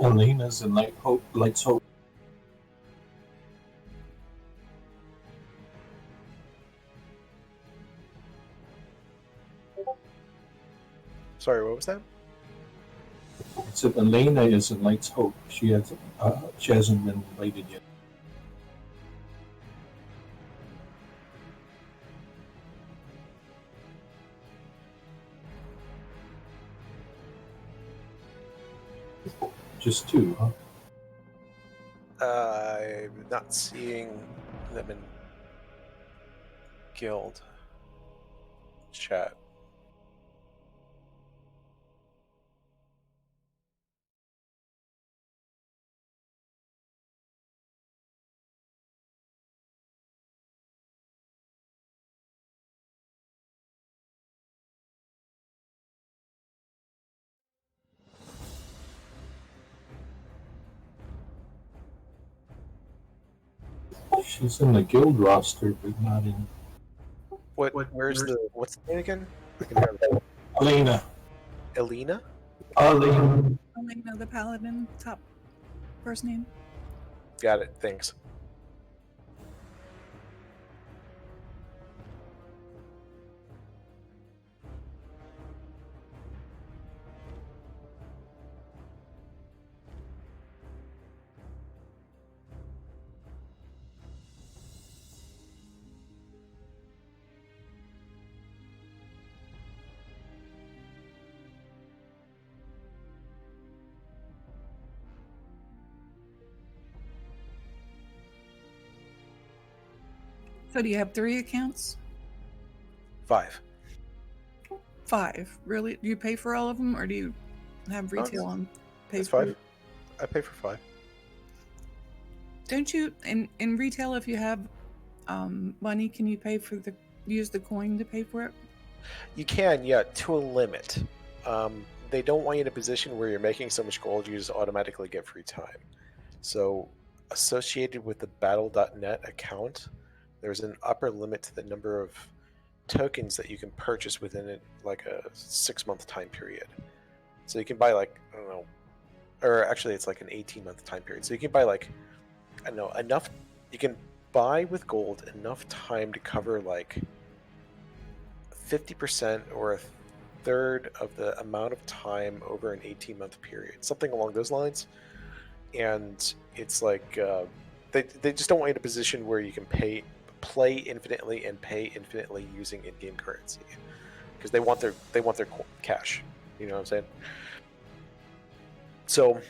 Elena's and Light's Hope. Sorry, what was that? It's Elena is in Light's Hope. She hasn't been invited yet. Just two, huh? I'm not seeing them in guild chat. She's in the guild roster, but not in. What's the name again? I can hear it. Elena. Elena? Elena. Elena the Paladin, top first name. Got it, thanks. So do you have 3 accounts? 5. 5, really? Do you pay for all of them, or do you have retail on pay It's for? 5. I pay for 5. Don't you in retail, if you have money, can you pay for use the coin to pay for it? You can, yeah, to a limit. They don't want you in a position where you're making so much gold you just automatically get free time. So associated with the battle.net account, there's an upper limit to the number of tokens that you can purchase within like a 6-month time period. So you can buy like, I don't know, or actually it's like an 18-month time period. So you can buy like, I don't know, enough, you can buy with gold enough time to cover like 50% or a third of the amount of time over an 18-month period, something along those lines. And it's like they just don't want you in a position where you can play infinitely and pay infinitely using in-game currency, because they want their cash. You know what I'm saying? So,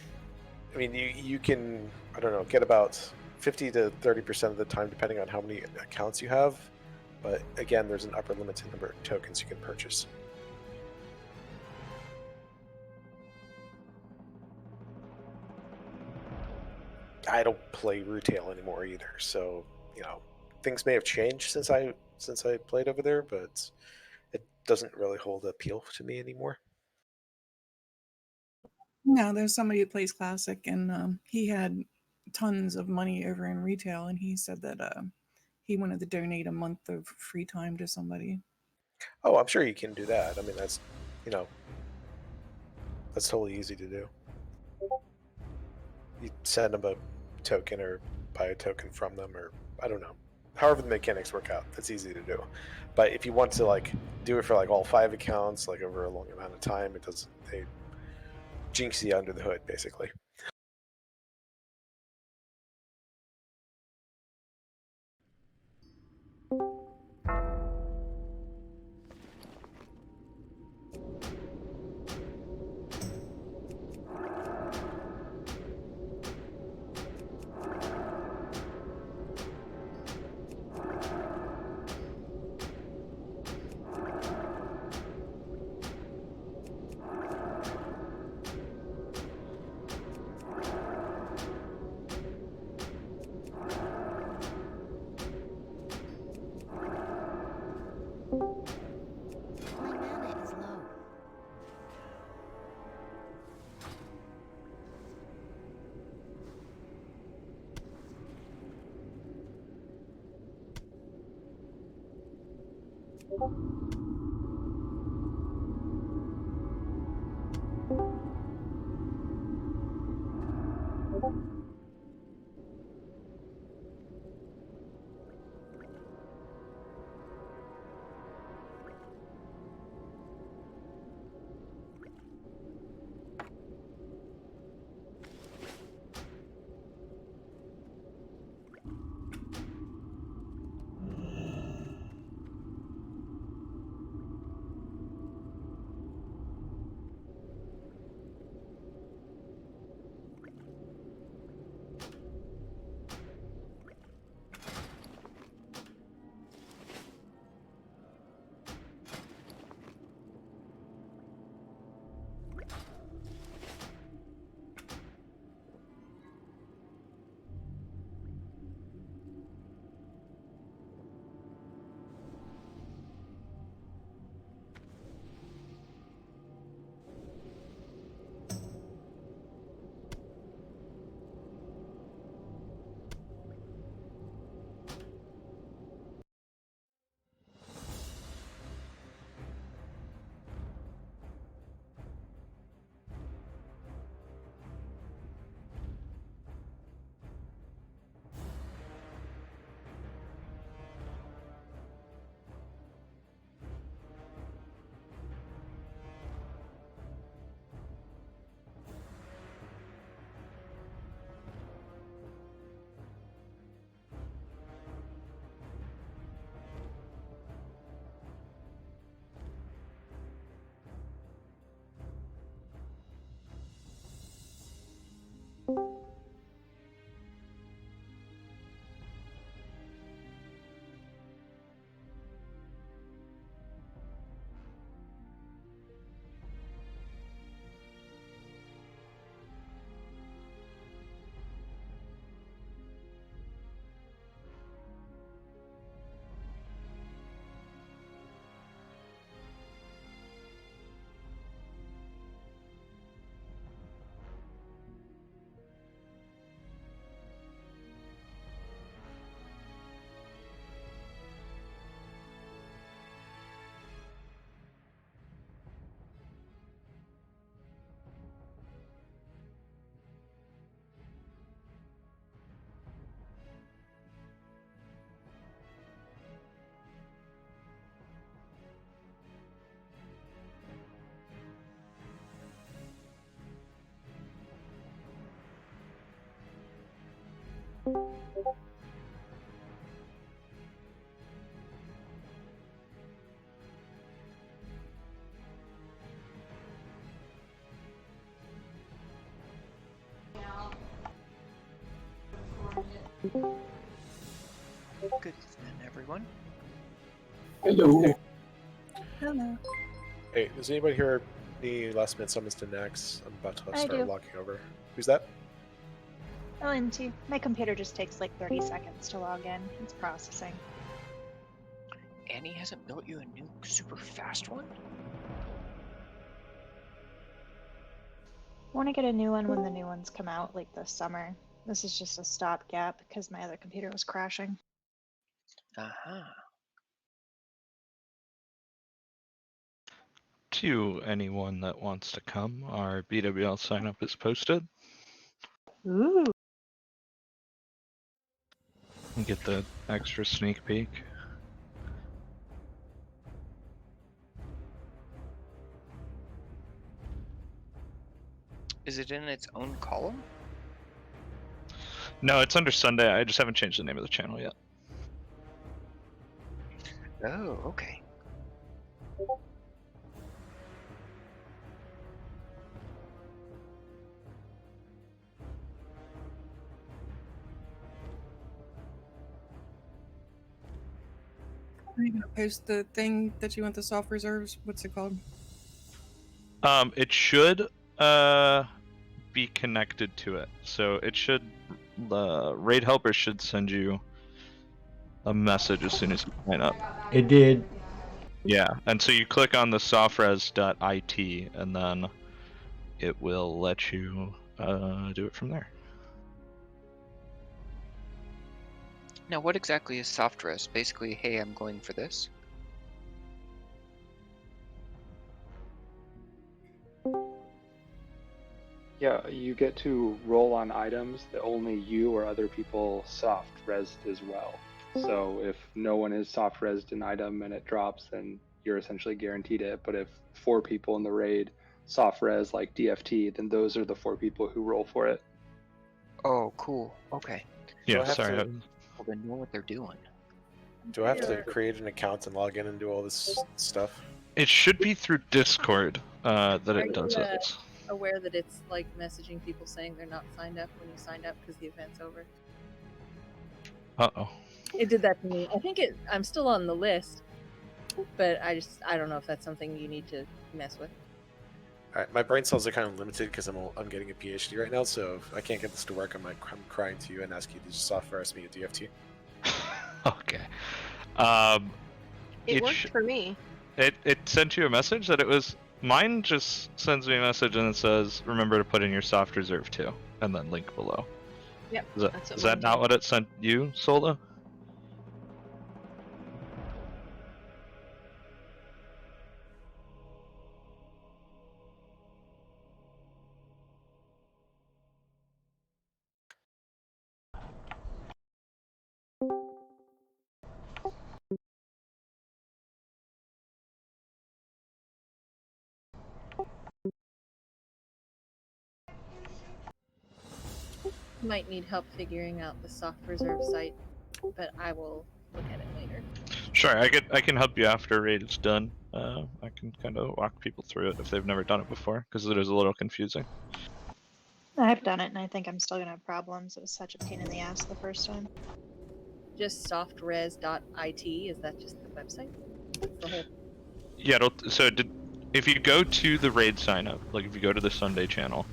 I mean, you can, I don't know, get about 50 to 30% of the time, depending on how many accounts you have. But again, there's an upper limit to the number of tokens you can purchase. I don't play retail anymore either, so you know, things may have changed since I played over there, but it doesn't really hold appeal to me anymore. No, there's somebody who plays Classic, and he had tons of money over in retail, and he said that he wanted to donate a month of free time to somebody. Oh, I'm sure you can do that. I mean, that's, you know, that's totally easy to do. You send them a token or buy a token from them, or I don't know. However the mechanics work out, that's easy to do. But if you want to like do it for like all 5 accounts, like over a long amount of time, they jinx you under the hood, basically. Good evening, everyone. Hello. Hello. Hey, does anybody here need last minute summons to Nax? I'm about to I start do. logging over. Who's that? Oh, into my computer just takes like 30 seconds to log in. It's processing. Annie hasn't built you a new super fast one? I want to get a new one when the new ones come out, like this summer. This is just a stopgap because my other computer was crashing. Aha. To anyone that wants to come, our BWL sign up is posted. Ooh. You get the extra sneak peek. Is it in its own column? No, it's under Sunday. I just haven't changed the name of the channel yet. Oh, okay. Are you gonna post the thing that you want the soft reserves? What's it called? It should be connected to it. So it should, the raid helper should send you a message as soon as you sign up. It did. Yeah, and so you click on the softres.it and then it will let you do it from there. Now, what exactly is soft res? Basically, hey, I'm going for this. Yeah, you get to roll on items that only you or other people soft resed as well. So if no one is soft resed an item and it drops, then you're essentially guaranteed it. But if 4 people in the raid soft res like DFT, then those are the 4 people who roll for it. Oh, cool. Okay. Yeah, I have sorry. to- Well, they know what they're doing. Do I have to create an account and log in and do all this stuff? It should be through Discord that Are it you, does it. aware that it's like messaging people saying they're not signed up when you signed up because the event's over? Uh-oh. It did that to me. I think I'm still on the list, but I don't know if that's something you need to mess with. All right, my brain cells are kind of limited because I'm getting a PhD right now, so if I can't get this to work, I'm crying to you and ask you to just software us me a DFT. Okay. It worked for me. It sent you a message that it was... Mine just sends me a message and it says, remember to put in your soft reserve too, and then link below. Yep. Is that not what it sent you, Sola? Might need help figuring out the soft reserve site, but I will look at it later. Sure, I can help you after raid is done. I can kind of walk people through it if they've never done it before, because it is a little confusing. I've done it and I think I'm still gonna have problems. It was such a pain in the ass the first time. Just softres.it, is that just the website? The whole... Yeah, if you go to the raid sign up, like if you go to the Sunday channel,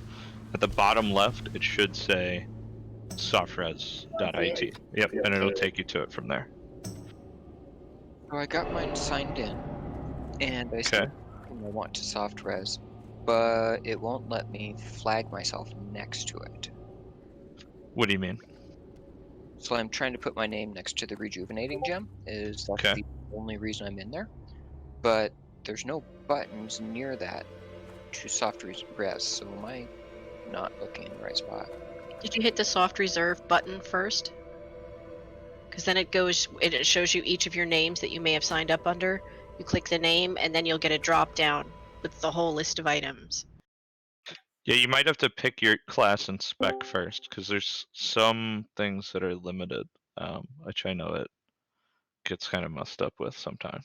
at the bottom left it should say softres.it. Yep, and it'll take you to it from there. So I got mine signed in, and I still I want to soft res, but it won't let me flag myself next to it. What do you mean? So I'm trying to put my name next to the rejuvenating gem. That's the only reason I'm in there. But there's no buttons near that to soft res, so am I not looking in the right spot? Did you hit the soft reserve button first? Because then it shows you each of your names that you may have signed up under. You click the name and then you'll get a drop down with the whole list of items. Yeah, you might have to pick your class and spec first, because there's some things that are limited, which I know it gets kind of messed up with sometimes.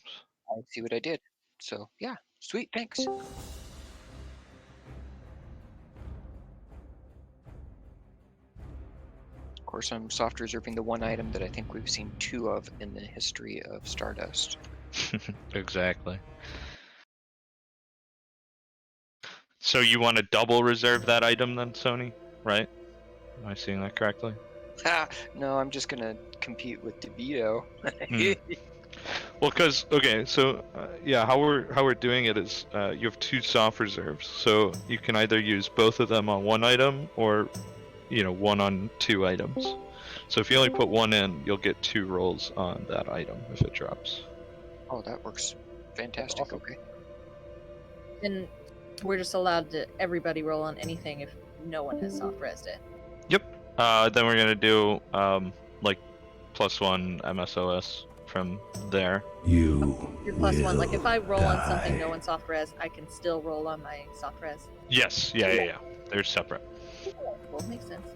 I see what I did. So yeah, sweet, thanks. Of course, I'm soft reserving the one item that I think we've seen 2 of in the history of Stardust. Exactly. So you want to double reserve that item then, Sony? Right? Am I seeing that correctly? No, I'm just gonna compete with DeVito. Well, because okay, so yeah, how we're doing it is you have 2 soft reserves, so you can either use both of them on one item or one on 2 items. So if you only put one in, you'll get 2 rolls on that item if it drops. Oh, that works fantastic. Awesome. Okay. And we're just allowed to everybody roll on anything if no one has soft resed it. Yep. Then we're gonna do like +1 MSOS from there. You're +1. Like if I roll on something no one soft res, I can still roll on my soft res. Yes. Yeah. They're separate. Well, makes sense.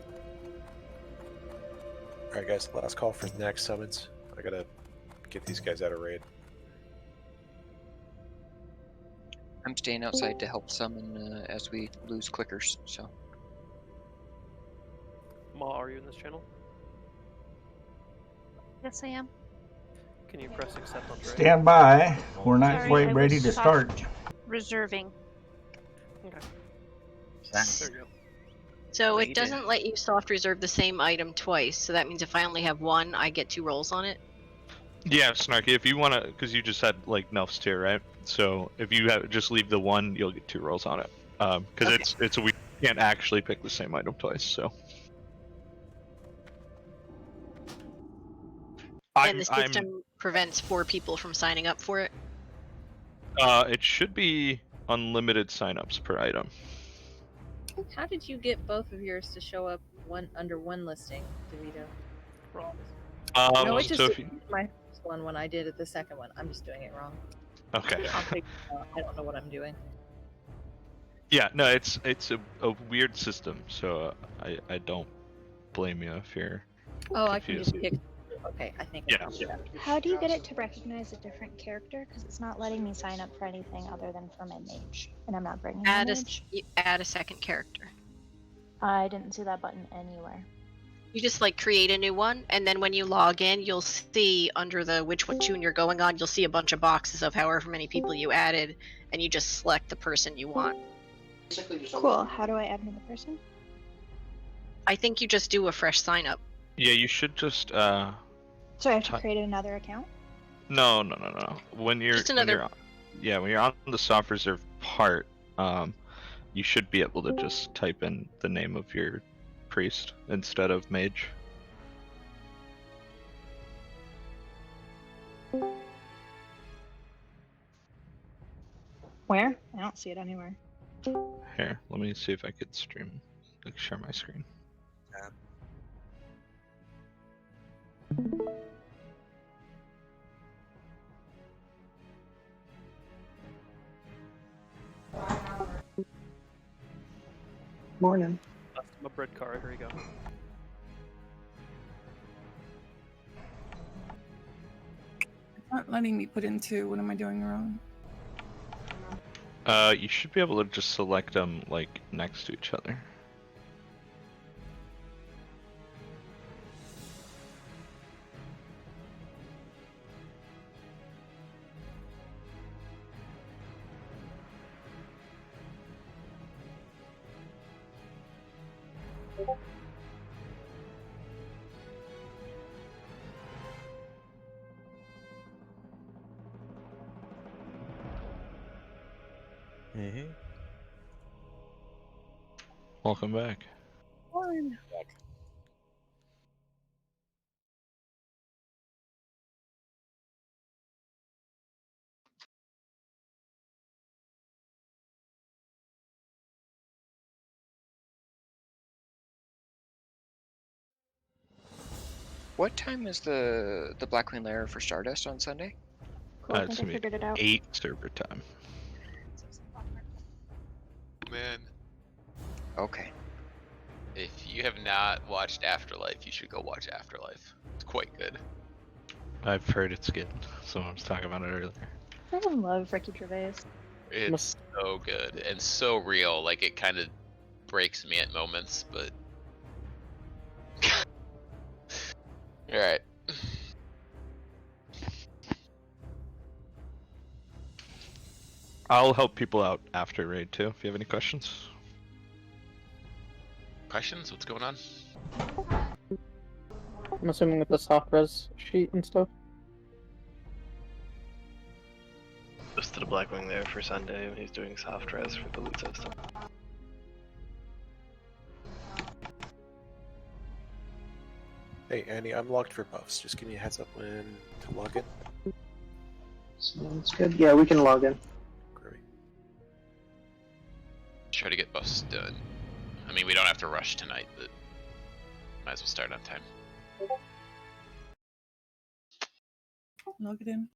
Alright guys, last call for the next summons. I gotta get these guys out of raid. I'm staying outside to help summon as we lose clickers. So. Ma, are you in this channel? Yes, I am. Can you press accept on trade? Stand by. We're not Sorry, quite I ready was to soft start. Reserving. Okay. S- There you go. So Yeah, it you doesn't did. let you soft reserve the same item twice. So that means if I only have one, I get 2 rolls on it. Yeah, Snarky, if you want to, because you just had like Nelf's tier, right? So if you just leave the one, you'll get 2 rolls on it. Because Okay. we can't actually pick the same item twice. So And the system prevents 4 people from signing up for it. It should be unlimited signups per item. How did you get both of yours to show up under one listing, DeVito? No, it just so if did my first one when I did it the second one. I'm just doing it wrong. Okay. I'll figure it out. I don't know what I'm doing. Yeah, no, it's a weird system, so I don't blame you if you're Oh, I can just confused. pick. Okay, I think. Yeah. How do you get it to recognize a different character? Because it's not letting me sign up for anything other than for my mage, and I'm not bringing my mage. You add a second character. I didn't see that button anywhere. You just like create a new one, and then when you log in, you'll see under the which one tune you're going on, you'll see a bunch of boxes of however many people you added, and you just select the person you want. Cool. How do I add another person? I think you just do a fresh sign up. Yeah, you should just So I have to create another account? No. When you're Just another- when you're on the soft reserve part, you should be able to just type in the name of your priest instead of mage. Where? I don't see it anywhere. Here, let me see if I could share my screen. Morning. I'm a bread card. Here you go. It's not letting me put in 2. What am I doing wrong? You should be able to just select them like next to each other. Hey. Welcome back. What time is the Black Queen Lair for Stardust on Sunday? Cool, I It's think I figured it out. 8 server time. Man, Okay. If you have not watched Afterlife, you should go watch Afterlife. It's quite good. I've heard it's good. Someone was talking about it earlier. I love Ricky Gervais. It's so good and so real. Like, it kind of breaks me at moments, but all right. I'll help people out after raid too. If you have any questions. Questions? What's going on? I'm assuming with the soft res sheet and stuff. Posted a Blackwing there for Sunday when he's doing soft res for the loot system. Hey, Annie, I'm logged for buffs. Just give me a heads up when to log in. Sounds good. Yeah, we can log in. Great. Try to get buffs done. I mean, we don't have to rush tonight, but might as well start on time. Log it in.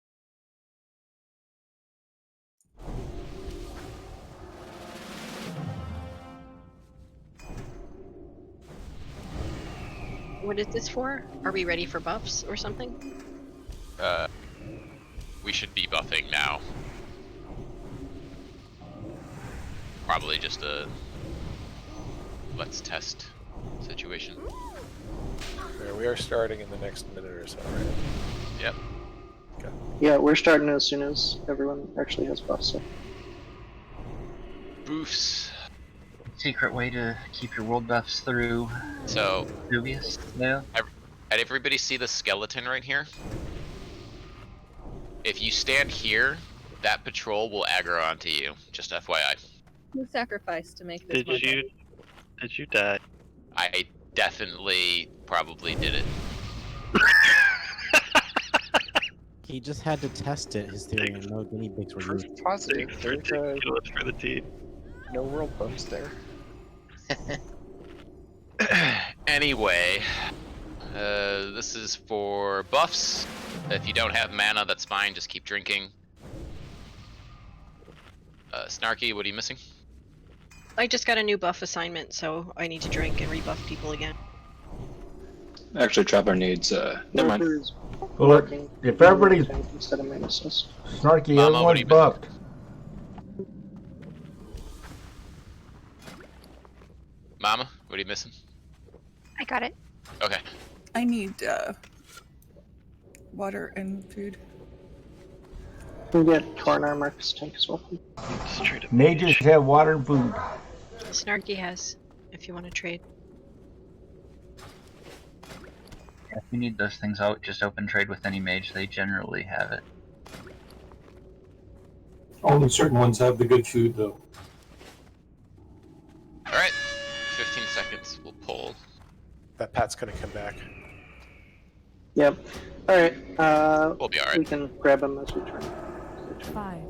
What is this for? Are we ready for buffs or something? We should be buffing now. Probably just a let's test situation. There, we are starting in the next minute or so, right? Yep. Okay. Yeah, we're starting as soon as everyone actually has buffs. So. Boofs. Secret way to keep your world buffs through. So, dubious. Yeah. Did everybody see the skeleton right here? If you stand here, that patrol will aggro onto you. Just FYI. Who sacrificed to make this? Did you die? I definitely probably did it. He just had to test it, his theory, and no guinea pigs were used. Positive. For the team. No world buffs there. Anyway, this is for buffs. If you don't have mana, that's fine. Just keep drinking. Snarky, what are you missing? I just got a new buff assignment, so I need to drink and rebuff people again. Actually, Trevor needs. Never mind. Well, if everybody's instead of minuses. snarky, Mama, what are everyone's you buffed. Mama, what are you missing? I got it. Okay. I need water and food. We get Tornar Marcus tank as well. Mages have water and food. Snarky has, if you want to trade. If you need those things out, just open trade with any mage. They generally have it. Only certain ones have the good food, though. Alright. 15 seconds. We'll pull. That Pat's gonna come back. Yep. Alright. We'll be alright. We can grab him as we turn. 5,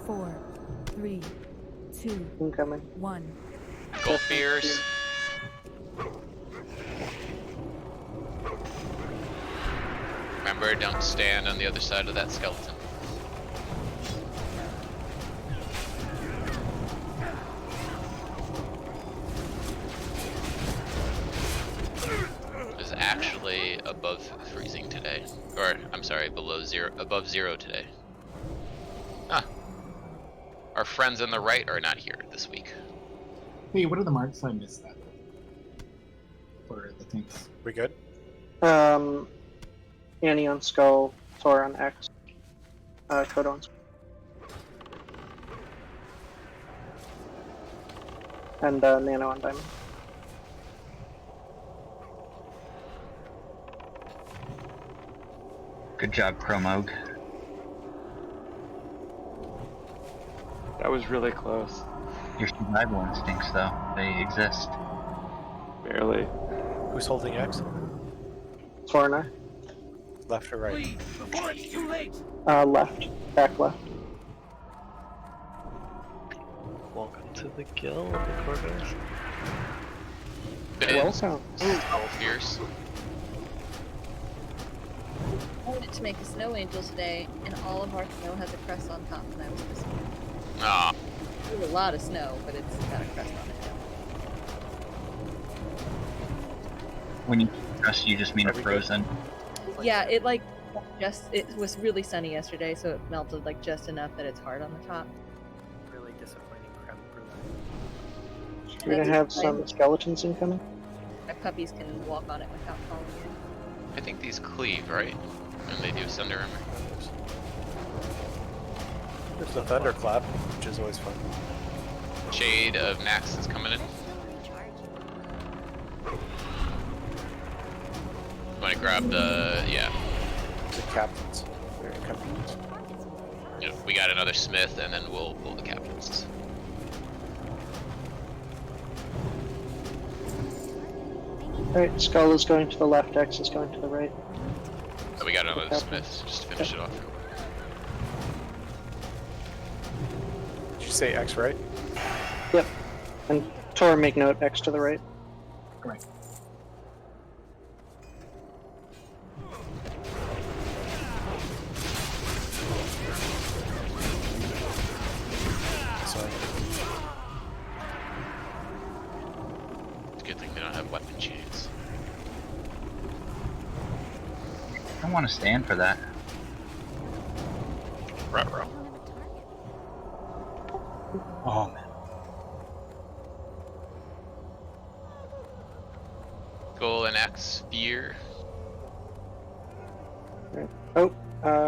4, 3, 2, Incoming. 1. Go Fears. Remember, don't stand on the other side of that skeleton. It was actually above freezing today. Or, I'm sorry, above zero today. Huh. Our friends on the right are not here this week. Hey, what are the marks? I missed that. For the tanks. We good? Annie on Skull, Thor on X, Kodo on Skull. And Nano on Diamond. Good job, Chromog. That was really close. Your survival instincts, though, they exist. Barely. Who's holding X? Tornar. Left or right? Left. Back left. Welcome to the guild, the Corvus. Welcome. All Fears. I wanted to make a snow angel today, and all of our snow has a crest on top, and I was missing it. Aw. There's a lot of snow, but it's got a crest on it. When you trust, you just mean Are we good? frozen. Yeah, it it was really sunny yesterday, so it melted like just enough that it's hard on the top. Really disappointing creme brulee. We're gonna have some skeletons incoming. My puppies can walk on it without falling in. I think these cleave, right? And they do Thunder Armor. There's a thunderclap, which is always fun. Shade of Max is coming in. I'm gonna grab the, yeah. The captains. They're incoming. Yeah, we got another Smith, and then we'll pull the captains. Alright, Skull is going to the left, X is going to the right. So we got another Smith, just to finish it off. Did you say X right? Yep. And Tor, make note, X to the right. Correct. Sorry. It's a good thing they don't have weapon chains. I don't want to stand for that. Ruh-roh. Oh man. Goal and X Fear. Right. Oh,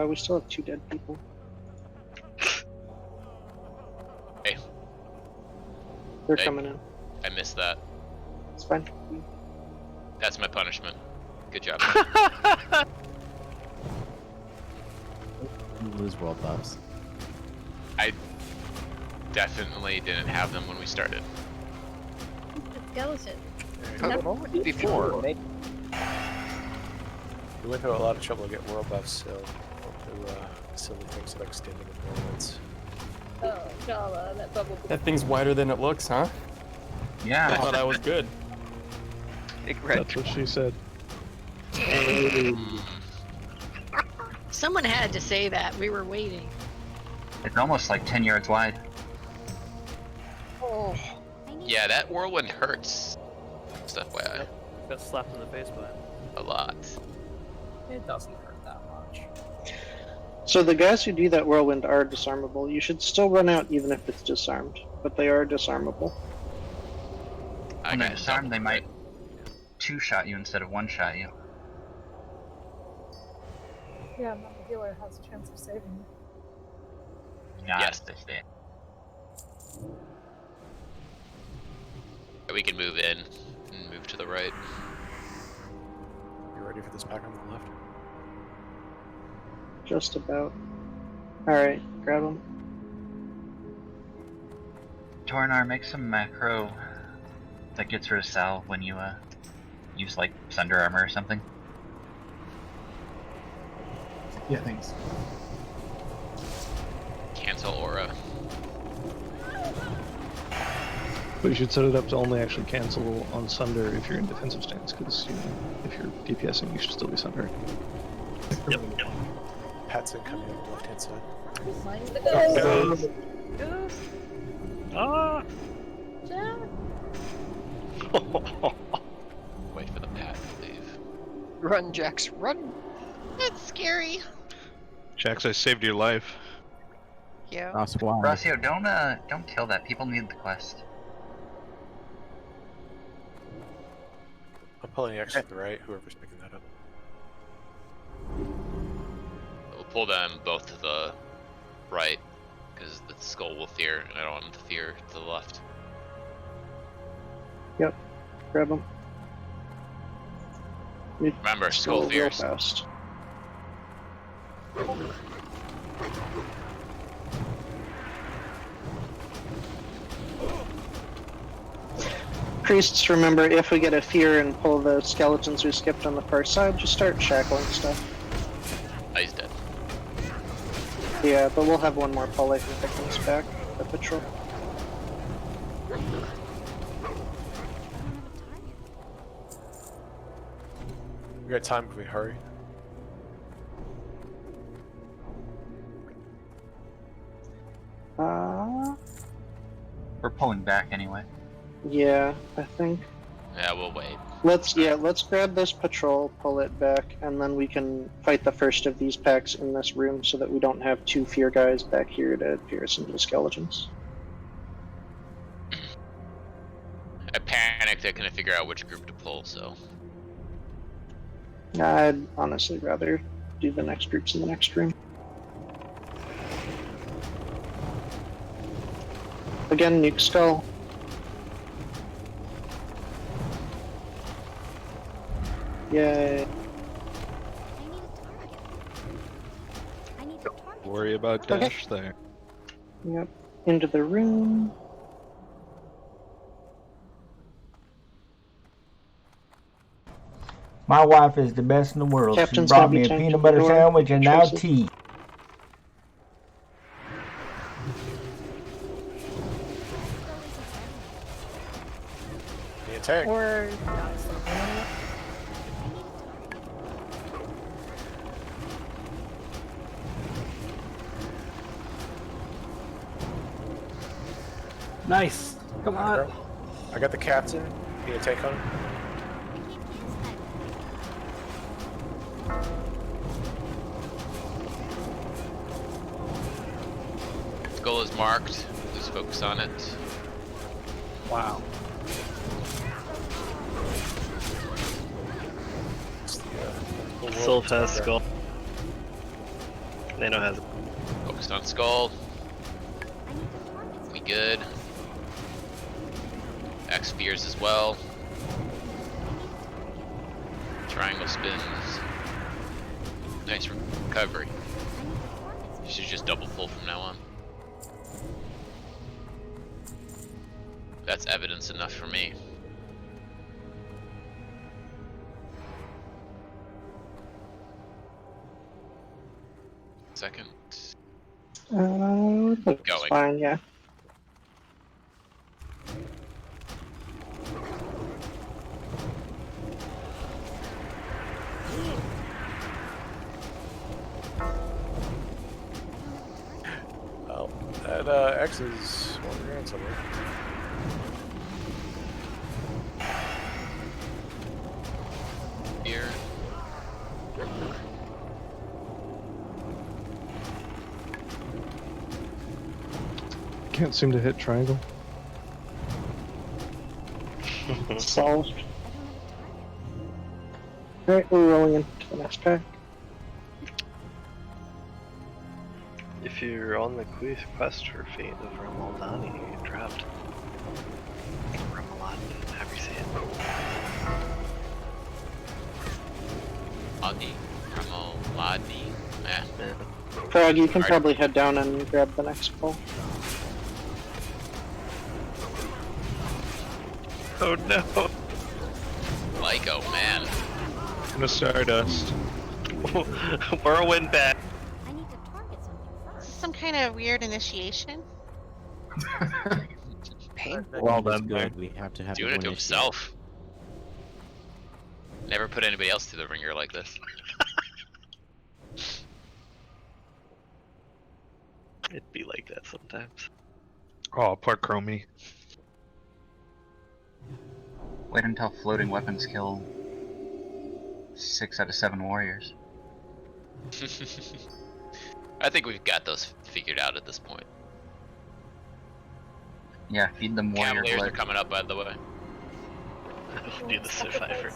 we still have 2 dead people. Hey. They're Hey. coming in. I missed that. It's fine. That's my punishment. Good job. You lose world buffs. I definitely didn't have them when we started. Skeleton. Before. We went through a lot of trouble to get world buffs, so we'll do silly things like standing in moments. Oh, Jala, that bubble. That thing's wider than it looks, huh? Yeah. I thought I was good. That's what she said. Someone had to say that. We were waiting. It's almost like 10 yards wide. Oh. Yeah, that whirlwind hurts. Just FYI. Got slapped in the face by it. A lot. It doesn't hurt that much. So the guys who do that whirlwind are disarmable. You should still run out even if it's disarmed, but they are disarmable. When they're disarmed, they might 2-shot you instead of 1-shot you. Yeah, and then the healer has a chance of saving you. Yes, they stay. We can move in and move to the right. You ready for this pack on the left? Just about. Alright, grab them. Tornar, make some macro that gets rid of Sal when you use like Thunder Armor or something. Yeah, thanks. Cancel Aura. But you should set it up to only actually cancel on Sunder if you're in defensive stance, because if you're DPSing, you should still be Sunder. Yep. Pat's incoming on the left hand side. Mine's the Ghost. Ghost. Ah! Jack. Wait for the Pat to leave. Run, Jax, run! That's scary. Jax, I saved your life. Yeah. Rossio, don't kill that. People need the quest. I'm pulling X to the right, whoever's picking that up. We'll pull them both to the right, because the skull will fear, and I don't want them to fear to the left. Yep, grab them. Remember, skull fears. Fast. Priests, remember, if we get a fear and pull the skeletons we skipped on the far side, just start shackling stuff. Oh, he's dead. Yeah, but we'll have one more pull, I think, that comes back. The patrol. We got time if we hurry. We're pulling back anyway. Yeah, I think. Yeah, we'll wait. Let's grab this patrol, pull it back, and then we can fight the first of these packs in this room so that we don't have 2 fear guys back here to pierce into the skeletons. I panicked. I couldn't figure out which group to pull, so. I'd honestly rather do the next groups in the next room. Again, nuke skull. Yay. Worry about dash there. Yep. Into the room. My wife is the best in the world. Captain's She brought gonna be me a tanking peanut the butter door. sandwich and now Tracy. tea. The attack. Or Nice. Come on. I got the captain. Can you take on him? Goal is marked. Please focus on it. Wow. Sylph has skull. Nano has it. Focused on skull. We good. X spears as well. Triangle spins. Nice recovery. You should just double pull from now on. That's evidence enough for me. Second. That's Going. fine, yeah. Oh, that X is wandering around somewhere. Here. Can't seem to hit triangle. Solved. Alright, we're rolling into the next pack. If you're on the quest for Fate of Ramaldani, you get trapped. Ramalani, however you say it. Adi. Ramaladi. Eh. Frog, you can Alright. probably head down and grab the next pull. Oh no! Lyco, man. No Stardust. Whirlwind back. Is this some kind of weird initiation? Painful. Well That's done, good. man. We have to have Doing it to one issue. himself. Never put anybody else through the ringer like this. It'd be like that sometimes. Oh, poor Chromie. Wait until floating weapons kill 6 out of 7 warriors. I think we've got those figured out at this point. Yeah, feed them warrior Cavaliers are blood. coming up, by the way. Do the survivor.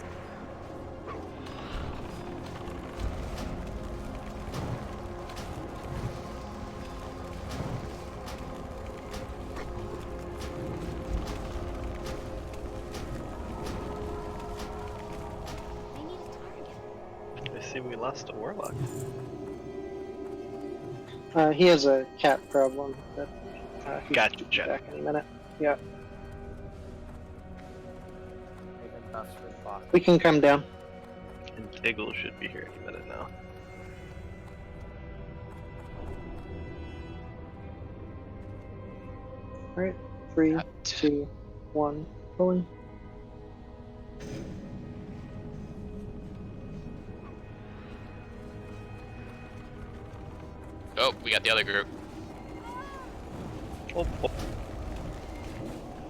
I see we lost a warlock. He has a cat problem that he Gotcha. should be back any minute. Yeah, Even best for the boss. we can come down. And Tiggle should be here any minute now. Alright, 3, 2, 1, pulling. Oh, we got the other group. Oh, oh.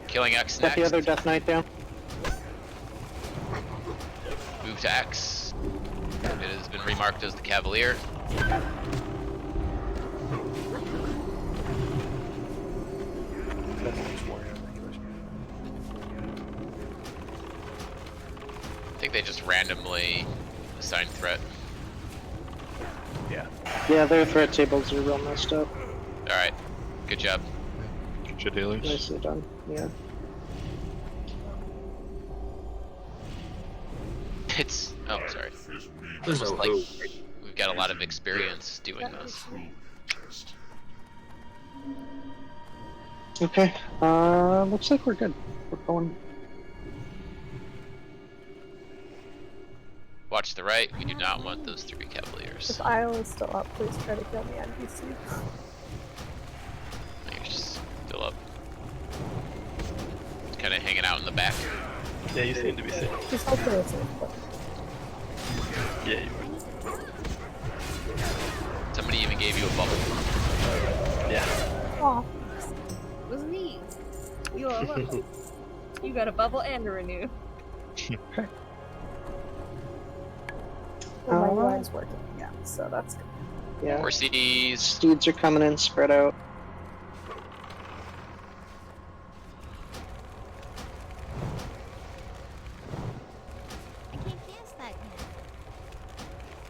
Killing X Got next. the other Death Knight down. Move to X. It has been remarked as the Cavalier. I think they just randomly assign threat. Yeah. Yeah, their threat tables are real messed up. Alright. Good job. Good dealers. Nicely done. Yeah. It's sorry. It's almost like we've got a lot of experience doing this. Okay. Looks like we're good. We're going. Watch the right. We do not want those 3 Cavaliers. If Isle is still up, please try to kill the NPC. You're just still up. Kind of hanging out in the back. Yeah, you seem to be safe. Just hopefully it's safe. Yeah, you are. Somebody even gave you a bubble. Yeah. Aw. It was me. You are welcome. You got a bubble and a renew. Okay. Well, my UI is working again, so that's good. Yeah. Horsies. Steeds are coming in, spread out.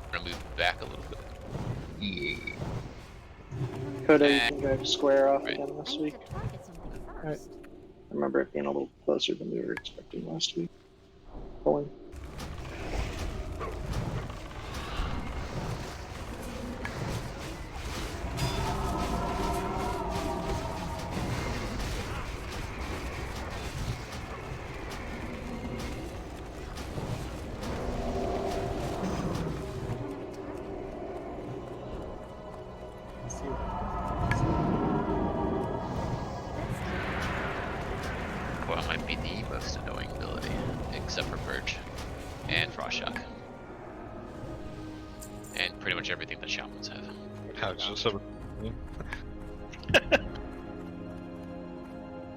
I'm gonna move back a little bit. Yeah. Coda, you can drive square off again this week. Alright. I remember it being a little closer than we were expecting last week. Pulling. Well, it might be the most annoying ability, except for Purge and Frost Shock. And pretty much everything that Shamans have.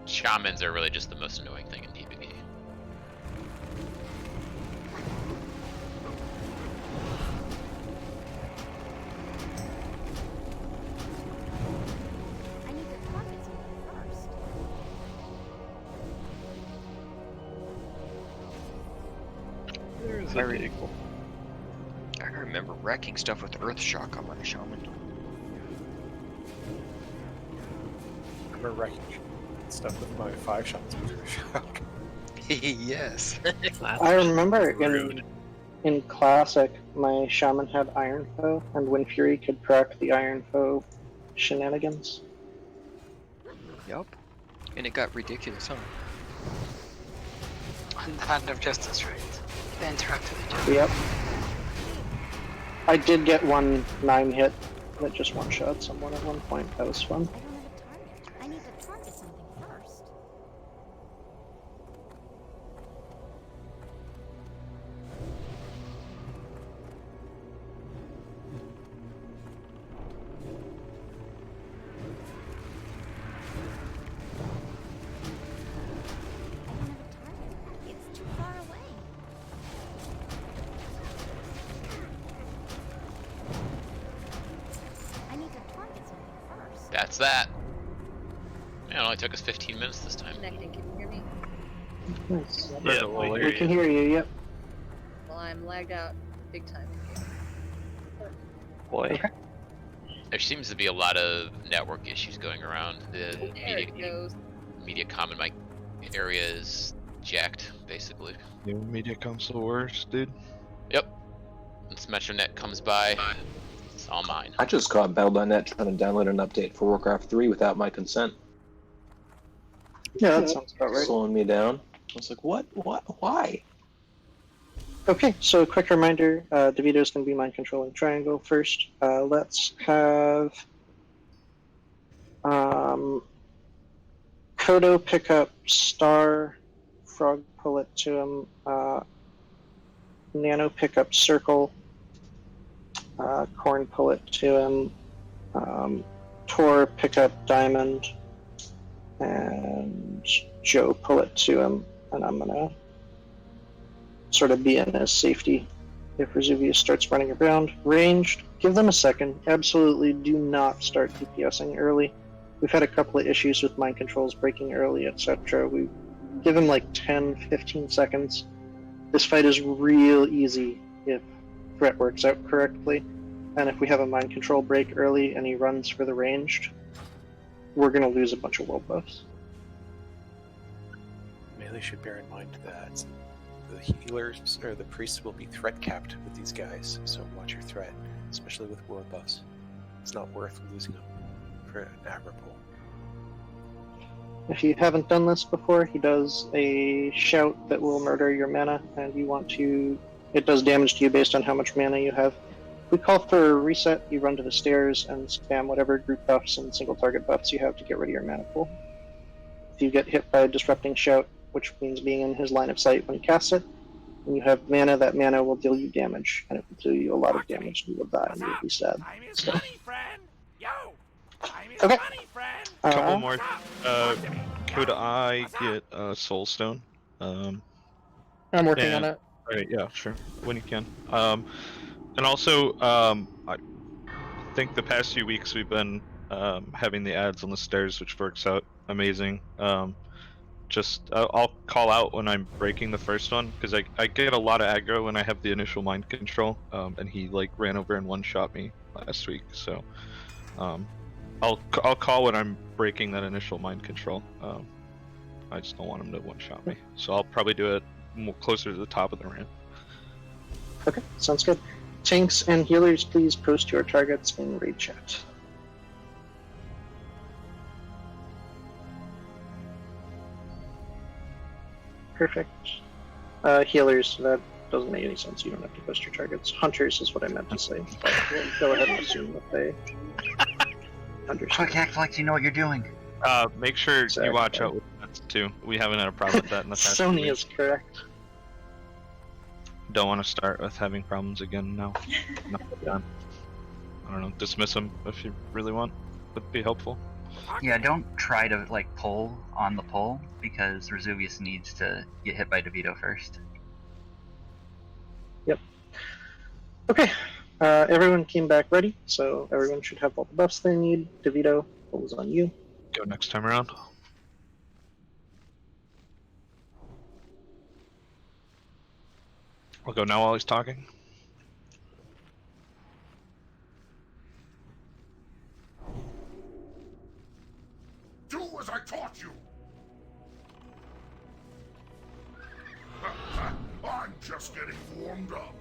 Shamans are really just the most annoying thing in PvP. There's a vehicle. I remember wrecking stuff with Earth Shock on my Shaman. I remember wrecking stuff with my 5 shots with shock. Yes. I remember in Classic, my Shaman had Iron Foe, and Wind Fury could proc the Iron Foe shenanigans. Yup. And it got ridiculous, huh? Hand of Justice, right? They interact with each other. Yep. I did get one 9-hit that just one-shot someone at one point. That was fun. I need to target something first. It's too far away. I need to target something first. That's that. Yeah, it only took us 15 minutes this time. Connecting, can you hear me? Nice. Yeah, We can hear you, yep. Well, I'm lagged out big time. Boy. Okay. There seems to be a lot of network issues going around. The There it goes. MediaCom in my area is jacked, basically. New MediaCom's the worst, dude. Yep. Once Metronet comes by, it's all mine. I just caught Battle.net trying to download an update for Warcraft 3 without my consent. Yeah, that sounds about right. Slowing me down. I was like, what? Why? Okay, so a quick reminder, DeVito's going to be mind controlling Triangle first. Let's have Kodo pick up Star, Frog pull it to him, Nano pick up Circle, Corn pull it to him, Tor pick up Diamond, and Joe pull it to him, and I'm gonna sort of be in as safety if Vesuvius starts running around. Ranged, give them a second. Absolutely do not start DPSing early. We've had a couple of issues with mind controls breaking early, etc. We give him like 10, 15 seconds. This fight is real easy if threat works out correctly. And if we have a mind control break early and he runs for the ranged, we're going to lose a bunch of world buffs. Melee should bear in mind that the healers or the priests will be threat capped with these guys, so watch your threat, especially with world buffs. It's not worth losing them for an aggro pool. If you haven't done this before, he does a shout that will murder your mana, and you want to... It does damage to you based on how much mana you have. We call for a reset, you run to the stairs and spam whatever group buffs and single target buffs you have to get rid of your mana pool. If you get hit by a disrupting shout, which means being in his line of sight when he casts it, and you have mana, that mana will deal you damage, and it will deal you a lot of damage, and you will die, and you'll be sad. So. Okay. Couple more. Could I get a soul stone? I'm working on it. Alright, yeah, sure. When you can. And also, I think the past few weeks we've been having the ads on the stairs, which works out amazing. I'll call out when I'm breaking the first one, because I get a lot of aggro when I have the initial mind control, and he like ran over and one-shot me last week, so I'll call when I'm breaking that initial mind control. I just don't want him to one-shot me, so I'll probably do it more closer to the top of the ramp. Okay, sounds good. Tanks and healers, please post your targets in raid chat. Perfect. Healers, that doesn't make any sense. You don't have to post your targets. Hunters is what I meant to say. But we'll go ahead and assume that they understand. Quick, act like you know what you're doing. Make sure you watch out with that too. We haven't had a problem with that in the past. Sony is correct. Don't want to start with having problems again now. I don't know, dismiss them if you really want. Would be helpful. Yeah, don't try to like pull on the pull, because Vesuvius needs to get hit by DeVito first. Yep. Okay. Everyone came back ready, so everyone should have all the buffs they need. DeVito, what was on you? Go next time around. I'll go now while he's talking. Do as I taught you! I'm just getting warmed up.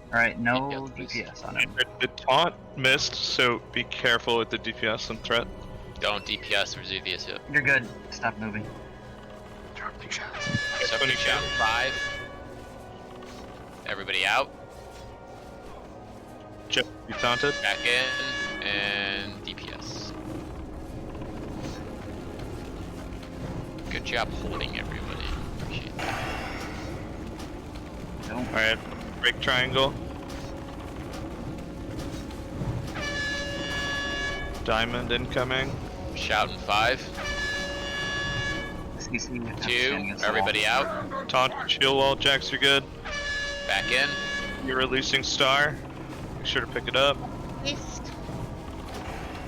Alright, no DPS on it. The taunt missed, so be careful with the DPS and threat. Don't DPS Vesuvius yet. You're good. Stop moving. Dropping shots. Somebody shout 5. Everybody out. Chip, you taunted. Back in and DPS. Good job holding everybody. Appreciate that. Alright, break triangle. Diamond incoming. Shouting 5. 2. Everybody out. Taunt, shield wall, Jax, you're good. Back in. You're releasing star. Make sure to pick it up. Yes.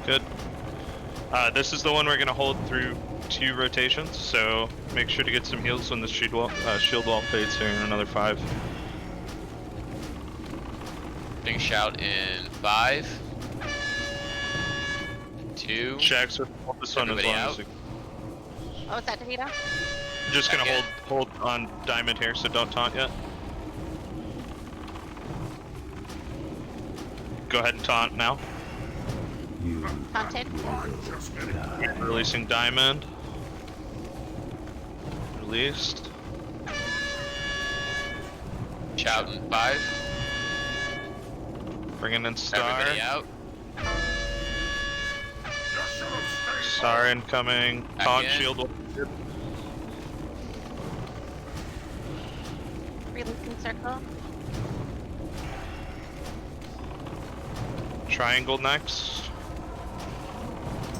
Good. This is the one we're gonna hold through 2 rotations, so make sure to get some heals when the shield wall fades here in another 5. Big shout in 5. 2. Jax, hold this one as long as you... Oh, is that DeVito? I'm just gonna hold on diamond here, so don't taunt yet. Go ahead and taunt now. Taunted. Releasing diamond. Released. Shouting 5. Bringing in star. Everybody out. Star incoming. Taunt shield. Releasing circle. Triangle next.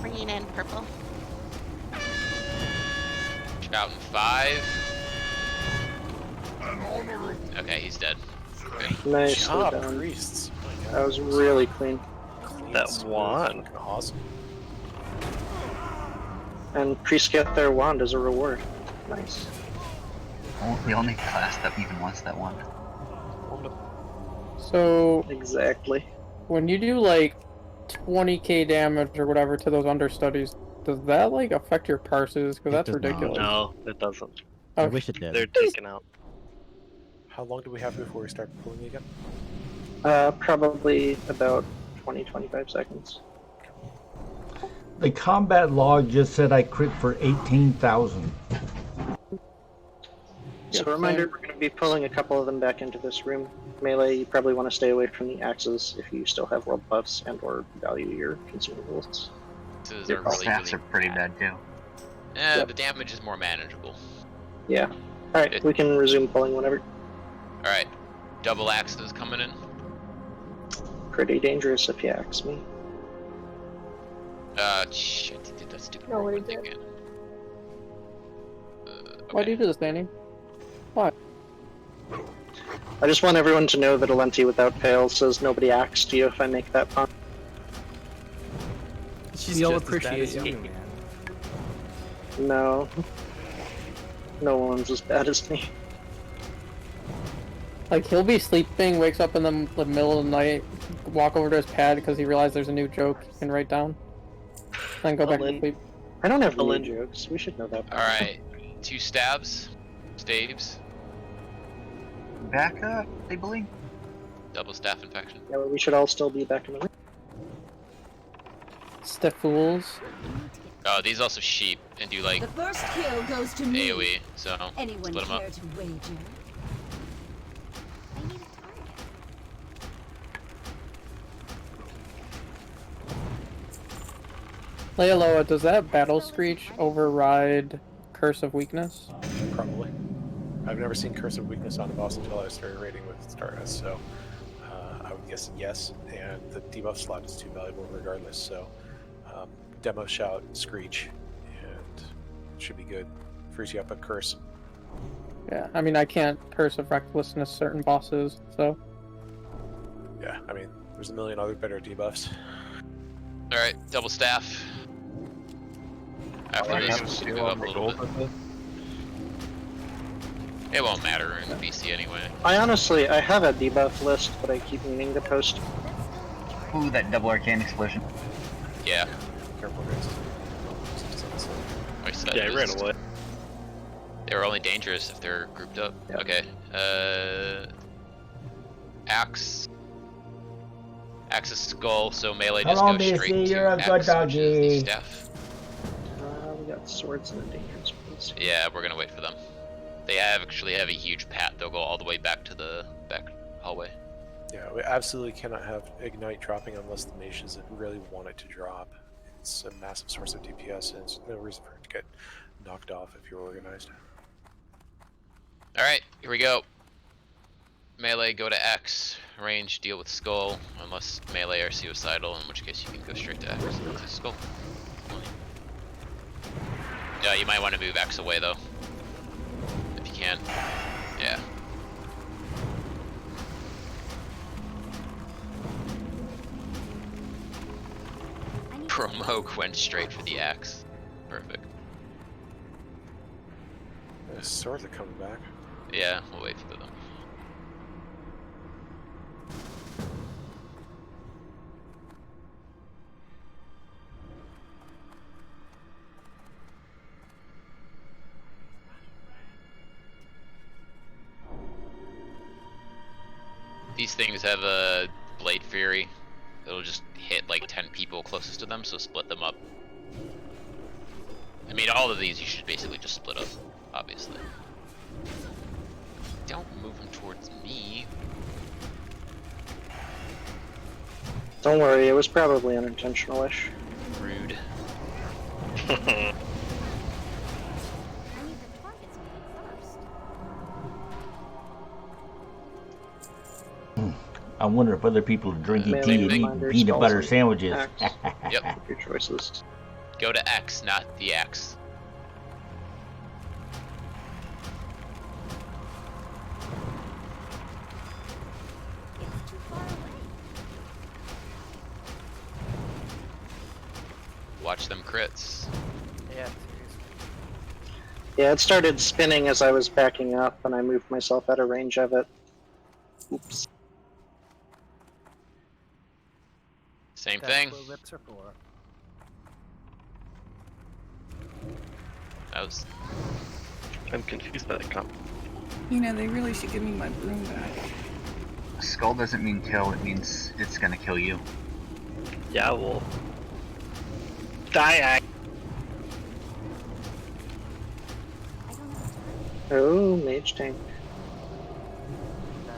Bringing in purple. Shouting 5. And on Okay, he's dead. Nicely job, done. priests. Oh my God. That was really clean. Clean, That smooth, wand. fucking awesome. And priests get their wand as a reward. Nice. The only class that even wants that one. So Exactly. when you do like 20k damage or whatever to those understudies, does that like affect your parses? Because that's does not. ridiculous. No, it doesn't. I Okay. wish it did. They're taken out. How long do we have before we start pulling again? Probably about 20-25 seconds. The combat log just said I crit for 18,000. So a reminder, we're going to be pulling a couple of them back into this room. Melee, you probably want to stay away from the axes if you still have world buffs and or value your consumables. Those Your are really, Stats really are pretty bad too. Yep. The damage is more manageable. Yeah. Alright, we can resume pulling whenever. Alright, double axes coming in. Pretty dangerous if you ask me. Shit, did that stupid No, what Roman he thing did. again. Why do you do this, Danny? Why? I just want everyone to know that Alenti without fail says nobody axed you if I make that pun. She's We'll just as bad appreciate as you. you, man. No. No one's as bad as me. Like he'll be sleeping, wakes up in the middle of the night, walk over to his pad because he realized there's a new joke he can write down, then go back to sleep. I don't have new jokes. We should know that. Alright, 2 stabs, staves, Back up, they blink. double staff infection. Yeah, we should all still be back in the room. Stiff fools. Oh, these also sheep and do like The first kill goes to me. AoE, so Anyone split them up. care to wager? Lealoa, does that battle screech override Curse of Weakness? Probably. I've never seen Curse of Weakness on a boss until I started raiding with Stardust, so I would guess yes. And the debuff slot is too valuable regardless, so Demo Shout, Screech, and it should be good. Frees you up a Curse. Yeah, I mean I can't Curse of Recklessness certain bosses, so. Yeah, I mean, there's a million other better debuffs. Alright, double staff. After this, we'll move up a little bit. It won't matter in BC anyway. I have a debuff list, but I keep meaning to post. Ooh, that double arcane explosion. Yeah. Careful, guys. I said Yeah, he ran away. They're only dangerous if they're grouped up. Yep. Okay. Axe. Axe's skull, so melee just goes straight to you're a good axe, which is the staff. We got swords in a dangerous place. Yeah, we're gonna wait for them. They actually have a huge path. They'll go all the way back to the back hallway. Yeah, we absolutely cannot have Ignite dropping unless the mages really want it to drop. It's a massive source of DPS, and there's no reason for it to get knocked off if you're organized. Alright, here we go. Melee, go to X. Range, deal with skull. Unless melee are suicidal, in which case you can go straight to X. To skull. Yeah, you might want to move X away though. If you can. Yeah. Promo went straight for the axe. Perfect. The swords are coming back. Yeah, we'll wait for them. These things have a Blade Fury. It'll just hit like 10 people closest to them, so split them up. I mean, all of these you should basically just split up, obviously. Don't move them towards me. Don't worry, it was probably unintentional-ish. Rude. I wonder if other people are drinking Melee tea and eating reminders, peanut butter also sandwiches. axe. Yep. Your choices. Go to X, not the X. watch them crits. Yeah, seriously. Yeah, it started spinning as I was backing up, and I moved myself out of range of it. Oops. Same That's thing. what lips are for. That was. I'm confused by that comment. You know, they really should give me my broom back. Skull doesn't mean kill, it means it's gonna kill you. Yeah, well. Die. Oh, mage tank. Nice.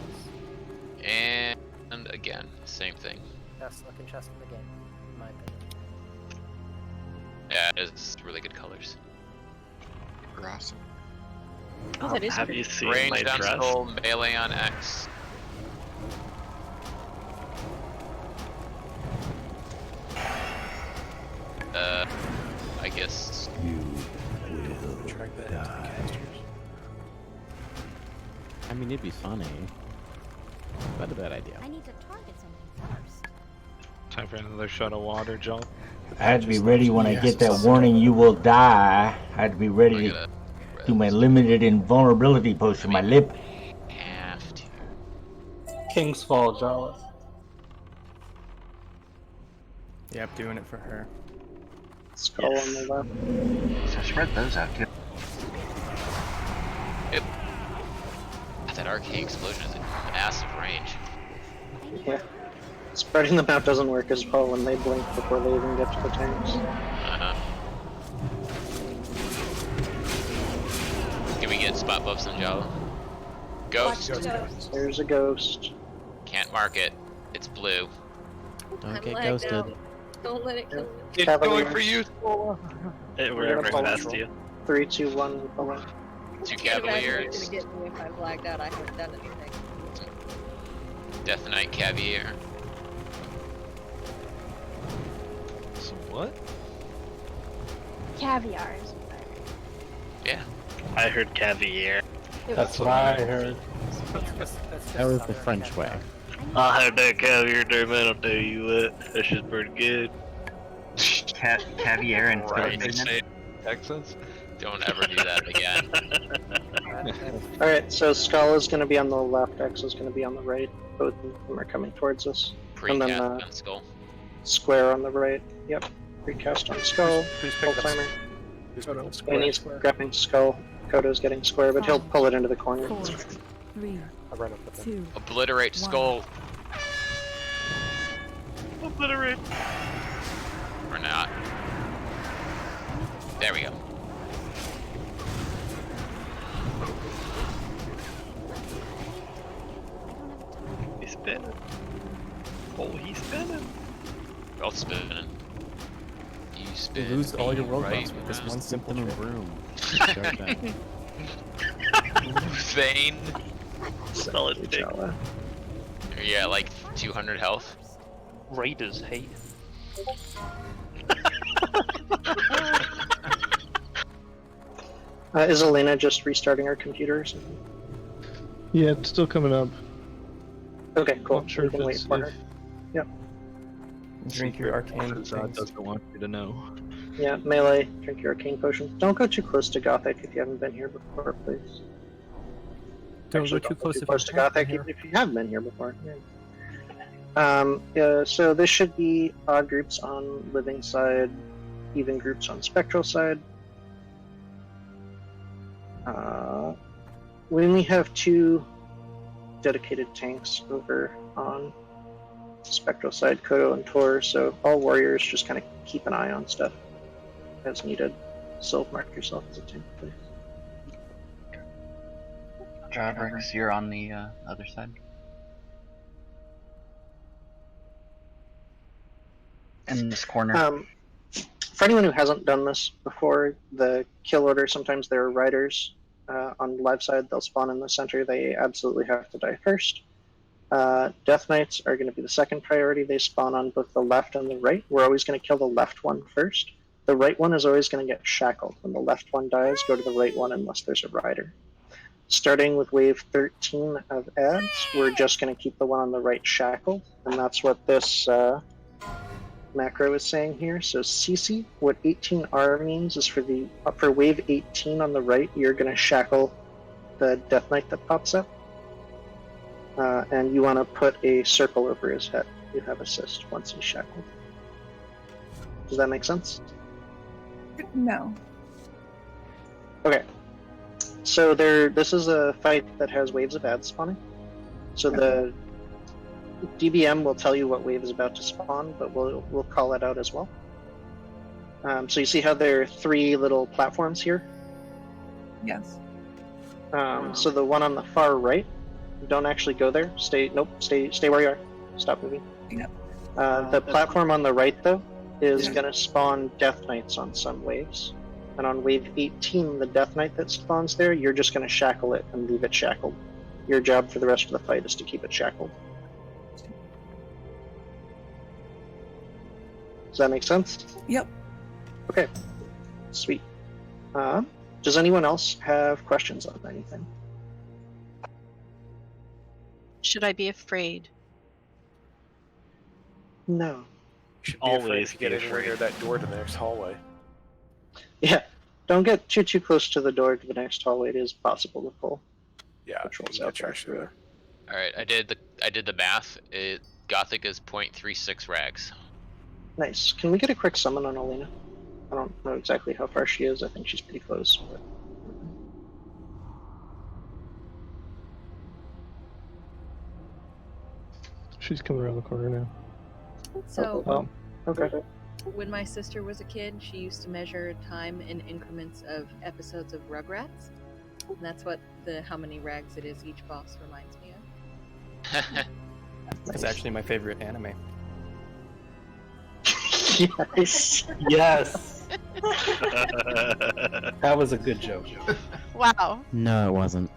And again, same thing. Best looking chest in the game, in my opinion. Yeah, it's really good colors. Awesome. Oh, that is Have pretty you seen Range my on dress? skull, melee on X. I guess. Track that into the casters. I mean, it'd be funny. Not a bad idea. I need to target something first. Time for another shot of water, Joel. I had to be ready when I get that warning, you will die. I had to be ready to do my limited invulnerability potion, my lip. Have to. King's Fall, Jala. Yep, doing it for her. Skull on the left. So spread those out too. Yep. That arcane explosion is a massive range. Yeah. Spreading them out doesn't work as well when they blink before they even get to the tanks. Can we get spot buffs on Jala? Ghost. There's a ghost. Can't mark it. It's blue. Don't I'm get lagged ghosted. out. Don't let it kill me. It's Cavalier. going for you, Sola. We're right past you. 3, 2, 1, pull in. Two Can't imagine it's Cavaliers. gonna get me if I've lagged out. I haven't done anything. Death Knight Cavalier. So what? Caviar is Yeah. I heard caviar. That's what I heard. That was the French way. I had that caviar there, man. I'll tell you what. That shit's pretty good. Caviar and Right. Texas? Don't ever do that again. Alright, so Skull is going to be on the left, X is going to be on the right. Both of them are coming towards us. And then Precast on skull. Square on the right. Yep. Recast on Skull. Who's Full picking up? timer. Who's picking up And square? he's grabbing Skull. Kodo's getting Square, but he'll pull it into the corner. 4, 3, I'll run up with him. 2, Obliterate skull. Obliterate. Or not. There we go. He's spinning. Oh, he's spinning. We're all spinning. You spin. You lose all your me world right buffs with this round. one simple Them a trick. broom. Vane. Solid dick. Jala. Yeah, like 200 health. Raiders hate. Is Elena just restarting her computer or something? Yeah, it's still coming up. Okay, cool. Not sure We if can wait it's for her. Yep. Drink your arcane Shazad things. doesn't want you to know. Yeah, melee. Drink your arcane potion. Don't go too close to Gothic if you haven't been here before, please. Don't Actually, go too don't close too if close you to Gothic haven't even if you have been here before. Yeah. So this should be odd groups on living side, even groups on spectral side. We only have 2 dedicated tanks over on spectral side, Kodo and Tor, so all warriors just kind of keep an eye on stuff as needed. Self-mark yourself as a tank, please. Jawbreaks, you're on the other side. In this corner. For anyone who hasn't done this before, the kill order, sometimes there are riders on the live side. They'll spawn in the center. They absolutely have to die first. Death Knights are going to be the second priority. They spawn on both the left and the right. We're always going to kill the left one first. The right one is always going to get shackled. When the left one dies, go to the right one unless there's a rider. Starting with wave 13 of ads, we're just going to keep the one on the right shackled, and that's what this macro is saying here. So CC, what 18R means is for wave 18 on the right, you're going to shackle the Death Knight that pops up. And you want to put a circle over his head. You have assist once he's shackled. Does that make sense? No. Okay. So this is a fight that has waves of ads spawning. So the DBM will tell you what wave is about to spawn, but we'll call that out as well. So you see how there are 3 little platforms here? Yes. So the one on the far right, don't actually go there. Stay where you are. Stop moving. Yep. The platform on the right, though, is going to spawn Death Knights on some waves. And on wave 18, the Death Knight that spawns there, you're just going to shackle it and leave it shackled. Your job for the rest of the fight is to keep it shackled. Does that make sense? Yep. Okay. Sweet. Does anyone else have questions on anything? Should I be afraid? No. You should be Always afraid if you get be anywhere near that door to the next hallway. Yeah. Don't get too close to the door to the next hallway. It is possible to pull. Yeah, patrols you out get trash through there. All right, I did the math. Gothic is 0.36 rags. Nice. Can we get a quick summon on Alina? I don't know exactly how far she is. I think she's pretty close. But... She's coming around the corner now. So, okay. When my sister was a kid, she used to measure time in increments of episodes of Rugrats. And that's what how many rags it is each boss reminds me of. That's actually my favorite anime. Yes. Yes. That was a good joke. Wow. No, it wasn't.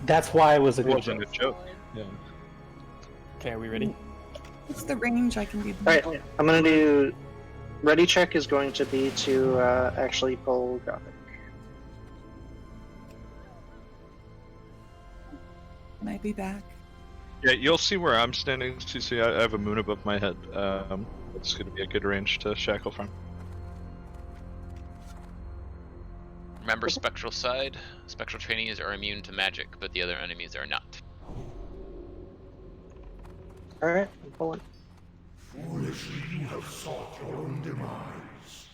That's why it was a It good wasn't joke. a joke. Yeah. Okay, are we ready? What's the range I can do? Alright, I'm going to do... Ready check is going to be to actually pull Gothic. Can I be back? Yeah, you'll see where I'm standing. See, I have a moon above my head. It's going to be a good range to shackle from. Remember spectral side. Spectral trainees are immune to magic, but the other enemies are not. Alright, I'm pulling. Foolishly you have sought your own demise.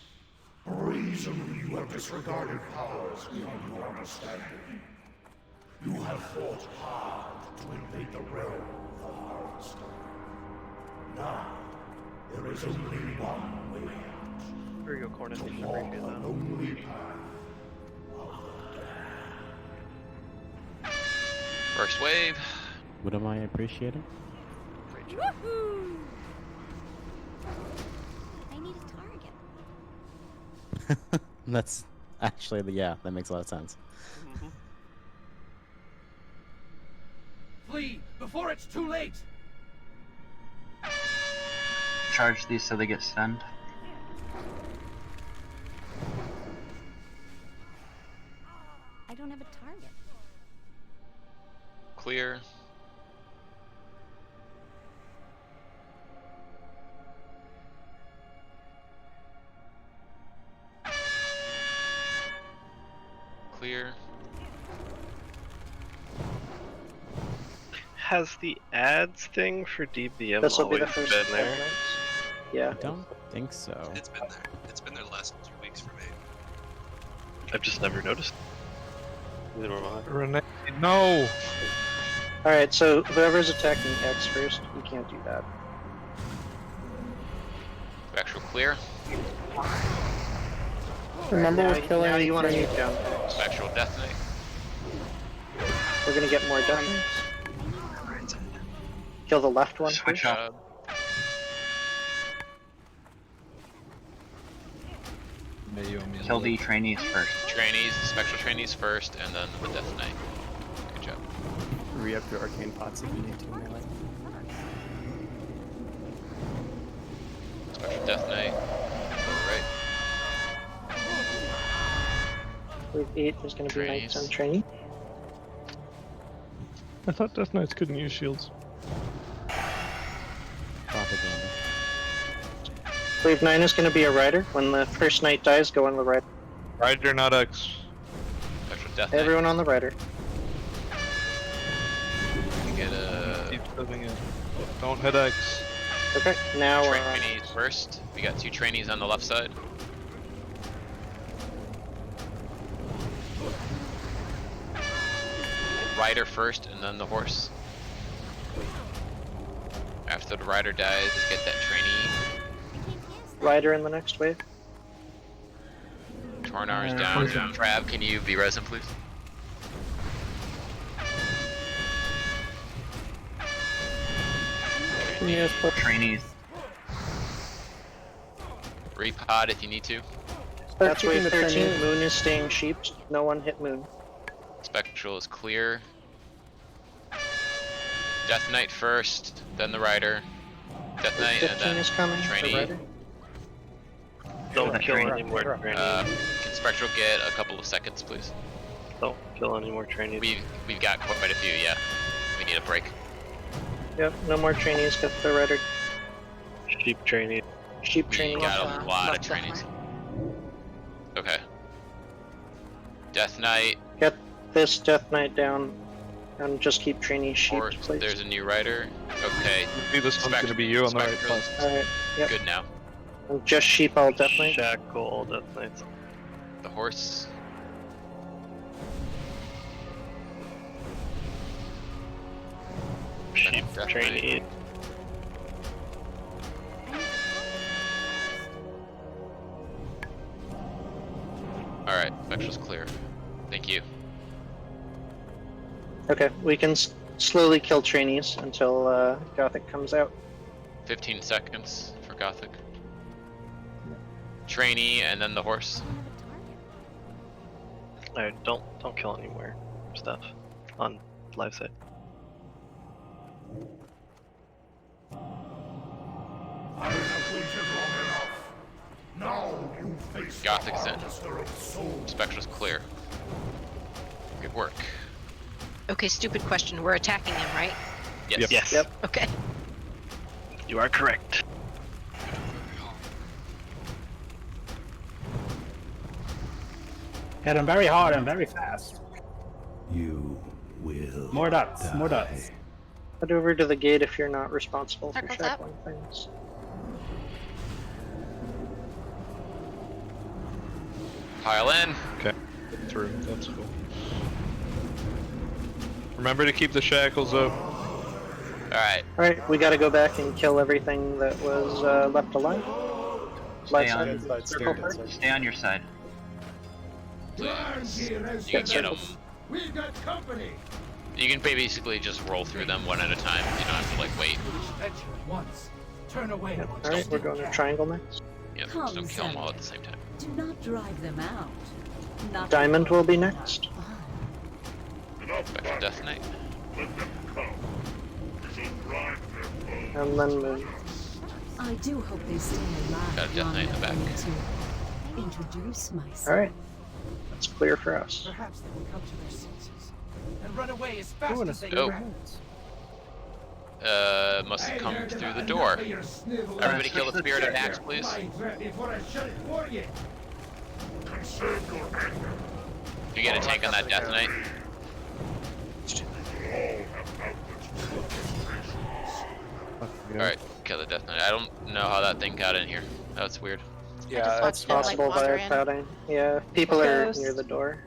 Brazenly you have disregarded powers beyond your understanding. You have fought hard to invade the realm of the Harvester. Now, there is only one way out. There you go, Cornet. To You should walk appreciate the that. lonely path of the damned. First wave. What am I appreciating? Woohoo! I need a target. That's actually yeah, that makes a lot of sense. Flee before it's too late. Charge these so they get stunned. I don't have a target. Clear. Clear. Has the ads thing for DBM This will be always the first been there? Yeah. I don't think so. It's been there. It's been there the last 2 weeks for me. I've just never noticed. Neither have I. Rene, no! Alright, so whoever's attacking X first, you can't do that. Actual clear. Remember now, we're killing now you want to Rene. move down X. Actual Death Knight. We're gonna get more Death Knights. Kill the left one Switch first. up. Kill the trainees first. Trainees, spectral trainees first, and then the Death Knight. Good job. Re-up your arcane pots if you need to, melee. Spectral Death Knight. Go right. Wave 8 is gonna be Knights on training. I thought Death Knights couldn't use shields. Propaganda. Wave 9 is going to be a rider. When the first knight dies, go on the rider. Rider, not X. Special death knight. Everyone on the rider. You get a... Keep moving in. Don't hit X. Okay, now trainees first. We got 2 trainees on the left side. Rider first, and then the horse. After the rider dies, get that trainee. rider in the next wave. Tornar is down. Trav, can you be resin, please? Yes, Trainees. Repod if you need to. That's wave keeping the 13. trainees. Moon is staying sheep. No one hit Moon. Spectral is clear. Death Knight first, then the rider. Death Knight and 15 then is coming. The trainee. rider. Don't kill any more trainees. Can Spectral get a couple of seconds, please? Don't kill any more trainees. We've got quite a few, yeah. We need a break. Yep, no more trainees. Get the rider. Sheep trainees. Sheep We trainees. got a lot of trainees. Okay. Death Knight. Get this Death Knight down, and just keep trainee sheep, Or please. there's a new rider. Okay. See, this one's gonna be you on the right Spectral. side. Alright, yep. Good now. And just sheep all Death Knight. Shackle all Death Knights. The horse. Sheep Death trainee. Alright, Spectral's clear. Thank you. Okay, we can slowly kill trainees until Gothic comes out. 15 seconds for Gothic. Trainee and then the horse. Alright, don't kill any more stuff on live side. I have waited long enough. Now you face Gothic's the in. harvester of souls. Spectral's clear. Good work. Okay, stupid question. We're attacking him, right? Yes. Yes. Yep. Okay. You are correct. Hit him very hard and very fast. You will. More dots, more dots. Head over to the gate if you're not responsible for Circles up. shackling things. Pile in. Okay. Get through. That's cool. Remember to keep the shackles up. Alright. Alright, we gotta go back and kill everything that was left alive. Stay Left on, side, circle first. stay on your side. Please. You can get them. We've got company. You can basically just roll through them one at a time. You don't have to like wait. Once. Turn away. Alright, we're going to triangle next. Yeah, just don't kill them all at the same time. Do not drive them out. Not Diamond will be next. Spectral Death Knight. And then Moon. I do hope they stay alive. Got a Death Knight in the back. To introduce myself. Alright. That's clear for us. Perhaps they will come to their senses and run away as fast Doing as they Oh. can. Must have come through the door. Everybody kill the spirit of Nax, please. You get a tank on that Death Knight? Alright, kill the Death Knight. I don't know how that thing got in here. That's weird. Yeah, watched it's it, like, possible wander via in. clouding. Yeah, people are Ghost. near the door.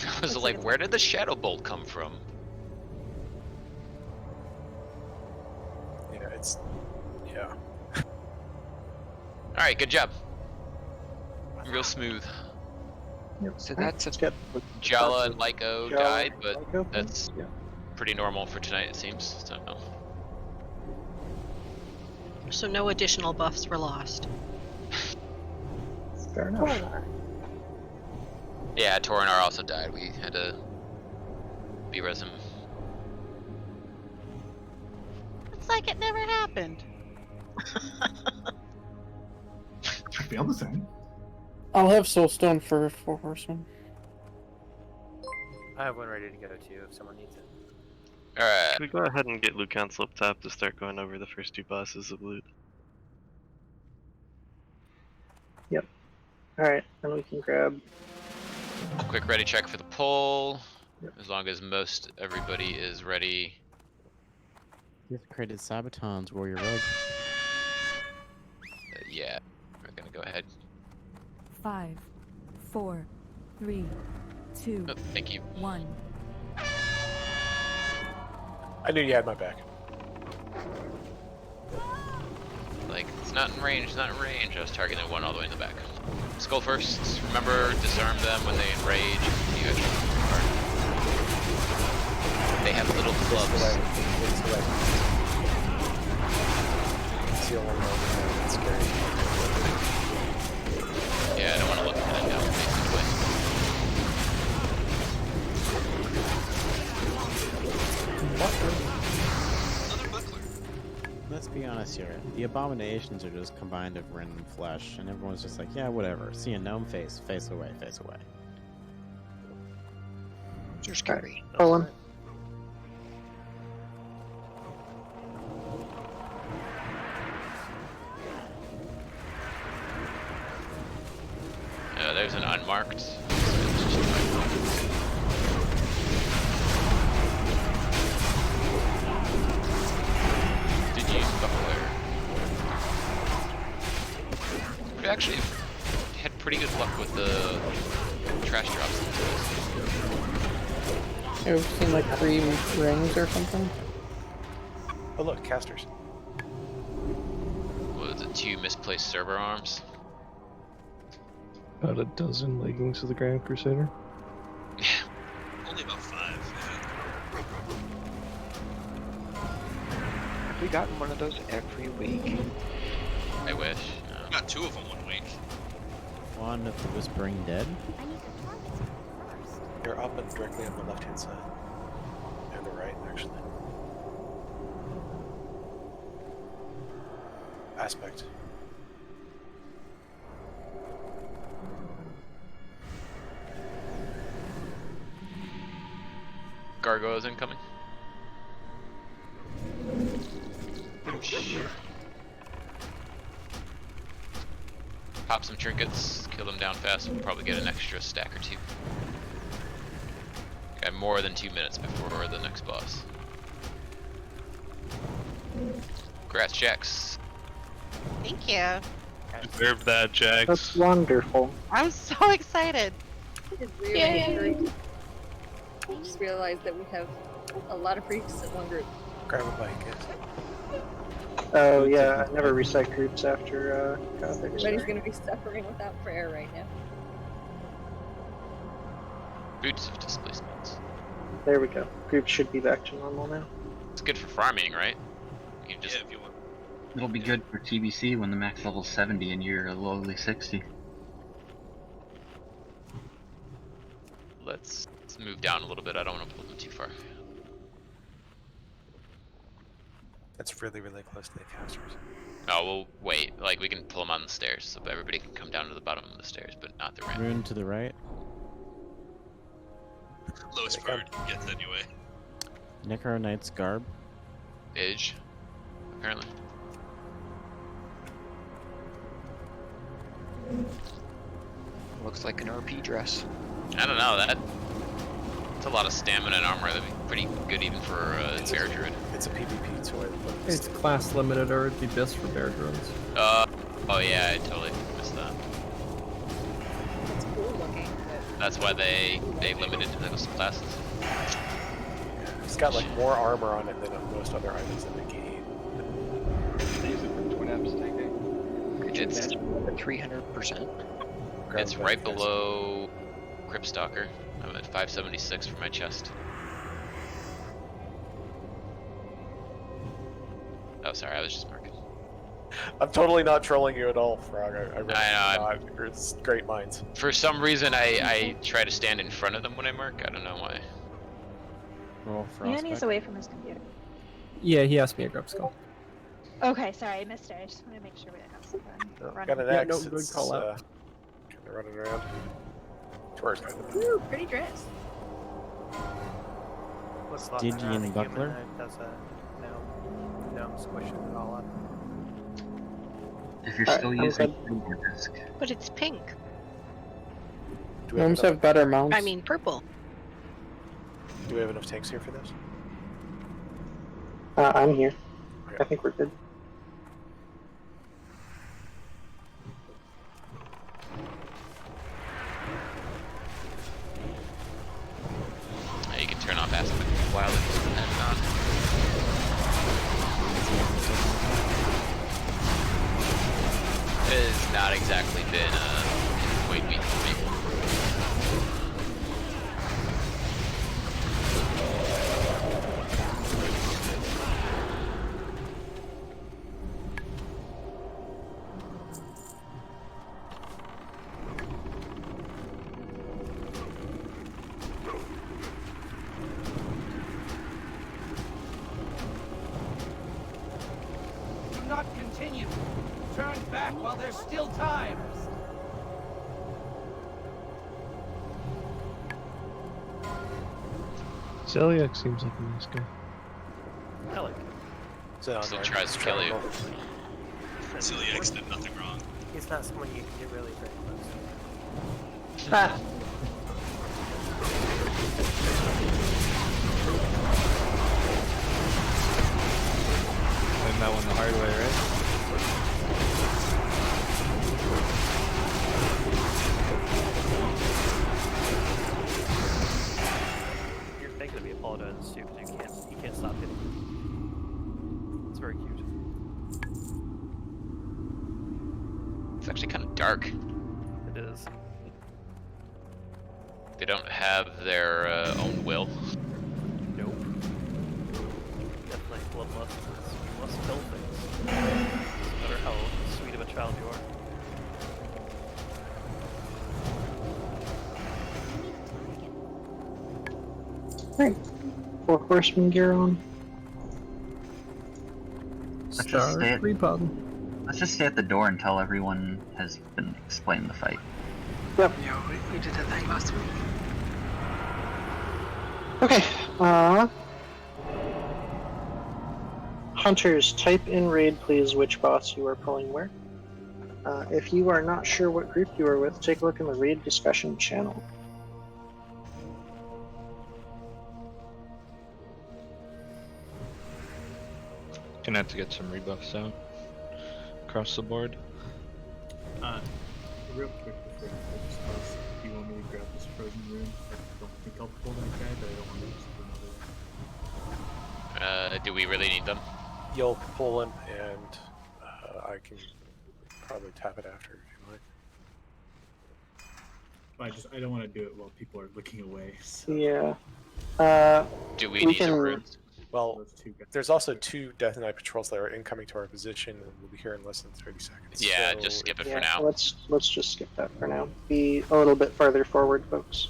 I was like, where did the Shadow Bolt come from? Yeah, it's. Yeah. Alright, good job. Real smooth. Yep. So Alright, that's let's get Jala and Lyco Jala died, and but Lyco, that's yeah. pretty normal for tonight, it seems. So, So no additional buffs were lost. Fair enough. yeah, Torinar also died. We had to be-res him. It's like it never happened. I feel the same. I'll have Soulstone for 4 horsemen. I have one ready to go too if someone needs it. Alright. Should we go ahead and get Luke on slip tap to start going over the first 2 bosses of loot? Alright, then we can grab. Quick ready check for the pull. As long as most everybody is ready. You've created Sabaton's Warrior Rogue. Yeah, we're gonna go ahead. 5, 4, 3, 2, Oh, thank you. 1. I knew you had my back. Like, it's not in range, it's not in range. I was targeting one all the way in the back. Skull first. Remember, disarm them when they enrage. You actually are. They have little clubs. It's scary. Yeah, I don't want to look at that now, Let's be honest here. The abominations are just combined of Rene and flesh, and everyone's just like, yeah, whatever. See a gnome face, face away, face away. You're scary. Pull him. There's an unmarked. Did you use buckler? We actually had pretty good luck with the trash drops. It seemed like 3 rings or something. Oh look, casters. What was it? 2 misplaced server arms. About a dozen leggings of the Grand Crusader. Only about 5. Have we gotten one of those every week? I wish. No. Got 2 of them 1 week. One of the Whispering Dead. They're up and directly on the left-hand side. And the right, actually. Aspect. Gargoyles incoming. Pop some trinkets, kill them down fast, we'll probably get an extra stack or 2. Got more than 2 minutes before the next boss. Congrats, Jax. Thank you. Deserve that, Jax. That's wonderful. I'm so excited. It's really Yay. great. I just realized that we have a lot of freaks in one group. Grab a bike, yes. Oh yeah, I never reset groups after Gothic. Everybody's gonna be suffering without prayer right now. Boots of displacement. There we go. Groups should be back to normal now. It's good for farming, right? You can just... Yeah, if you want. It'll be good for TBC when the max level's 70 and you're a lowly 60. Let's move down a little bit. I don't want to pull them too far. That's really, really close to the casters. Oh, we'll wait. Like, we can pull them on the stairs, so everybody can come down to the bottom of the stairs, but not the ramp. Rune to the right. Lowest priority gets anyway. Necro Knight's Garb. Edge, apparently. Looks like an RP dress. I don't know, that's a lot of stamina and armor. That'd be pretty good even for a bear druid. It's a PvP toy. It's class limited or it'd be best for bear drones. Oh yeah, I totally missed that. It's cool looking, but That's why they limited those classes. It's got like more armor on it than most other items in the game. Use it for twin abs taking. Could you It's- imagine 300%? It's right below Cryptstalker. I'm at 576 for my chest. Oh, sorry, I was just marking. I'm totally not trolling you at all, Frog. I really I know, You're great minds. For some reason, I try to stand in front of them when I mark. I don't know why. Roll Ian is away from his computer. Yeah, he asked me a grub skull. Okay, sorry, I missed it. I just want to make sure we have something running. Got an Yeah, X. no, good It's, call out. Kind of running around. Tour's kind of. Ooh, pretty dress. What's left Stygian around the buckler? human that does gnome squishing it all up. If you're Alright, still I'm using good. Silver Disc, But it's pink. Do we have Gnomes enough, have better mounts. I mean, purple. do we have enough tanks here for this? I'm here. I think we're good. You can turn off aspect while it's on. It has not exactly been a weight beat for me. Do not continue. Turn back while there's still time. Celiac seems like a nice guy. I like him. So Still tries to kill you. Celiacs did nothing wrong. He's not someone you can get really very close to. Ah. Learned that one the hard way, right? You're thinking of me apologizing too, because he can't stop hitting you. It's very cute. It's actually kind of dark. It is. They don't have their own will. Nope. Definitely bloodlust. You must kill things. No matter how sweet of a child you are. Right. 4 horseman gear on. Let's just, stay at, Repub. let's just stay at the door until everyone has been explained the fight. Yep. Yeah, we did that thing last week. Okay. Hunters, type in raid please which boss you are pulling where. If you are not sure what group you are with, take a look in the raid discussion channel. Gonna have to get some rebuffs out across the board. Real quick before I focus class, do you want me to grab this frozen rune? I don't think I'll pull that guy, but I don't want to use another one. Do we really need them? You'll pull him, and I can probably tap it after if you like. I don't want to do it while people are looking away. So. Yeah. Do we need the runes? Well, there's also 2 Death Knight patrols that are incoming to our position, and we'll be here in less than 30 seconds. Yeah, so just skip it Yeah, for now. let's just skip that for now. Be a little bit farther forward, folks.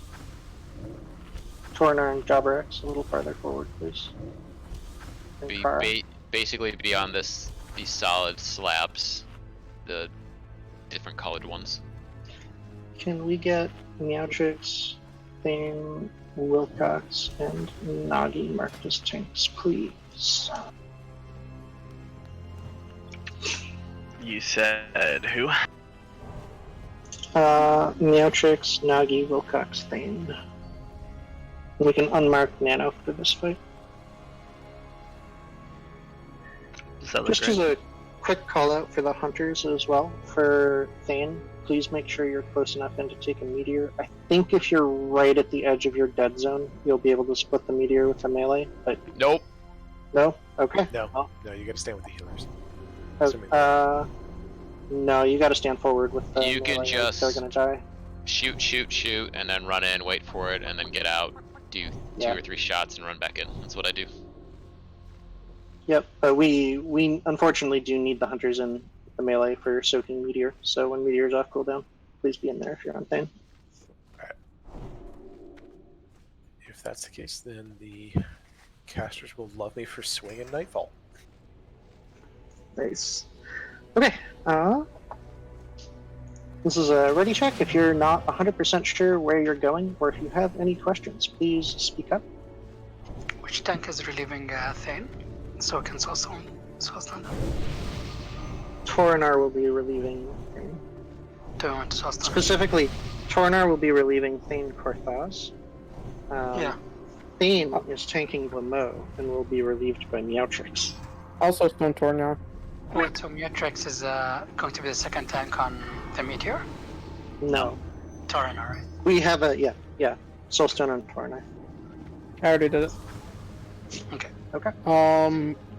Tornar and Jobberex, a little farther forward, please. And Kara. Basically beyond these solid slabs, the different colored ones. Can we get Meowtrix, Thane, Wilcox, and Nagi marked as tanks, please? You said who? Meowtrix, Nagi, Wilcox, Thane. We can unmark Nano for this fight. Just as a quick call out for the hunters as well, for Thane, please make sure you're close enough in to take a meteor. I think if you're right at the edge of your dead zone, you'll be able to split the meteor with a melee, but... Nope. No? Okay. No, no, you gotta stand with the healers. No, you gotta stand forward with the You melee, can just they're gonna die. shoot, and then run in, wait for it, and then get out, do 2 or 3 shots, and run back in. That's what I do. Yep, but we unfortunately do need the hunters in the melee for soaking meteor, so when meteor's off cooldown, please be in there if you're on Thane. Alright. If that's the case, then the casters will love me for swinging Nightfall. Nice. Okay, this is a ready check. If you're not 100% sure where you're going, or if you have any questions, please speak up. Which tank is relieving Thane? So I can source them. Torinar will be relieving Thane. Do I want to source them? Specifically, Tornar will be relieving Thane Korthas. Yeah. Thane is tanking Lamo and will be relieved by Meowtrix. Also Stone Tornar. Wait, so Mutrix is going to be the second tank on the Meteor? No. Tornar, right? We have a, yeah. Soulstone and Tornar. I already did it. Okay. Okay.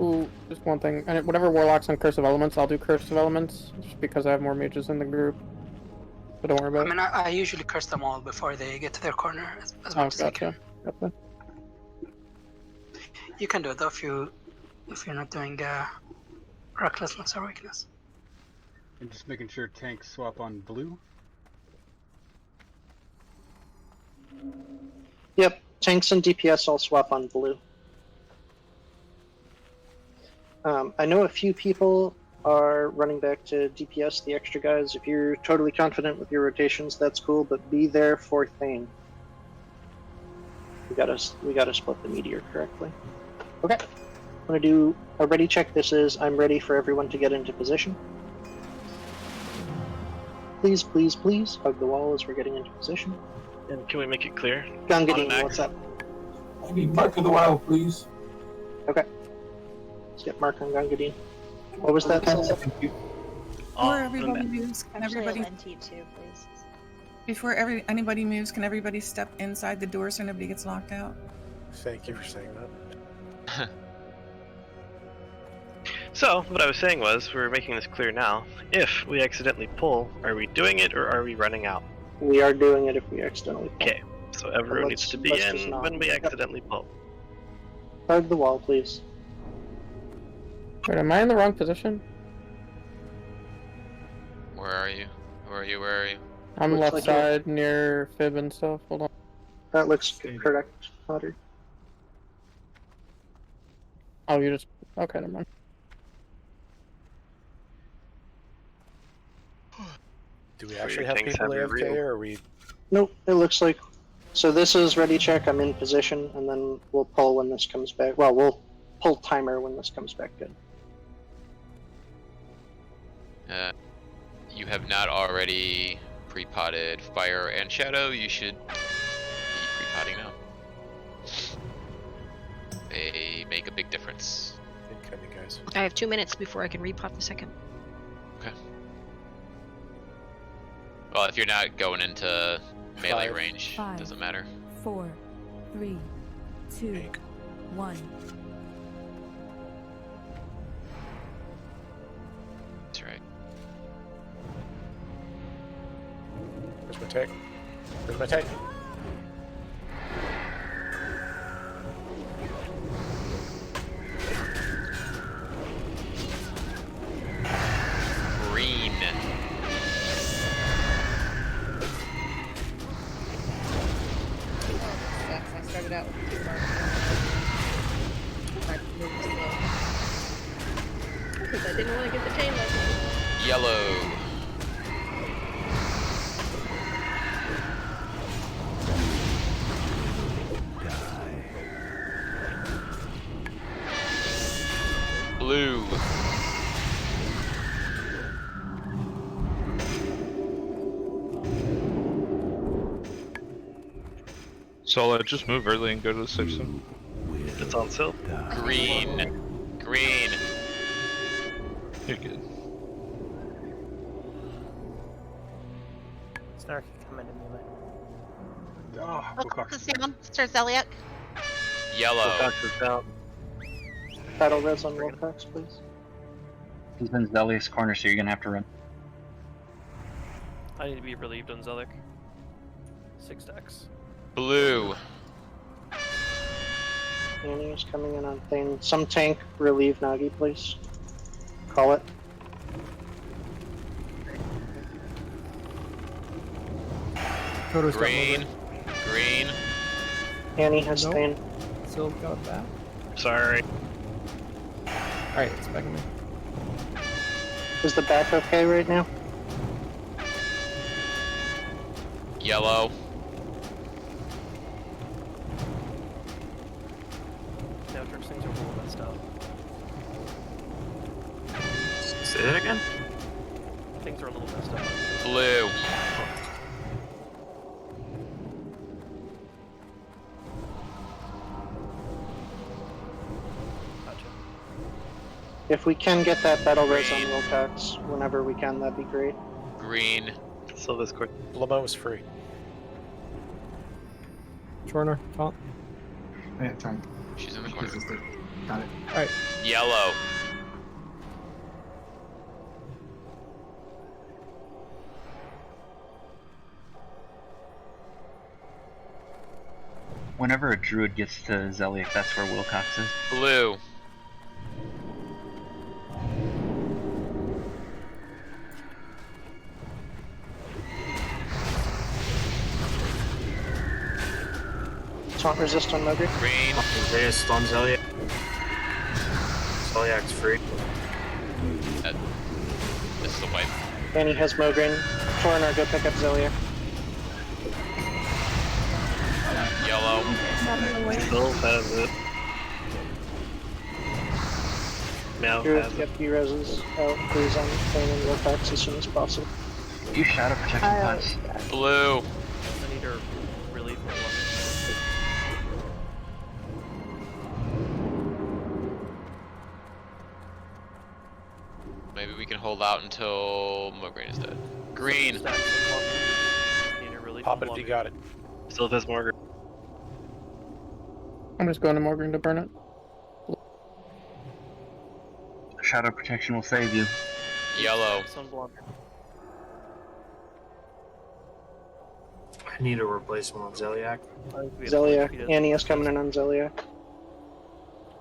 Ooh, just one thing. And whatever Warlock's on Curse of Elements, I'll do Curse of Elements, just because I have more mages in the group. But don't worry about I mean, I usually curse them all before they get to their corner as much as I can. Gotcha. You can do it though if you're not doing recklessness or weakness. And just making sure tanks swap on blue. Yep, tanks and DPS all swap on blue. I know a few people are running back to DPS, the extra guys. If you're totally confident with your rotations, that's cool, but be there for Thane. We gotta split the meteor correctly. Okay, I'm gonna do a ready check. This is I'm ready for everyone to get into position. Please, please, please hug the wall as we're getting into position. And can we make it clear? Gangadine, what's up? I need Mark of the Wild, please. Okay. Let's get Mark on Gangadine. What was that? Thank you. Before everybody moves, can everybody NT2, please. Before anybody moves, can everybody step inside the door so nobody gets locked out? Thank you for saying that. So, what I was saying was, we're making this clear now. If we accidentally pull, are we doing it or are we running out? We are doing it if we accidentally pull. Okay, so everyone needs to be let's just in not. when we accidentally pull. Hug the wall, please. Wait, am I in the wrong position? Where are you? Where are you? I'm Looks left like side near Fib and stuff. Hold on. That looks correct, Otter. Oh, you just... Okay, never mind. Do we So actually your have tanks people have a AFK, real- or are we... Nope, it looks like... So this is ready check, I'm in position, and then we'll pull when this comes back. Well, we'll pull timer when this comes back good. You have not already pre-potted Fire and Shadow. You should be pre-potting now. They make a big difference. Incoming, guys. I have 2 minutes before I can repot the second. Okay. Well, if you're not going into melee range, it doesn't matter. 4, 3, 2, 1. That's right. Where's my tag? Where's my tag? Green. I started out with 2 marks. I moved slow. Because I didn't want to get the chain lesson. Yellow. Blue. So just move early and go to the safe zone. It's on sale. Green. Green. You're good. Snark can come in and melee. Oh, Wilcox is down. Sir Zeliak. Yellow. Wilcox is down. Battle res on Wilcox, please. He's in Zelius corner, so you're gonna have to run. I need to be relieved on Zelik. 6 stacks. Blue. Annie is coming in on Thane. Some tank relieve Nagi, please. Call it. Koto's got Green. Green. Annie has Nope. Thane. Still got that. Sorry. Alright, it's back in me. Is the back okay right now? Yellow. Now Turks things are a little messed up. Say that again? Things are a little messed up. Blue. If we can get that battle res on Wilcox whenever we can, that'd be great. Green. So this quick. Lamo is free. Corner, top. Yeah, trying. She's in the corner. Got it. Alright. Yellow. Whenever a druid gets to Zeliek, that's where Wilcox is. Blue. Taunt resist on Mogre. Green. Resist on Zeliek. Zeliek's free. This is a wipe. Annie has Mogren. Coronar, go pick up Zeliek. Yellow. Still has it. Meow Druid, has it. get B-reses out, please, on Thane and Wilcox as soon as possible. You shadow protection punch. Blue. I need to relieve my luck. Maybe we can hold out until Mograine is dead. Green. Pop it if you got it. Still has Morgan. I'm just going to Morgan to burn it. Shadow protection will save you. Yellow. I need a replacement on Zeliek. Zeliek. Annie is coming in on Zeliek.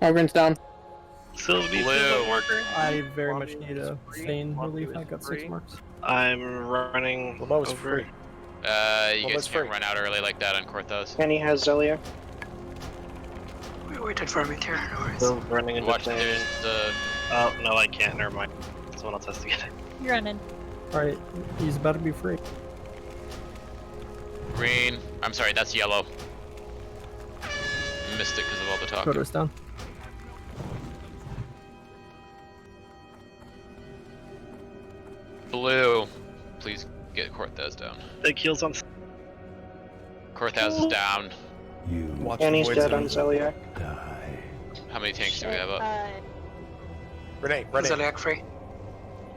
Morgan's down. Sylvie, I very much need a Thane relief. I got 6 marks. I'm running Lamo's over. free. You guys can't run out early like that on Korthos. Annie has Zeliek. We waited for a bit here, no worries. Still running into Watch, Thane. there's the... Oh, no, I can't. Never mind. Someone else has to get it. You're running. Alright, he's about to be free. Green. I'm sorry, that's yellow. Missed it because of all the talk. Kodo's down. Blue. Please get Korthos down. Take heals on. Korthos is down. Annie's dead on Zeliek. How many tanks do we have up? Rene. Zeliek free.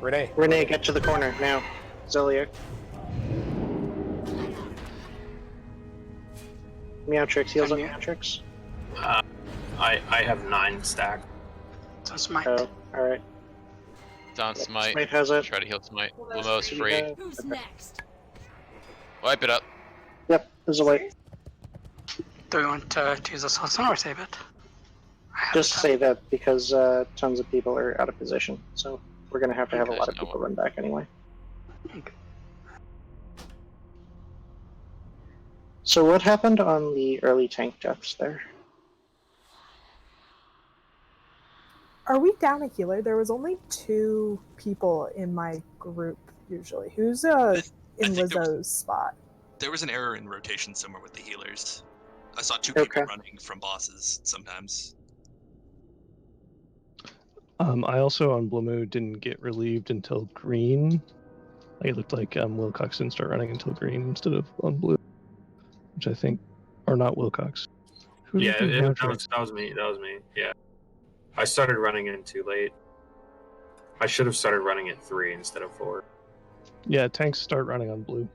Rene. Rene, get to the corner now. Zeliek. Meowtrix, heals on Meowtrix. I have 9 stack. So smite. Oh, alright. It's on Smite. Smite has it. Try to heal Smite. Lamo's free. Who's next? Wipe it up. Yep, there's a wipe. Do you want to use a Assassin or save it? Just save it because tons of people are out of position, so we're gonna have to have a lot of people run back anyway. So what happened on the early tank deaths there? Are we down a healer? There was only 2 people in my group usually. Who's in Lizzo's spot? There was an error in rotation somewhere with the healers. I saw 2 people running from bosses sometimes. I also on Blue didn't get relieved until green. Like, it looked like Wilcox didn't start running until green instead of on blue, which I think, or not Wilcox. Who Yeah, did that was me. That was me. Yeah, I started running in too late. I should have started running at 3 instead of 4. Yeah, tanks start running on blue,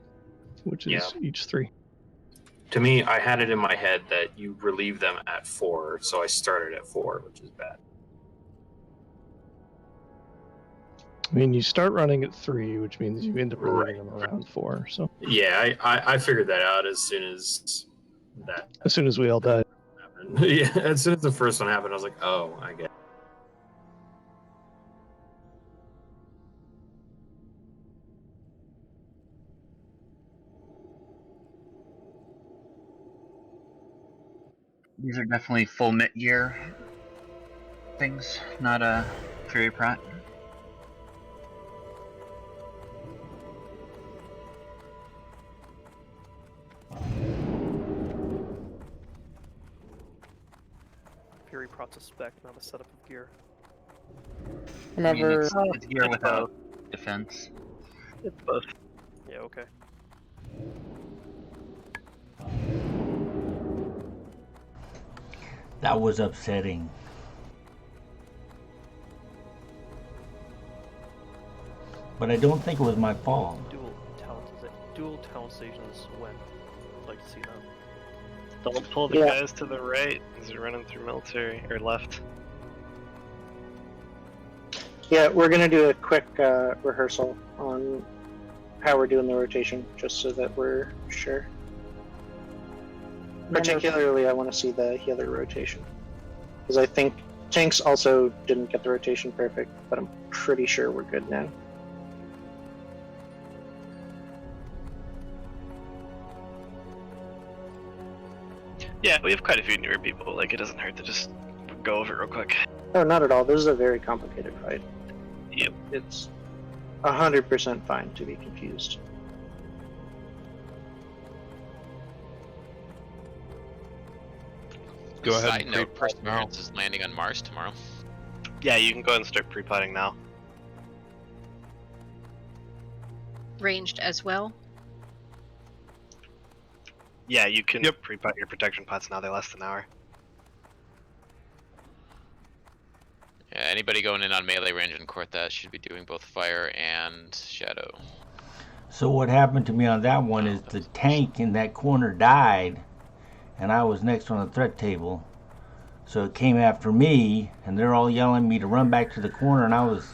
which is each 3. To me, I had it in my head that you relieve them at 4, so I started at 4, which is bad. I mean, you start running at 3, which means you end up relieving them around 4. So Yeah, I figured that out as soon as that. As soon as we all died. Happened. Yeah, as soon as the first one happened, I was like, oh, I get it. These are definitely full knit gear things, not a Fury Prot. Fury Prot's a spec, not a setup of gear. Remember, it's gear without defense. It's both. Yeah, okay. That was upsetting. but I don't think it was my fault. Dual town stations when? I'd like to see that. Don't pull the guys to the right as you're running through military, or left. Yeah, we're gonna do a quick rehearsal on how we're doing the rotation, just so that we're sure. Particularly, I want to see the healer rotation, because I think tanks also didn't get the rotation perfect, but I'm pretty sure we're good now. Yeah, we have quite a few newer people. Like, it doesn't hurt to just go over it real quick. Oh, not at all. This is a very complicated fight. Yep. It's 100% fine to be confused. Go ahead. Side note: Perseverance is landing on Mars tomorrow. Yeah, you can go ahead and start pre-plotting now. Ranged as well. Yeah, you can pre-plot your protection pots now. They last an hour. Yeah, anybody going in on melee range in Korthash should be doing both fire and shadow. So what happened to me on that one is the tank in that corner died, and I was next on the threat table. So it came after me, and they're all yelling at me to run back to the corner, and I was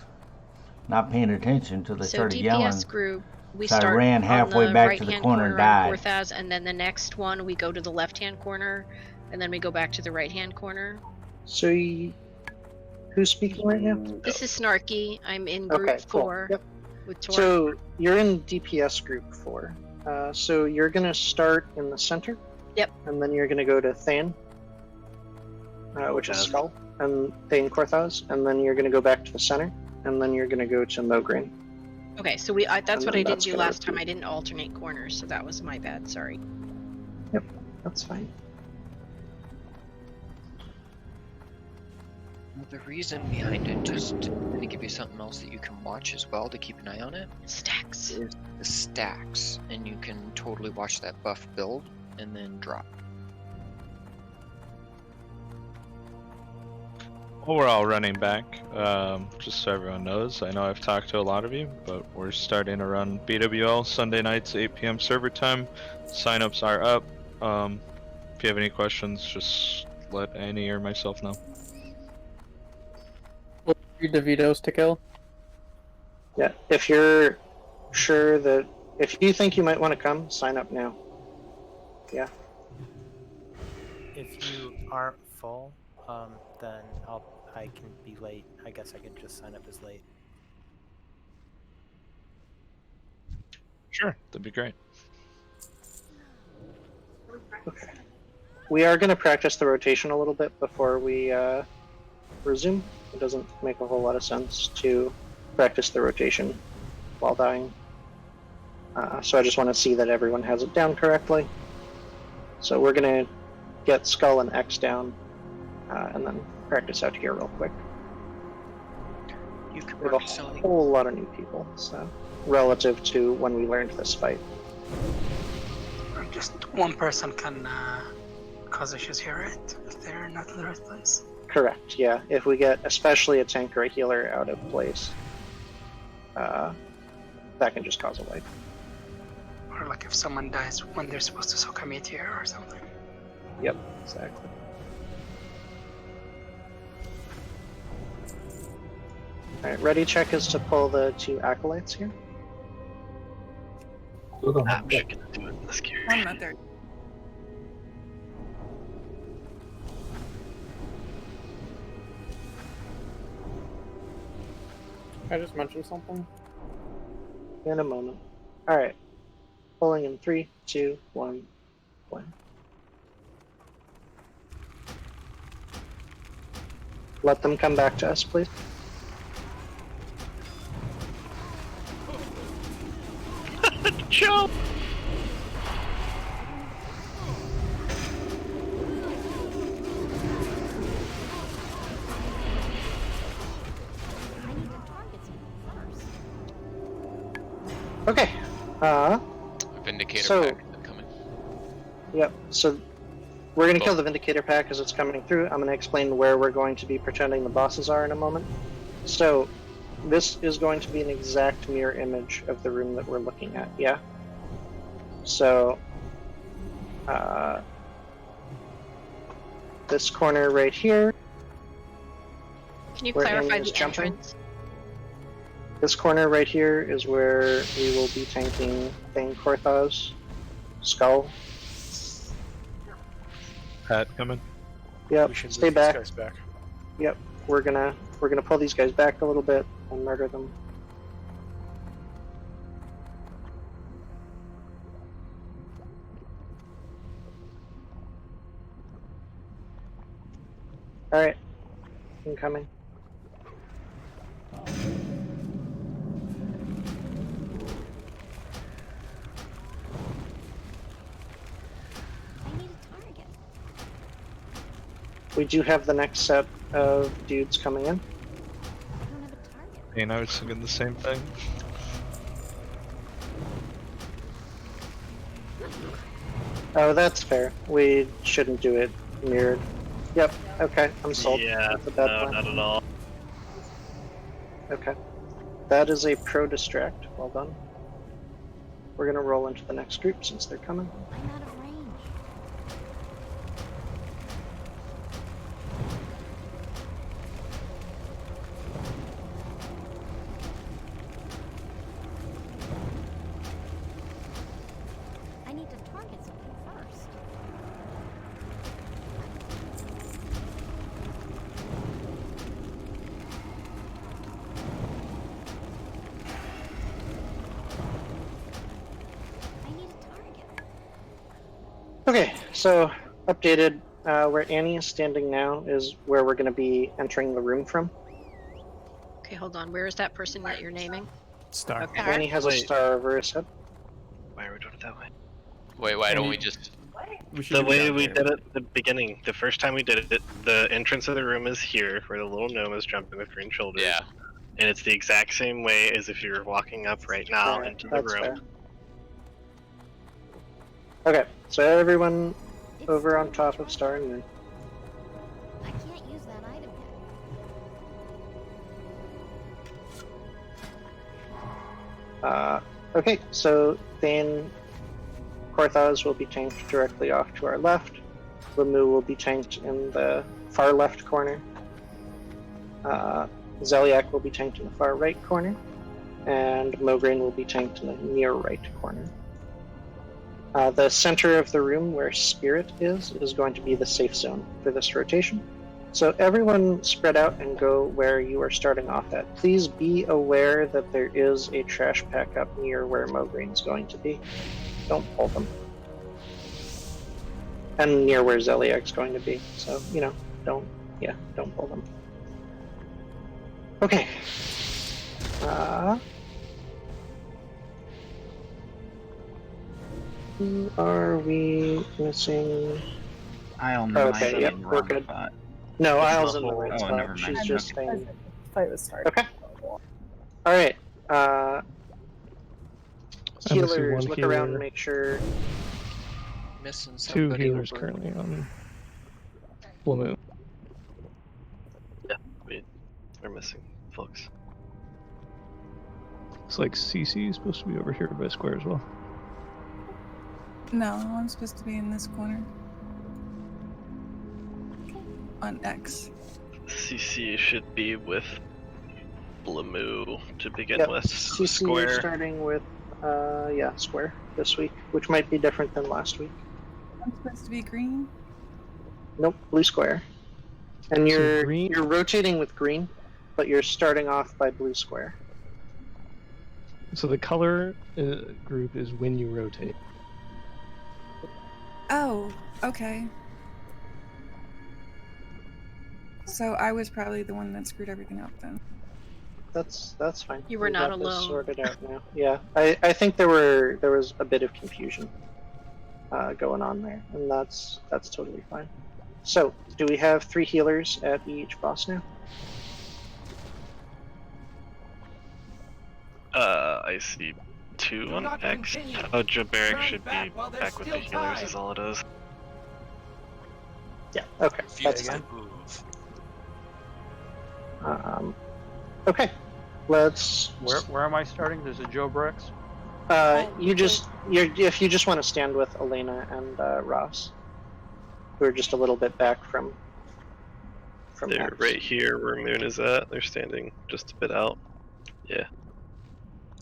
not paying attention until they started DPS yelling. Group, we So I start ran halfway on the back to the right-hand corner and on died. Korthaz, and then the next one we go to the left-hand corner, and then we go back to the right-hand corner. So, who's speaking right now? This is Snarky. I'm in group Okay, cool. 4 Yep. with Tor. So you're in DPS group 4. So you're gonna start in the center. Yep. And then you're gonna go to Thane, which is Skull, and Thane Korthaz, and then you're gonna go back to the center, and then you're gonna go to Mograine. Okay, so that's And what then I didn't that's do gonna last time. I didn't alternate corners, so that was my bad. Sorry. Yep, that's fine. Well, the reason behind it, just to give you something else that you can watch as well to keep an eye on it. Stacks. Is the stacks, and you can totally watch that buff build and then drop. Well, we're all running back. Just so everyone knows, I know I've talked to a lot of you, but we're starting to run BWL Sunday nights, 8 p.m. server time. Signups are up. If you have any questions, just let Annie or myself know. We'll read the vetoes to kill. Yeah, if you're sure that if you think you might want to come, sign up now. Yeah. If you aren't full, then I can be late. I guess I can just sign up as late. Sure, that'd be great. Okay. We are going to practice the rotation a little bit before we resume. It doesn't make a whole lot of sense to practice the rotation while dying. So I just want to see that everyone has it down correctly. So we're going to get Skull and X down, and then practice out here real quick. You can we have a whole lot of new people, so relative to when we learned this fight. Just one person can cause issues here, right? If they're not in the right place. Correct, yeah. If we get especially a tank or a healer out of place, that can just cause a wipe. Or like if someone dies when they're supposed to soak a meteor or something. Yep, exactly. Alright, ready check is to pull the 2 acolytes here. I'm just gonna do it this gear. I'm not there. I just mentioned something. In a moment. Alright. Pulling in 3, 2, 1, play. Let them come back to us, please. Jump! Okay. Vindicator So, pack coming. Yep. So we're gonna kill the Vindicator pack as it's coming through. I'm gonna explain where we're going to be pretending the bosses are in a moment. So this is going to be an exact mirror image of the room that we're looking at, yeah? So, this corner right here. Can you where clarify Annie is the jumping. entrance? This corner right here is where we will be tanking Thane Korthos's skull. Pat coming. Yep, We should stay move these back. guys back. Yep, we're gonna pull these guys back a little bit and murder them. All right, incoming. We do have the next set of dudes coming in. And I was thinking the same thing. Oh, that's fair. We shouldn't do it mirrored. Yep, okay, I'm sold. Yeah, That's a bad no, plan. not at all. Okay. That is a pro distract. Well done. We're gonna roll into the next group since they're coming. I'm out of range. I need to target something first. I need a target. Okay, so updated. Where Annie is standing now is where we're gonna be entering the room from. Okay, hold on. Where is that person that you're naming? Star. Okay. Annie has a star over his head. Why are we doing it that way? Wait, why don't we just... The way we did it at the beginning, the first time we did it, the entrance of the room is here, where the little gnome is jumping with green shoulders. Yeah. And it's the exact same way as if you're walking up right now Fair, into the that's room. fair. Okay, so everyone over on top of Star and Moon. I can't use that item yet. Okay, so Thane Korthos will be tanked directly off to our left. Lamu will be tanked in the far left corner. Zeliak will be tanked in the far right corner. And Mograine will be tanked in the near right corner. The center of the room where Spirit is going to be the safe zone for this rotation. So everyone spread out and go where you are starting off at. Please be aware that there is a trash pack up near where Mograine's going to be. Don't pull them. And near where Zeliak's going to be. So, don't pull them. Okay. Who are we missing? I'll Okay, yep, we're good. No, Isle's in the right Oh, spot. never mind. She's just Okay. staying. Fight was started. Okay. Alright. I'm missing Healers, one look around and healer. make sure. Missing Two somebody healers over. currently on Full Moon. Yeah, we're missing folks. Looks like CC is supposed to be over here by Square as well. No, I'm supposed to be in this corner. On X. CC should be with Blamu to begin Yep, with. CC is Square. starting with, Square this week, which might be different than last week. I'm supposed to be green. Nope, blue square. And So you're green- you're rotating with green, but you're starting off by blue square. So the color group is when you rotate. Oh, okay. So I was probably the one that screwed everything up then. That's fine. You were We not got this alone. sorted out now. Yeah, I think there was a bit of confusion going on there, and that's totally fine. So, do we have 3 healers at each boss now? I see 2 on X. Oh, Jabaric should be back with the healers is all it is. Yeah, okay. That's fine. Okay. Let's. Where am I starting? There's a Joe Bricks. If you just want to stand with Elena and Ross, who are just a little bit back from. They're Max. right here where Moon is at. They're standing just a bit out. Yeah.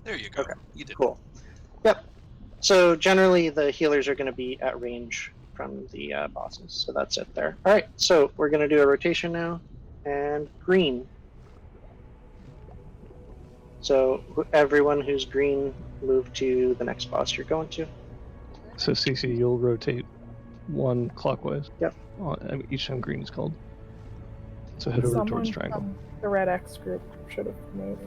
There you go. Okay. You did. Cool. Yep. So generally the healers are going to be at range from the bosses, so that's it there. All right. So we're going to do a rotation now, and green. So everyone who's green, move to the next boss you're going to. So CC, you'll rotate one clockwise. Yep. Each time green is called. So head over Someone towards triangle. from the Red X group should have moved.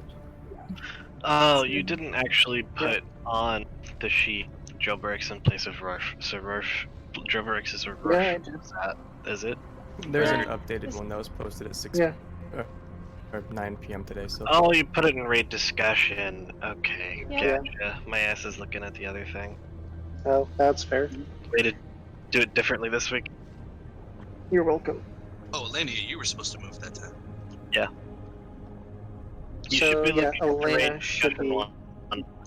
Oh, you didn't actually put on the sheet Joe Bricks in place of Rush. So Joe Bricks is a Rush. Yeah, I did. Is it? There's Or- an updated one that was posted at 6 Yeah. or 9 p.m. today. So. Oh, you put it in raid discussion. Okay, Yeah. gotcha. My ass is looking at the other thing. Oh, that's fair. Way to do it differently this week. You're welcome. Oh, Elena, you were supposed to move that time. Yeah. You So, should be yeah, looking at the Elena raid should discussion be- one,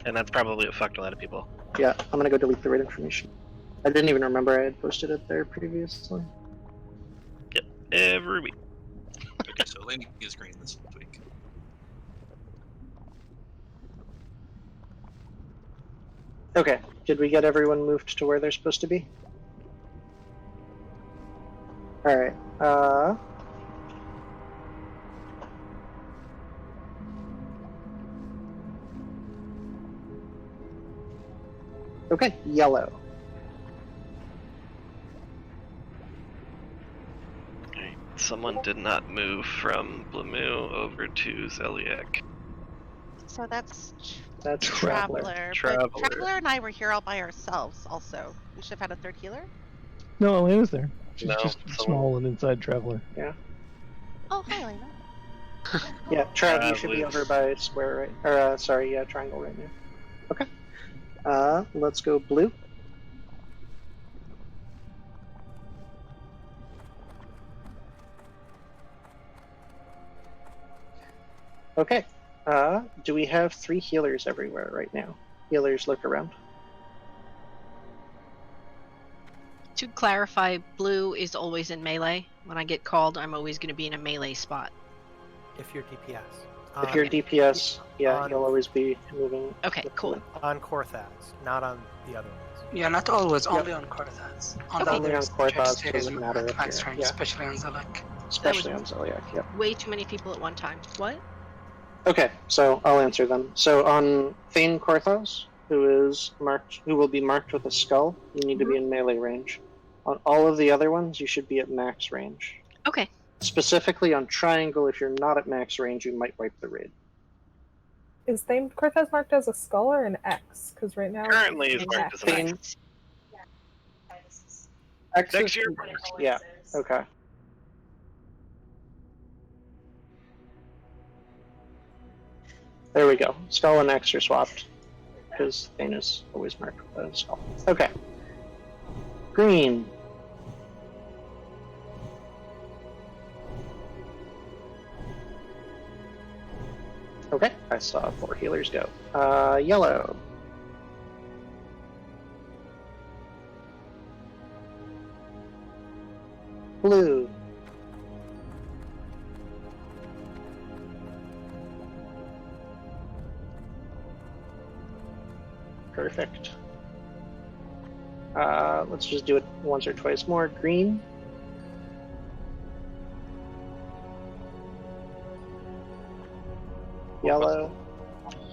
and that's probably what fucked a lot of people. Yeah, I'm gonna go delete the raid information. I didn't even remember I had posted it there previously. Yep, every week. Okay, so Elena is green this week. Okay, did we get everyone moved to where they're supposed to be? Alright, okay, yellow. Alright, someone did not move from Blamu over to Zeliek. So that's That's Traveler. Traveler. But Traveler and I were here all by ourselves also. We should have had a third healer. No, Elena's there. She's No, just someone- small and inside Traveler. Yeah. Oh, hi, Elena. Yeah, Trav, you should be was- over by square right, or sorry, yeah, triangle right now. Okay. Let's go blue. Okay. Do we have 3 healers everywhere right now? Healers, look around. To clarify, blue is always in melee. When I get called, I'm always going to be in a melee spot. If you're DPS. If you're DPS, yeah, on- you'll always be moving. Okay, cool. On Korthas, not on the other ones. Yeah, not always, Yep. only on Korthas. On the Only on others, Korthas, just stay doesn't in matter if max you're- range, yeah. especially on Zeliek. Especially on Zeliek, yep. Way too many people at one time. What? Okay, so I'll answer them. So on Thane Korthos, who will be marked with a skull, you need to be in melee range. On all of the other ones, you should be at max range. Okay. Specifically on Triangle, if you're not at max range, you might wipe the raid. Is Thane Cortez marked as a skull or an X? Because right now Currently is marked as an Thane- X. X Next is- year. Yeah, okay. There we go. Skull and X are swapped. Because Thane is always marked with a skull. Okay. Green. Okay, I saw 4 healers go. Yellow. Blue. Perfect. Let's just do it once or twice more. Green. Yellow.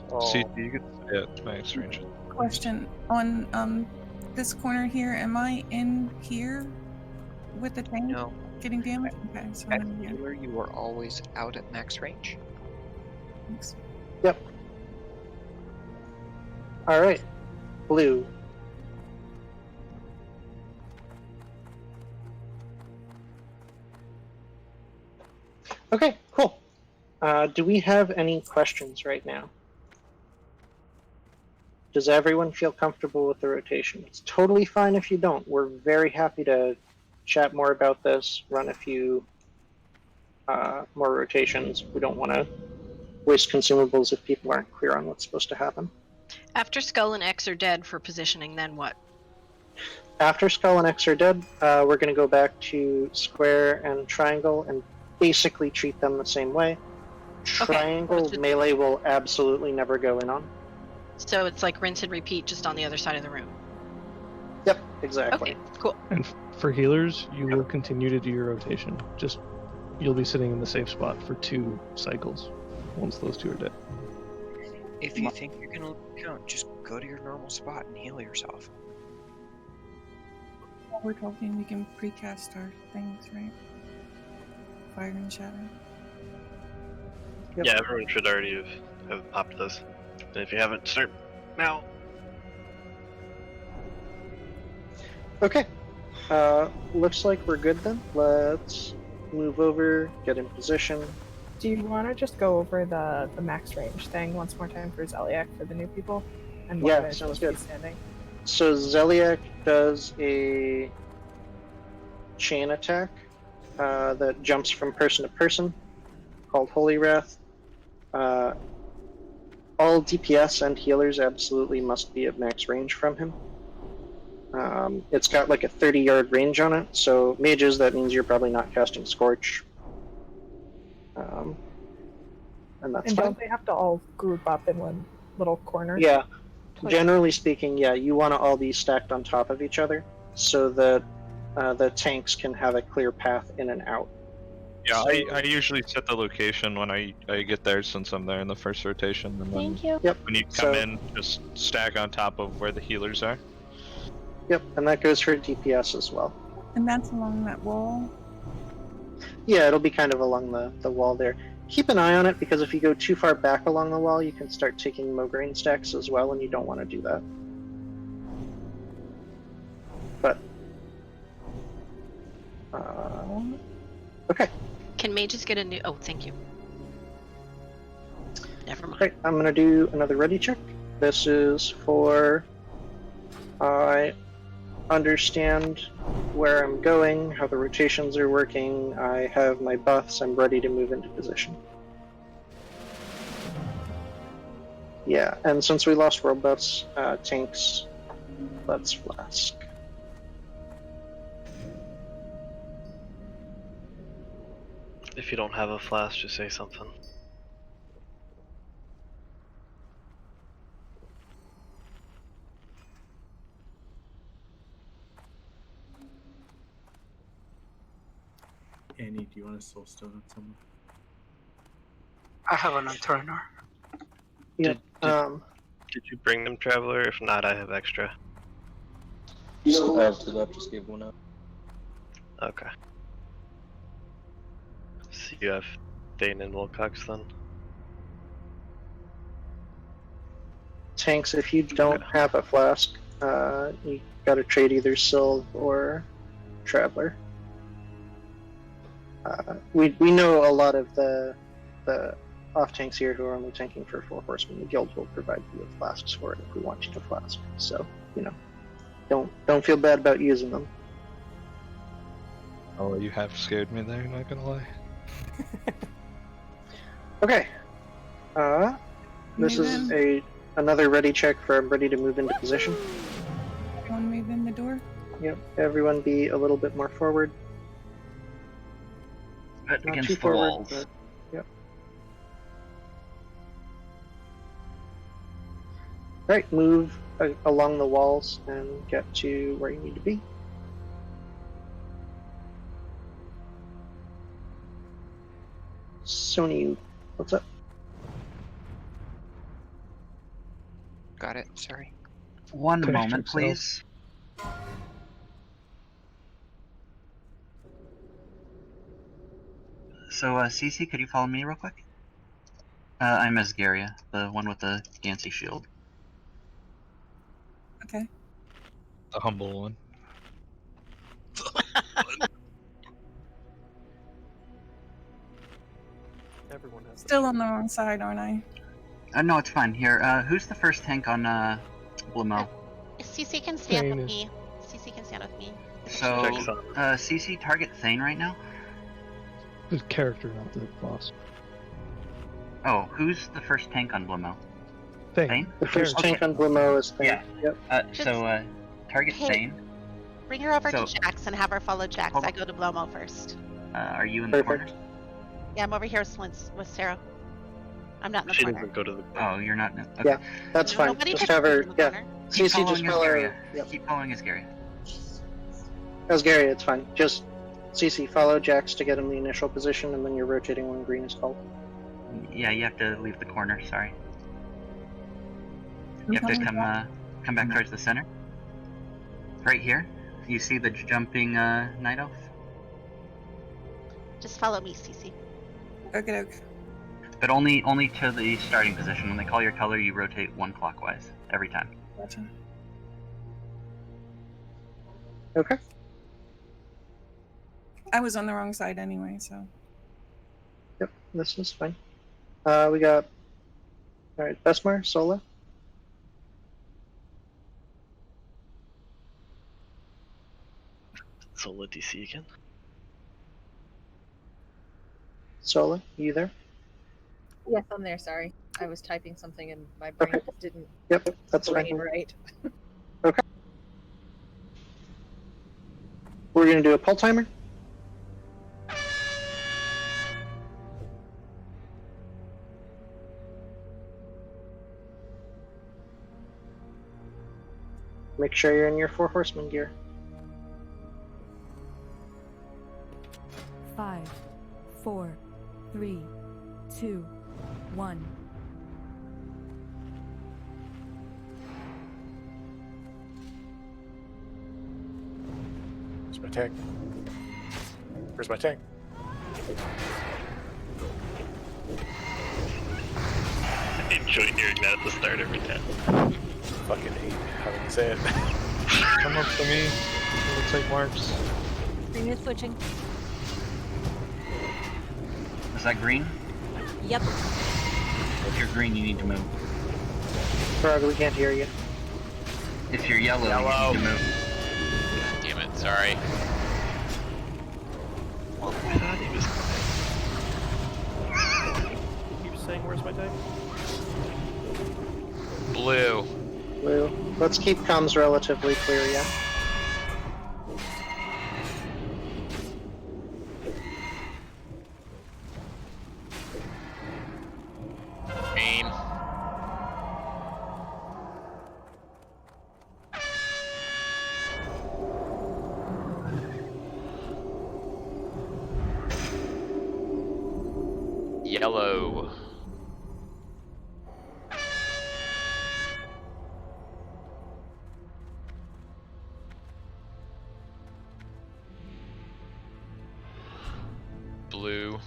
CC, you could stay at max range. Question on this corner here. Am I in here with the tank No. getting damaged? Okay, so At I'm in here. healer, you are always out at max range. Thanks. Yep. All right. Blue. Okay, cool. Do we have any questions right now? Does everyone feel comfortable with the rotation? It's totally fine if you don't. We're very happy to chat more about this, run a few more rotations. We don't want to waste consumables if people aren't clear on what's supposed to happen. After Skull and X are dead for positioning, then what? After Skull and X are dead, we're going to go back to Square and Triangle and basically treat them the same way. Triangle melee will absolutely never go in on. So it's like rinse and repeat, just on the other side of the room. Yep, exactly. Okay, cool. And for healers, you will continue to do your rotation. Just you'll be sitting in the safe spot for 2 cycles once those 2 are dead. If you think you're gonna count, just go to your normal spot and heal yourself. While we're talking, we can precast our things, right? Fire and Shadow. Yeah, everyone should already have popped those. And if you haven't, start now. Okay. Looks like we're good then. Let's move over, get in position. Do you want to just go over the max range thing once more time for Zeliak for the new people? And Yeah, they're sounds supposed to be good. Standing? So Zeliak does a chain attack that jumps from person to person, called Holy Wrath. All DPS and healers absolutely must be at max range from him. It's got like a 30-yard range on it, so mages, that means you're probably not casting Scorch. And that's And fine. don't they have to all group up in one little corner? Yeah. Generally speaking, yeah, you want to all be stacked on top of each other so that the tanks can have a clear path in and out. Yeah, I usually set the location when I get there since I'm there in the first rotation. And then Thank you. Yep. when you come in, just stack on top of where the healers are. Yep, and that goes for DPS as well. And that's along that wall. Yeah, it'll be kind of along the wall there. Keep an eye on it, because if you go too far back along the wall, you can start taking Mograine stacks as well, and you don't want to do that. But... okay. Can mages get a new... Oh, thank you. Never mind. Right, I'm going to do another ready check. This is for... I understand where I'm going, how the rotations are working, I have my buffs, I'm ready to move into position. Yeah, and since we lost world buffs, tanks, let's flask. If you don't have a flash, just say something. Annie, do you want a soul stone on someone? I have an Turner. Yeah. Did you bring them, Traveler? If not, I have extra. I have 2 left, just gave 1 up. Okay. So you have Thane and Wilcox then? Tanks, if you don't have a flask, you gotta trade either Sylve or Traveler. We know a lot of the off tanks here who are only tanking for 4 horsemen. The guild will provide you with flasks for it if we want you to flask. So, you know, don't feel bad about using them. Oh, you have scared me there, not gonna lie. Okay. This is another ready check for I'm ready to move into position. Everyone move in the door. Yep, everyone be a little bit more forward. Not Against too the forward, walls. but yep. Right, move along the walls and get to where you need to be. Sony, what's up? Got it, sorry. One Correct moment, yourself. please. So, Cece, could you follow me real quick? I'm Asgaria, the one with the Dancy shield. Okay. The humble one. Everyone has Still on the wrong side, aren't I? No, it's fine. Here, who's the first tank on Blimo? CC can stand with Thane me. CC can stand with me. So, CC, target Thane right now. The character, not the boss. Oh, who's the first tank on Blimo? Thane. The first tank on Blimo is Thane. Yeah. Yep. Target Hey. Thane. Bring her over So- to Jax and have her follow Jax. Hold I on. go to Blomo first. Are you in the corner? Yeah, I'm over here with Sarah. I'm not in the She corner. doesn't go to the. Oh, you're not. Okay. Yeah, that's No, fine. nobody Just hits have me her. in the Yeah. corner. Keep CC, just following follow her. Asgaria. Yep. Keep following Asgaria. Asgaria, it's fine. Just CC, follow Jax to get him the initial position, and then you're rotating when green is called. Yeah, you have to leave the corner. Sorry. You have to come back towards the center. Right here. You see the jumping Night Elf? Just follow me, Cece. Okay. But only to the starting position. When they call your color, you rotate 1 clockwise every time. Gotcha. Okay. I was on the wrong side anyway, so. Yep, this is fine. We got. Alright, Besmar, Sola. Sola DC again. Sola, you there? Yes, I'm there. Sorry, I was typing something and my brain Okay. just didn't. Yep, that's brain fine. right. Okay. We're gonna do a pull timer. Make sure you're in your 4 horseman gear. 5, 4, 3, 2, 1. Where's my tank? Where's my tank? I enjoy hearing that at the start every time. Fucking hate having to say it. Come up to me. It looks like marks. Green is switching. Is that green? Yep. If you're green, you need to move. Frog, we can't hear you. If you're yellow, you need to move. God damn it, sorry. Well, I thought he was. Keep saying, where's my tank? Blue. Blue. Let's keep comms relatively clear, yeah? Green. Yellow. Blue.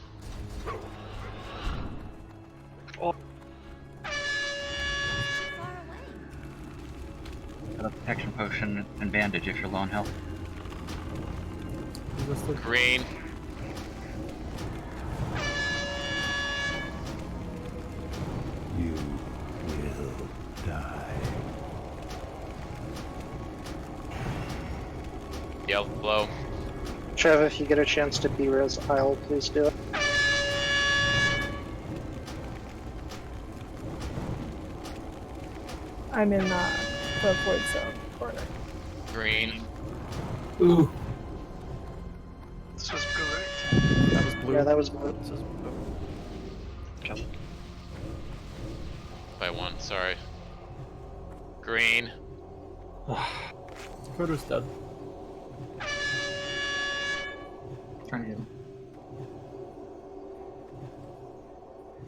Got a protection potion and bandage if you're low on health. Green. You will die. Yellow. Trev, if you get a chance to B-res Isle, please do it. I'm in the void zone corner. Green. Ooh. This was blue, right? That was blue. Yeah, that was blue. This is blue. Okay. By 1, sorry. Green. Frodo's dead. Trying to get him.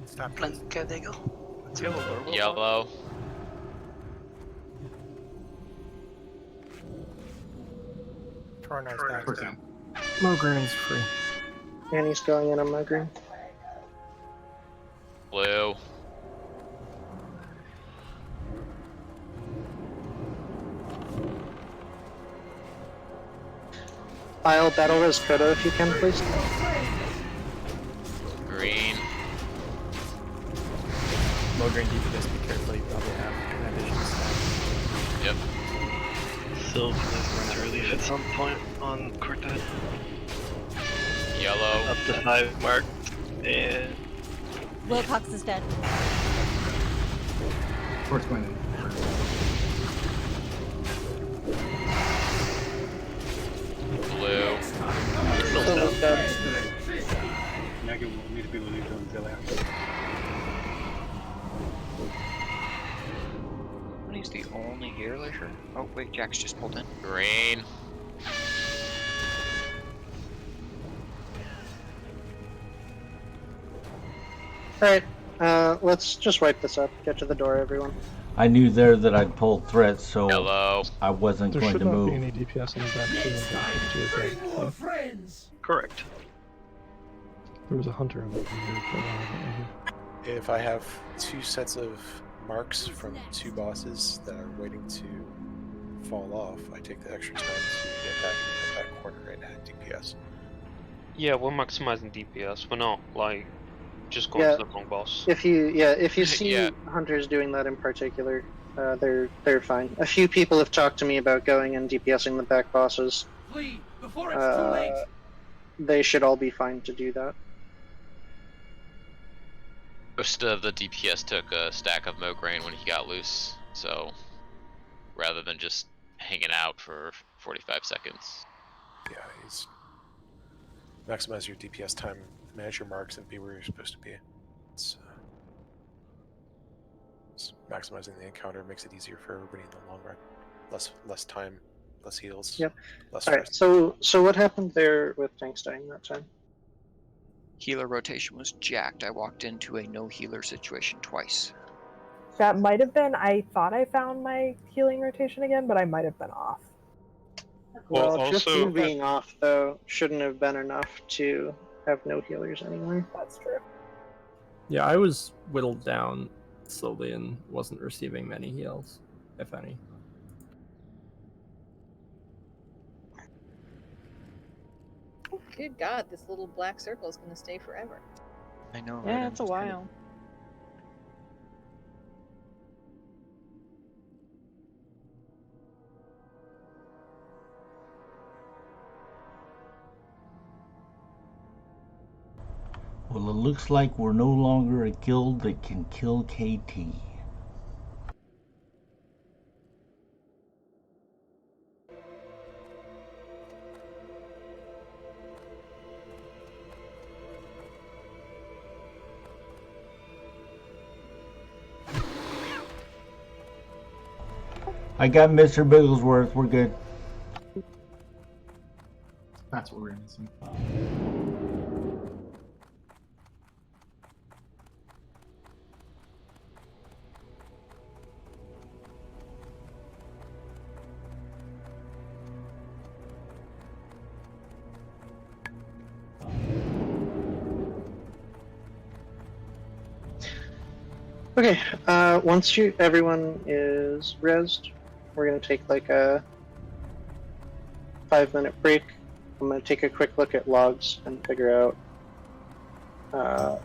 Stop. Okay, there you go. It's yellow. Yellow. Tornar's back. Mogren's free. Annie's going in on my green. Blue. Isle, battle res Kodo if you can, please. Green. Mogren, do this, be careful, you probably have vision. Yep. Sylvan is going to relief at some point on Cortad. Yellow. Up to 5 mark. And Wilcox is dead. Force going in. Blue. Silver's dead. He's the only healer. Oh wait, Jack's just pulled in. Green. Alright, let's just wipe this up. Get to the door, everyone. I knew there that I'd pulled threats, so Hello. I wasn't There going should to not move. be any DPS in the back. Correct. There was a hunter in the here for a while. If I have 2 sets of marks from 2 bosses that are waiting to fall off, I take the extra time to get back in that corner and add DPS. Yeah, we're maximizing DPS. We're not like just going to the wrong boss. If you see hunters doing that in particular, they're fine. A few people have talked to me about going and DPSing the back bosses. Flee before it's too late. They should all be fine to do that. Most of the DPS took a stack of Mograine when he got loose, so rather than just hanging out for 45 seconds. Yeah, he's maximize your DPS time, manage your marks, and be where you're supposed to be. It's maximizing the encounter makes it easier for everybody in the long run. Less time, less heals. Yep. Less Alright, stress. so what happened there with tanks dying that time? Healer rotation was jacked. I walked into a no healer situation twice. That might have been. I thought I found my healing rotation again, but I might have been off. Well, just you being off though shouldn't have been enough to have no healers anyway. That's true. Yeah, I was whittled down slowly and wasn't receiving many heals, if any. Good God, this little black circle is going to stay forever. I know. Yeah, right? it's a while. Well, it looks like we're no longer a guild that can kill KT. I got Mr. Bigglesworth. We're good. That's what we're missing. Okay, once everyone is rezzed, we're gonna take like a 5-minute break. I'm gonna take a quick look at logs and figure out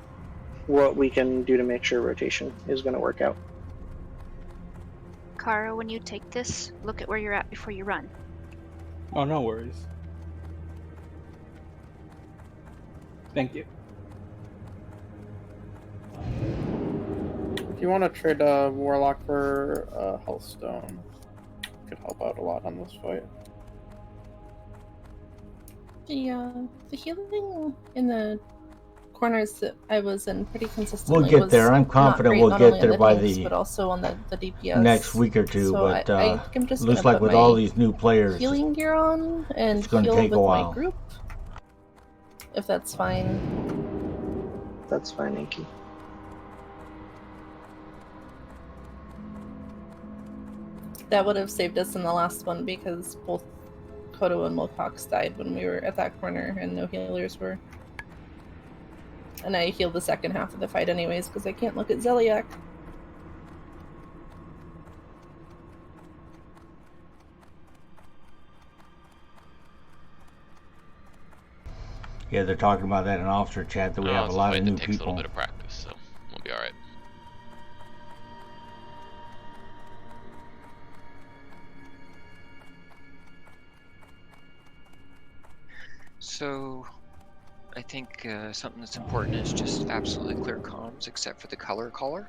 what we can do to make sure rotation is gonna work out. Kara, when you take this, look at where you're at before you run. Oh, no worries. Thank you. If you want to trade Warlock for Healthstone, could help out a lot on this fight. The healing in the corners that I was in pretty consistently. We'll get was there. I'm confident not great, we'll not get only there on by tanks, the but also on the DPS next week or two. So But I think I'm just looks gonna like put with my all these new players, healing gear on and it's going to heal take with a while. my group. If that's fine. That's fine, Inky. That would have saved us in the last one because both Kodo and Wilcox died when we were at that corner and no healers were. And I healed the second half of the fight anyways because I can't look at Zeliak. Yeah, they're talking about that in officer chat that we have a lot of new It takes a people. little bit of practice, so we'll be alright. So, I think something that's important is just absolutely clear comms, except for the color caller,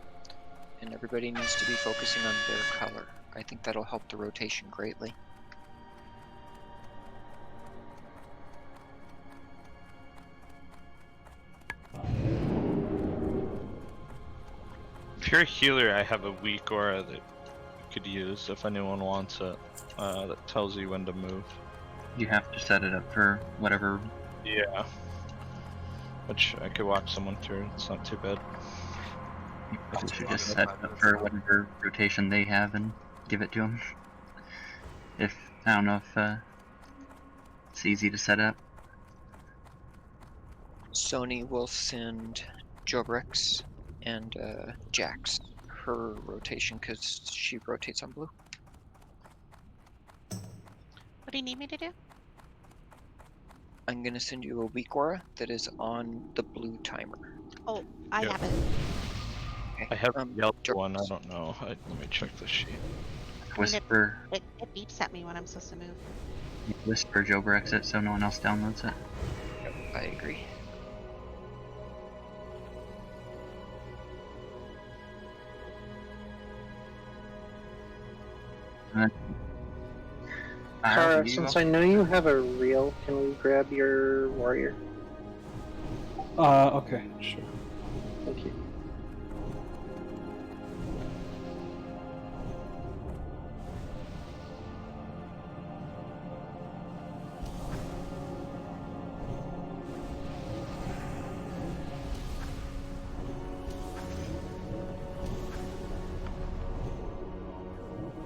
and everybody needs to be focusing on their color. I think that'll help the rotation greatly. If you're a healer, I have a weak aura that you could use if anyone wants it. That tells you when to move. You have to set it up for whatever. Yeah. Which I could walk someone through. It's not too bad. You probably should just set it up for whatever rotation they have and give it to them. If I don't know if it's easy to set up. Sony will send Jobrix and Jax her rotation because she rotates on blue. What do you need me to do? I'm gonna send you a weak aura that is on the blue timer. Oh, I have it. Okay. I have a yellow one, I don't know. Let me check the sheet. Whisper. It beeps at me when I'm supposed to move. Whisper Jobrix it so no one else downloads it. I agree. Kara, since I know you have a reel, can we grab your warrior? Okay, sure. Thank you.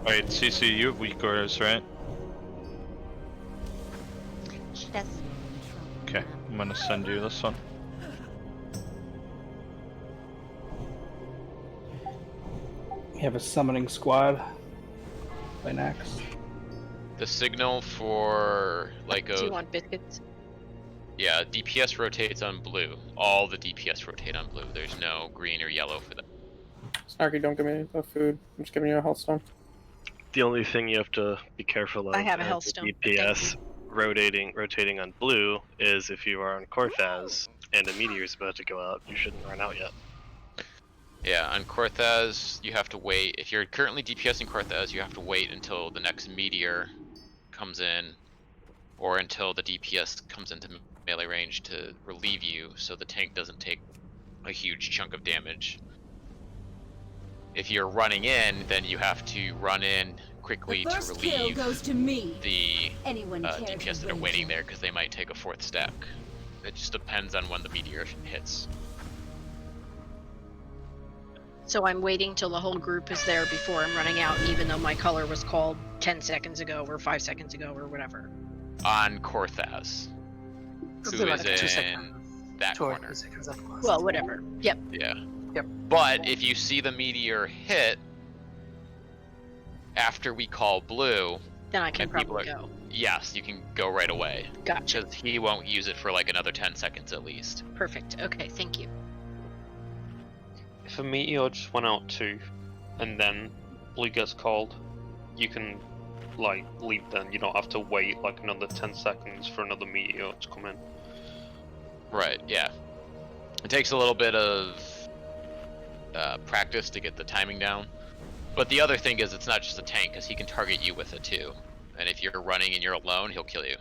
Wait, CC, you have weak auras, right? She does. Okay, I'm gonna send you this one. We have a summoning squad by Nax. The signal for like Do you a want biscuits? yeah, DPS rotates on blue. All the DPS rotate on blue. There's no green or yellow for that. Snarky, don't give me the food. I'm just giving you a health stone. The only thing you have to be careful of I have a as health a stone, but DPS rotating on blue is if you are on Korthaz and a meteor is about to go out, you shouldn't run out yet. Yeah, on Korthaz, you have to wait. If you're currently DPSing Korthaz, you have to wait until the next meteor comes in, or until the DPS comes into melee range to relieve you, so the tank doesn't take a huge chunk of damage. If you're running in, then you have to run in quickly The to first kill relieve goes to me. the Anyone care to DPS that are wage waiting in? there, because they might take a fourth stack. It just depends on when the meteor hits. So I'm waiting till the whole group is there before I'm running out, even though my color was called 10 seconds ago or 5 seconds ago or whatever. On Korthaz, who So like is 2 in seconds. that corner. Well, whatever. Yep. Yeah. Yep. But if you see the meteor hit after we call blue, Then I can and people probably are, go. yes, you can go right away. Gotcha. Because he won't use it for like another 10 seconds at least. Perfect. Okay, thank you. If a meteor just went out too, and then blue gets called, you can like leave then. You don't have to wait like another 10 seconds for another meteor to come in. Right, yeah. It takes a little bit of practice to get the timing down. But the other thing is it's not just a tank, because he can target you with it too. And if you're running and you're alone, he'll kill you.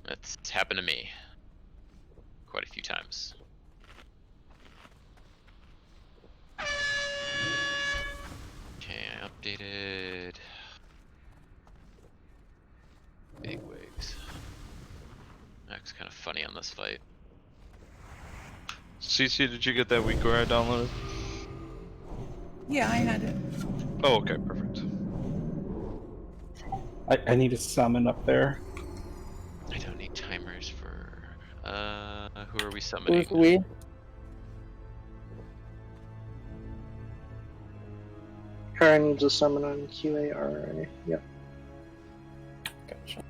That's happened to me quite a few times. Okay, I updated bigwigs. That's kind of funny on this fight. CC, did you get that weak aura downloaded? Yeah, I had it. Oh, okay, perfect. I need a summon up there. I don't need timers for who are we summoning? Who's we? Kara needs a summon on QARA. Yep. Gotcha.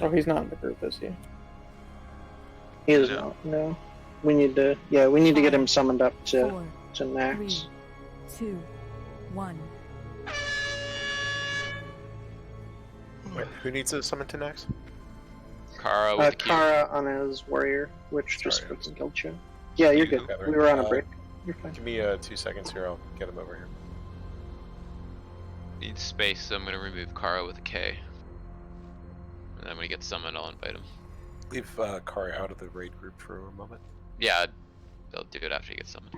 Oh, he's not in the group, is he? He is not, no. We need to get him summoned up to 4, Nax. 3, 2, 1. Wait, who needs to summon to Nax? Kara with the Q. Kara on his warrior, which just Sorry, puts in guild chat. Yeah, you're good. Together. We were on a break. You're fine. Give me 2 seconds here. I'll get him over here. Need space, so I'm gonna remove Kara with a K. And then when he gets summoned, I'll invite him. Leave Kara out of the raid group for a moment. Yeah, they'll do it after he gets summoned.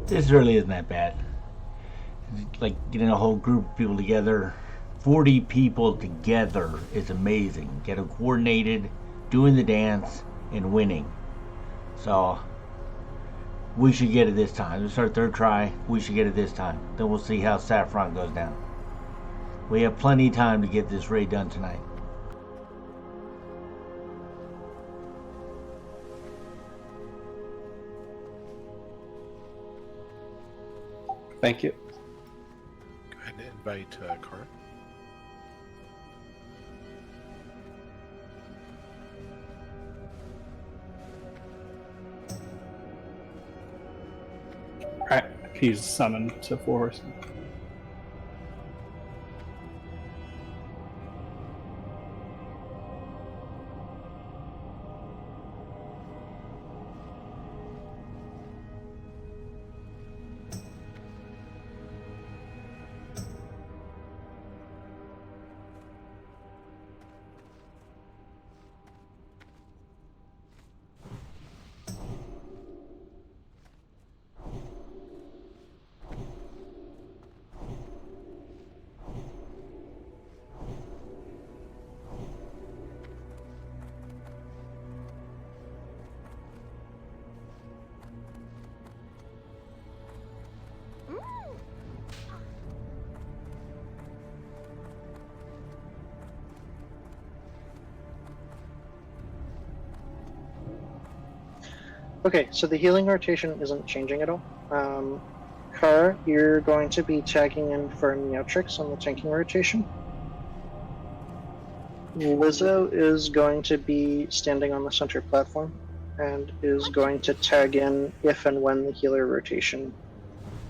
This really isn't that bad. It's like getting a whole group of people together. 40 people together is amazing. Get them coordinated, doing the dance, and winning. So, we should get it this time. This is our third try. We should get it this time. Then we'll see how Saffron goes down. We have plenty of time to get this raid done tonight. Thank you. Go ahead and invite Kara. Alright, he's summoned to 4 horsemen. Okay, so the healing rotation isn't changing at all. Kara, you're going to be tagging in for Neotrix on the tanking rotation. Lizzo is going to be standing on the center platform and is going to tag in if and when the healer rotation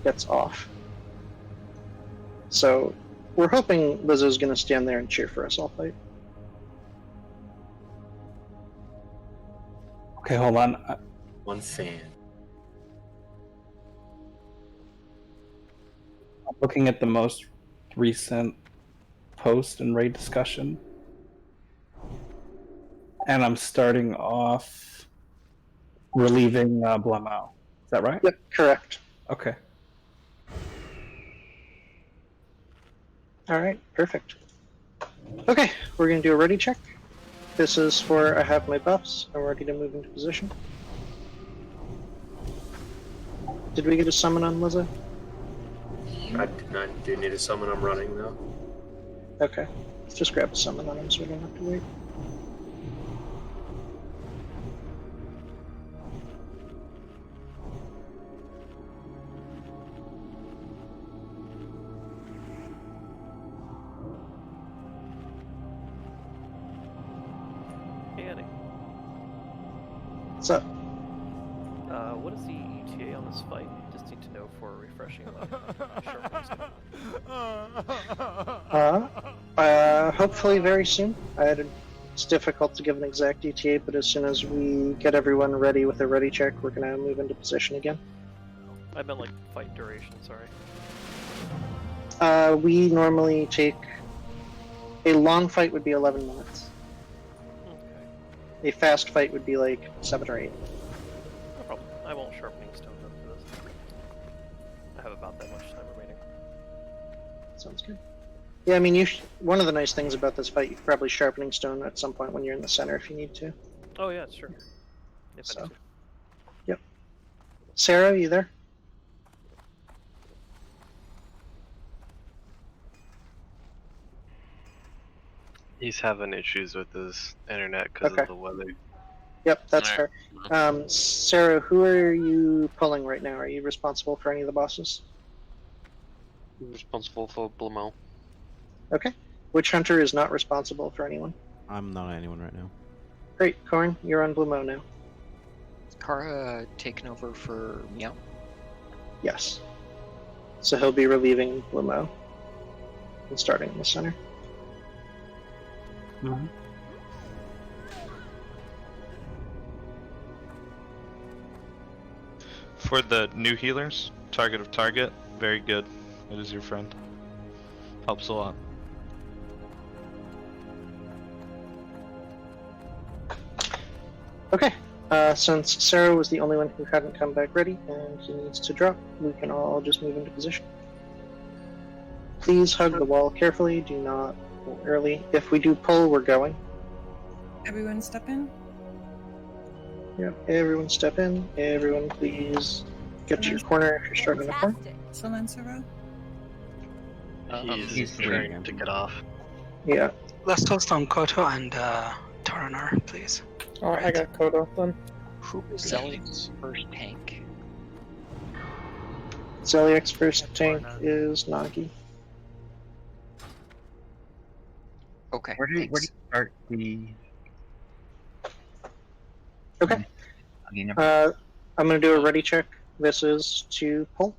gets off. So we're hoping Lizzo's going to stand there and cheer for us all fight. Okay, hold on. One fan. I'm looking at the most recent post and raid discussion. And I'm starting off relieving Blamau. Is that right? Yep, correct. Okay. Alright, perfect. Okay, we're going to do a ready check. This is for I have my buffs. I'm ready to move into position. Did we get a summon on Lizzo? I did not do need a summon. I'm running though. Okay. Let's just grab a summon on him so we don't have to wait. Hey Eddie. What's up? What is the ETA on this fight? Just need to know for refreshing Hopefully very soon. It's difficult to give an exact ETA, but as soon as we get everyone ready with a ready check, we're gonna move into position again. I meant like fight duration, sorry. We normally take a long fight would be 11 minutes. Okay. A fast fight would be like 7 or 8. No problem. I won't sharpening stone up for this. I have about that much time remaining. Sounds good. Yeah, I mean, one of the nice things about this fight, you could probably sharpening stone at some point when you're in the center if you need to. Oh yeah, sure. If I need to. Yep. Sarah, are you there? He's having issues with his internet because of the weather. Yep, that's Alright. fair. Sarah, who are you pulling right now? Are you responsible for any of the bosses? I'm responsible for Blumel. Okay. Which hunter is not responsible for anyone? I'm not on anyone right now. Great, Corn, you're on Blue Mo now. Kara taken over for Meow. Yes. So he'll be relieving Blue Mo and starting in the center. Mm-hmm. For the new healers, target of target, very good. It is your friend. Helps a lot. Okay. Since Sarah was the only one who hadn't come back ready and he needs to drop, we can all just move into position. Please hug the wall carefully. Do not pull early. If we do pull, we're going. Everyone step in. Yep, everyone step in. Everyone please get to your corner if you're starting in the corner. Silencero. He's trying to get off. Yeah. Let's toast on Koto and Taranar, please. Alright, I got Kodo then. Who is Zeliek's first tank? Zeliek's first tank is Nagi. Okay. Where do you start the? Okay. I'm going to do a ready check. This is to pull.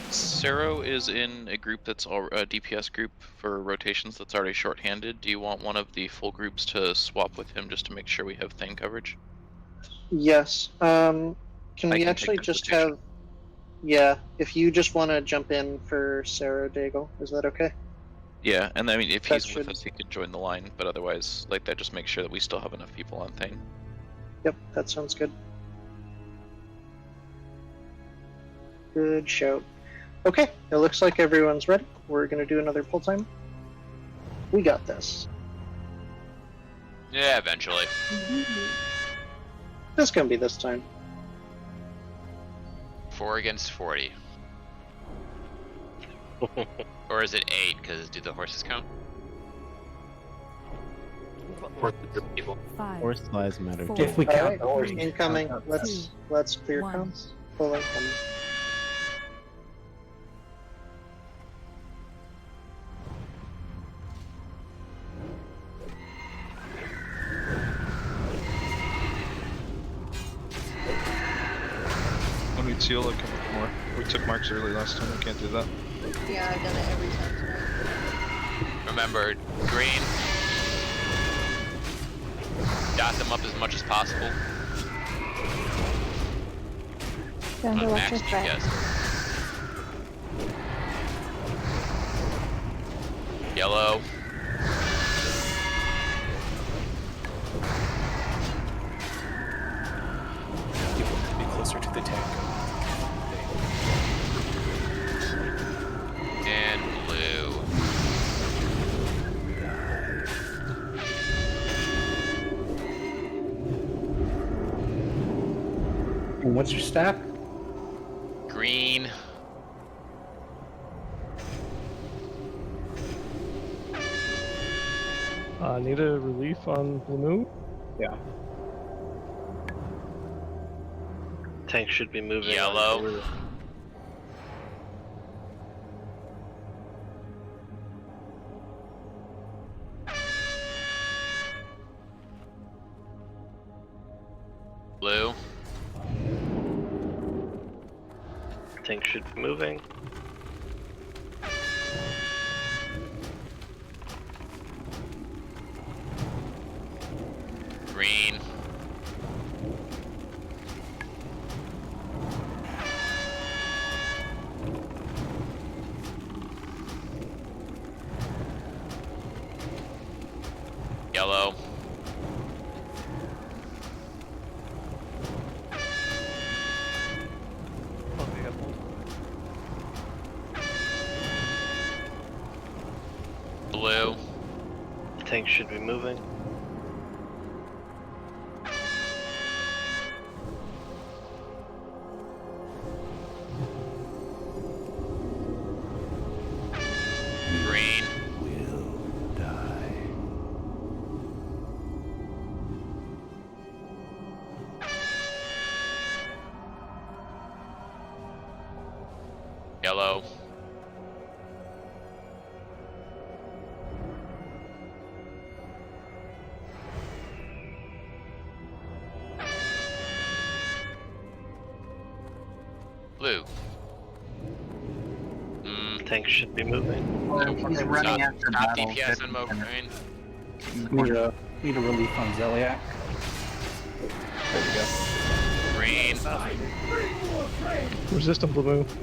Sero is in a group that's a DPS group for rotations that's already short-handed. Do you want one of the full groups to swap with him just to make sure we have thing coverage? Yes. Can we can actually take just rotation. have... Yeah, if you just want to jump in for Sarah Daigle, is that okay? Yeah, and I mean, if That he's should- with us, he could join the line, but otherwise, like that, just make sure that we still have enough people on thing. Yep, that sounds good. Good shout. Okay, it looks like everyone's ready. We're going to do another pull time. We got this. Yeah, eventually. This can be this time. 4 against 40. Or is it 8? Because do the horses count? People. Horse size matters. If we count Alright, three. incoming. Let's clear counts. Full incoming. When we seal, it come up more. We took marks early last time, we can't do that. Yeah, I've done it every time tonight. Remember, green. Dot them up as much as possible. Don't On electric max threat. GPS. Yellow. People need to be closer to the tank. And blue. And what's your stack? Green. Need a relief on Blue Moon? Yeah. Tank should be moving. Yellow. Blue. Tank should be moving. Green. Yellow. Blue. Tank should be moving. Green. Yellow. Blue. Tank should be moving. He's running after Stop battle. DPS and Mo Crane. Need a relief on Zeliak. There we go. Green. Resistant blue move.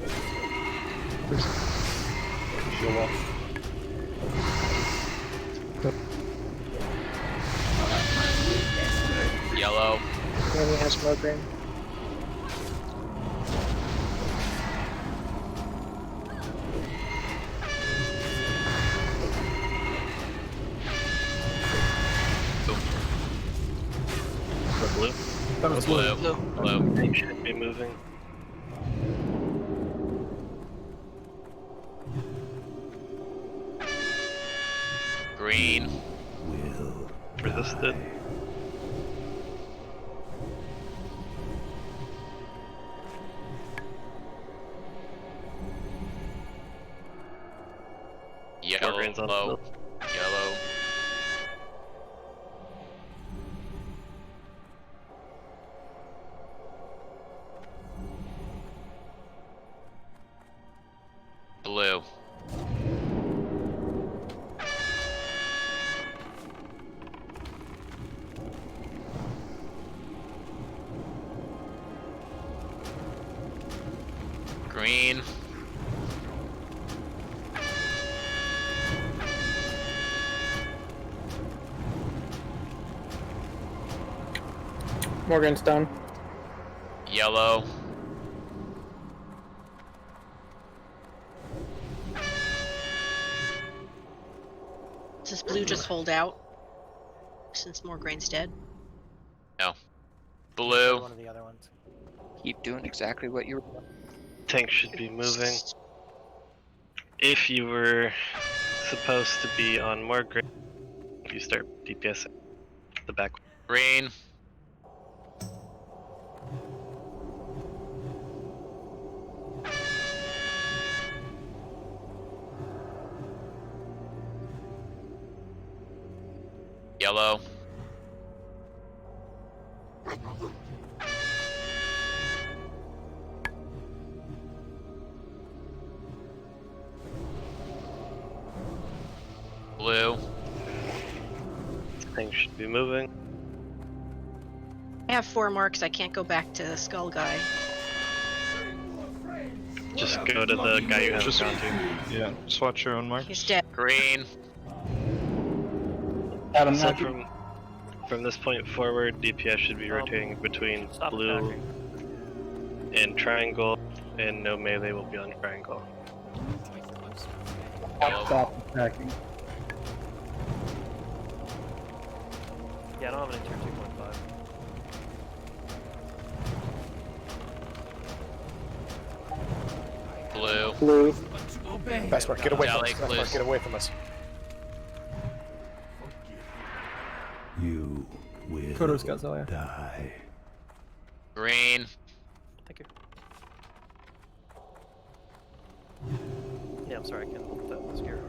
Shield wall. Yellow. Rene has smoke ring. Blue. That was Blue. Blue. Tank should be moving. Green. Resisted. Yellow. Green's on Yellow. Blue. Green. Morgan's down. Yellow. Does blue just hold out? Since Morgraine's dead? No. Blue. One of the other ones. Keep doing exactly what you were. Tank should be moving. If you were supposed to be on Margaret, you start DPS the back. Green. Yellow. Blue. Things should be moving. I have 4 marks. I can't go back to the skull guy. Just go to the guy you have Just- gone to. Yeah, just watch your own mark. He's dead. Green. Adam, So now from this point forward, DPS should be rotating between Stop blue attacking. and triangle, and no melee will be on triangle. stop attacking. Yeah, I don't have an inter 2.5. Blue. Blue. Fastmark, get away from us. Jelly, Fastmark, please. get away from us. You will Kodo's got Zelia. die. Green. Thank you. Yeah, I'm sorry, I can't hold that this gear.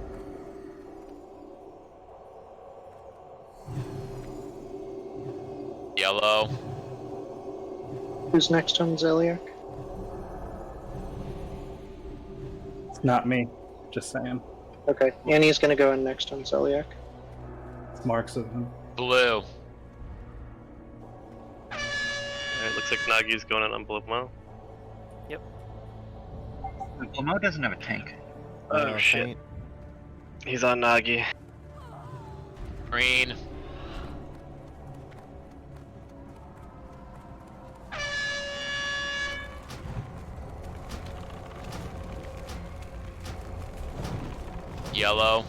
Yellow. Who's next on Zeliak? It's not me. Just saying. Okay, Annie's gonna go in next on Zeliak. It's marks of him. Blue. Alright, looks like Nagi's going in on Blubmo. Blamo doesn't have a tank. Oh shit. He's on Nagi. Green. Yellow.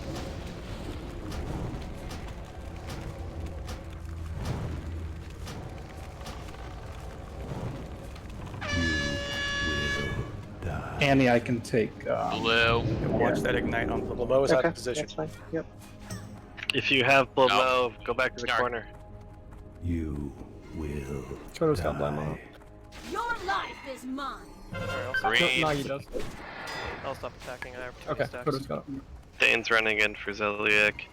Annie, I can take. Blue. Watch that ignite on Blamo is out Okay, of position. that's fine. Yep. If you have Blubmo, go back to the Snark. corner. You will Kodo's got blind mode. Your life is mine. Alright, I'll Green. Nagi does. I'll stop attacking. I have too Okay, many stacks. Koto's got it. Dane's running in for Zeliek.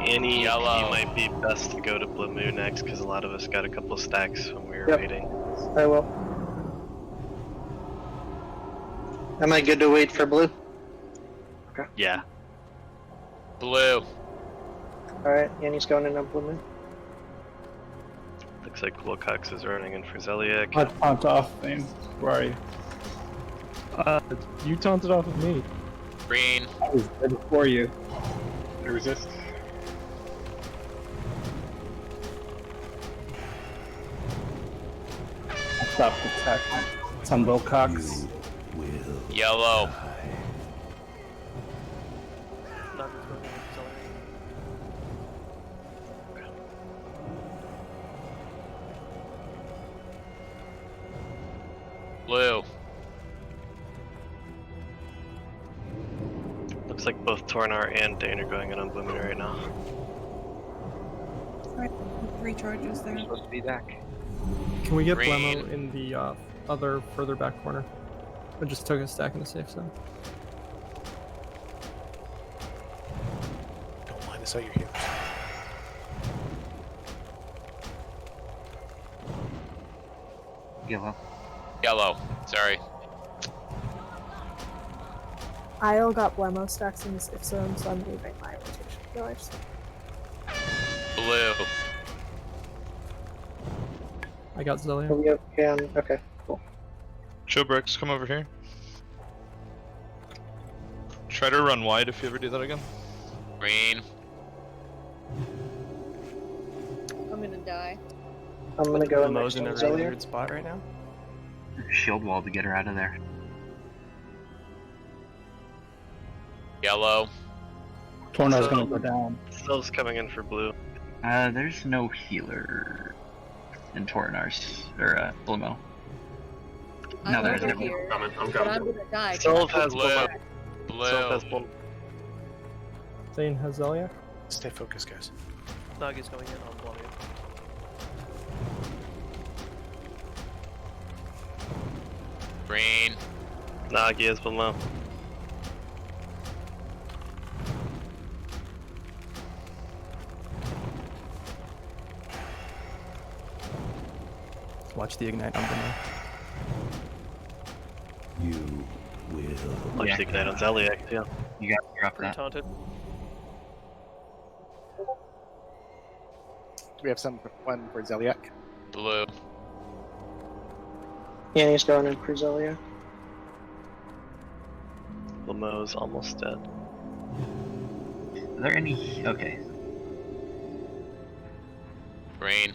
Annie, Yellow. you might be best to go to Blue Moon next, because a lot of us got a couple of stacks when we were Yep. waiting. I will. Am I good to wait for blue? Yeah. Blue. Alright, Annie's going in on blue moon. Looks like Wilcox is running in for Zeliek. I taunt off, Thane. Where are you? You taunted off of me. Green. I was there before you. I resist. I stopped attacking. It's on Wilcox. Yellow. Nothing's going on. Blue. Looks like both Tornar and Dane are going in on Blue Moon right now. Alright, recharges there. Supposed to be back. Can we get Green. Blemo in the other further back corner? I just took a stack in the safe zone. Don't line us out your healers. Yellow. Yellow. Sorry. Isle got Blemo stacks in the safe zone, so I'm leaving my rotation healers. Blue. I got Zelia. Oh, yep, can. Okay, cool. Showbricks, come over here. Try to run wide if you ever do that again. Green. I'm gonna die. I'm gonna go in Mo's next in a to really Zelia. weird spot right now. Shield wall to get her out of there. Yellow. Tornar's gonna go down. Stil's coming in for Blue. There's no healer in Tornar's, or, Blimo. I'm No, there's over no. here, I'm but I'm gonna die. Stilv has Blue. Blue. Blue. Stilv has Blue. Zane has Zelia. Stay focused, guys. Nagi's going in on Blue. Green. Nagi has Blue. Let's watch the ignite on Blemo. You will. Watch the ignite on Zeliek, too. You got to drop that. Taunted. Do we have one for Zeliek? Blue. Annie's going in for Zelia. Lamo's almost dead. Are there any? Okay. Green.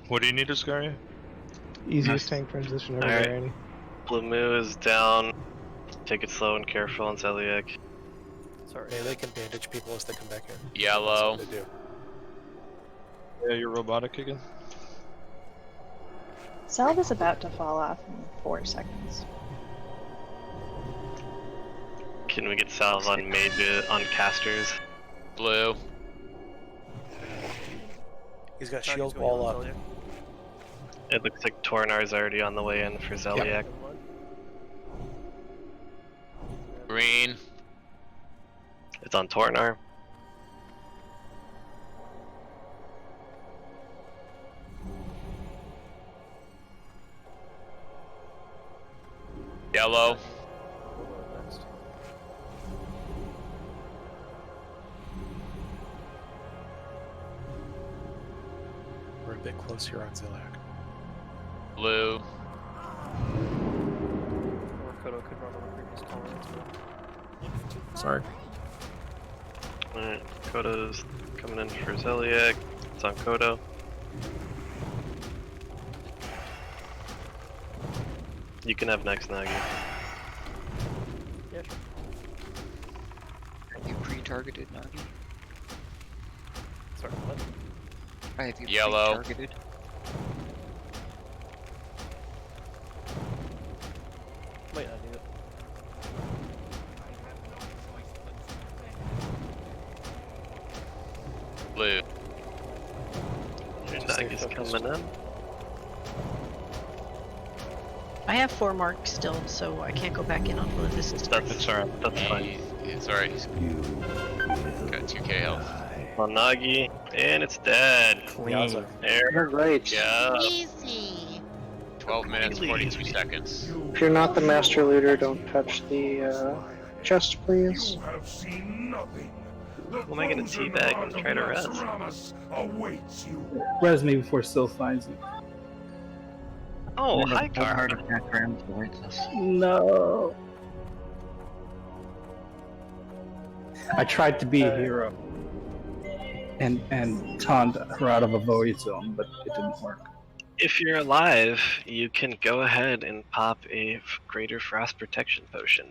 What do you need, Iscaria? Easiest tank transition ever, Alright. Randy. Blue Moo is down. Take it slow and careful on Zeliek. Sorry. Melee can bandage people as they come back in. Yellow. That's what they do. Yeah, you're robotic again. Salve is about to fall off in 4 seconds. Can we get salve on on casters? Blue. He's got Nagi's shield going wall on up. Zelia. It looks like Tornar's already on the way in for Zeliek. Green. It's on Tornar. Yellow. Next. We're a bit close here on Ziliak. Blue. Or Koto could run on the previous tolerance. Sorry. Alright, Koto's coming in for Zeliek. It's on Koto. You can have next Nagi. Yeah, sure. Have you pre-targeted, Nagi? Sorry, what? Have you Yellow. pre-targeted? Might not need it. Blue. Nagi's coming in. I have 4 marks still, so I can't go back in on blood. This is That's alright. That's fine. It's alright. He's got 2k health. Nagi, and it's dead. Clean. There Right. we go. Easy. 12 minutes, 42 seconds. If you're not the master looter, don't touch the chest, please. Who am I gonna teabag and try to res? Res me before Still finds you. Oh, Remember, hi, the Car. heart of Naxxramas awaits us. No. I tried to be a hero and taunt her out of a void zone, but it didn't work. If you're alive, you can go ahead and pop a greater frost protection potion.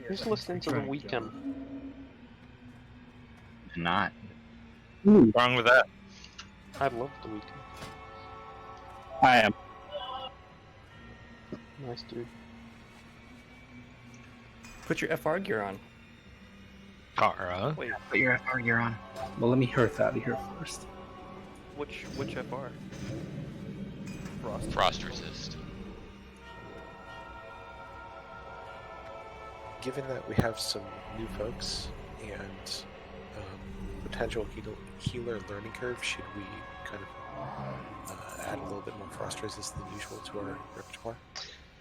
Who's listening to the weekend? Not. What's wrong with that? I love the weekend. I am. Nice dude. Put your FR gear on. Kara. Wait, Put your FR gear on. Well, let me hearth out of here first. which FR? Frost resist. Given that we have some new folks and potential healer learning curve, should we kind of add a little bit more frost resist than usual to our repertoire?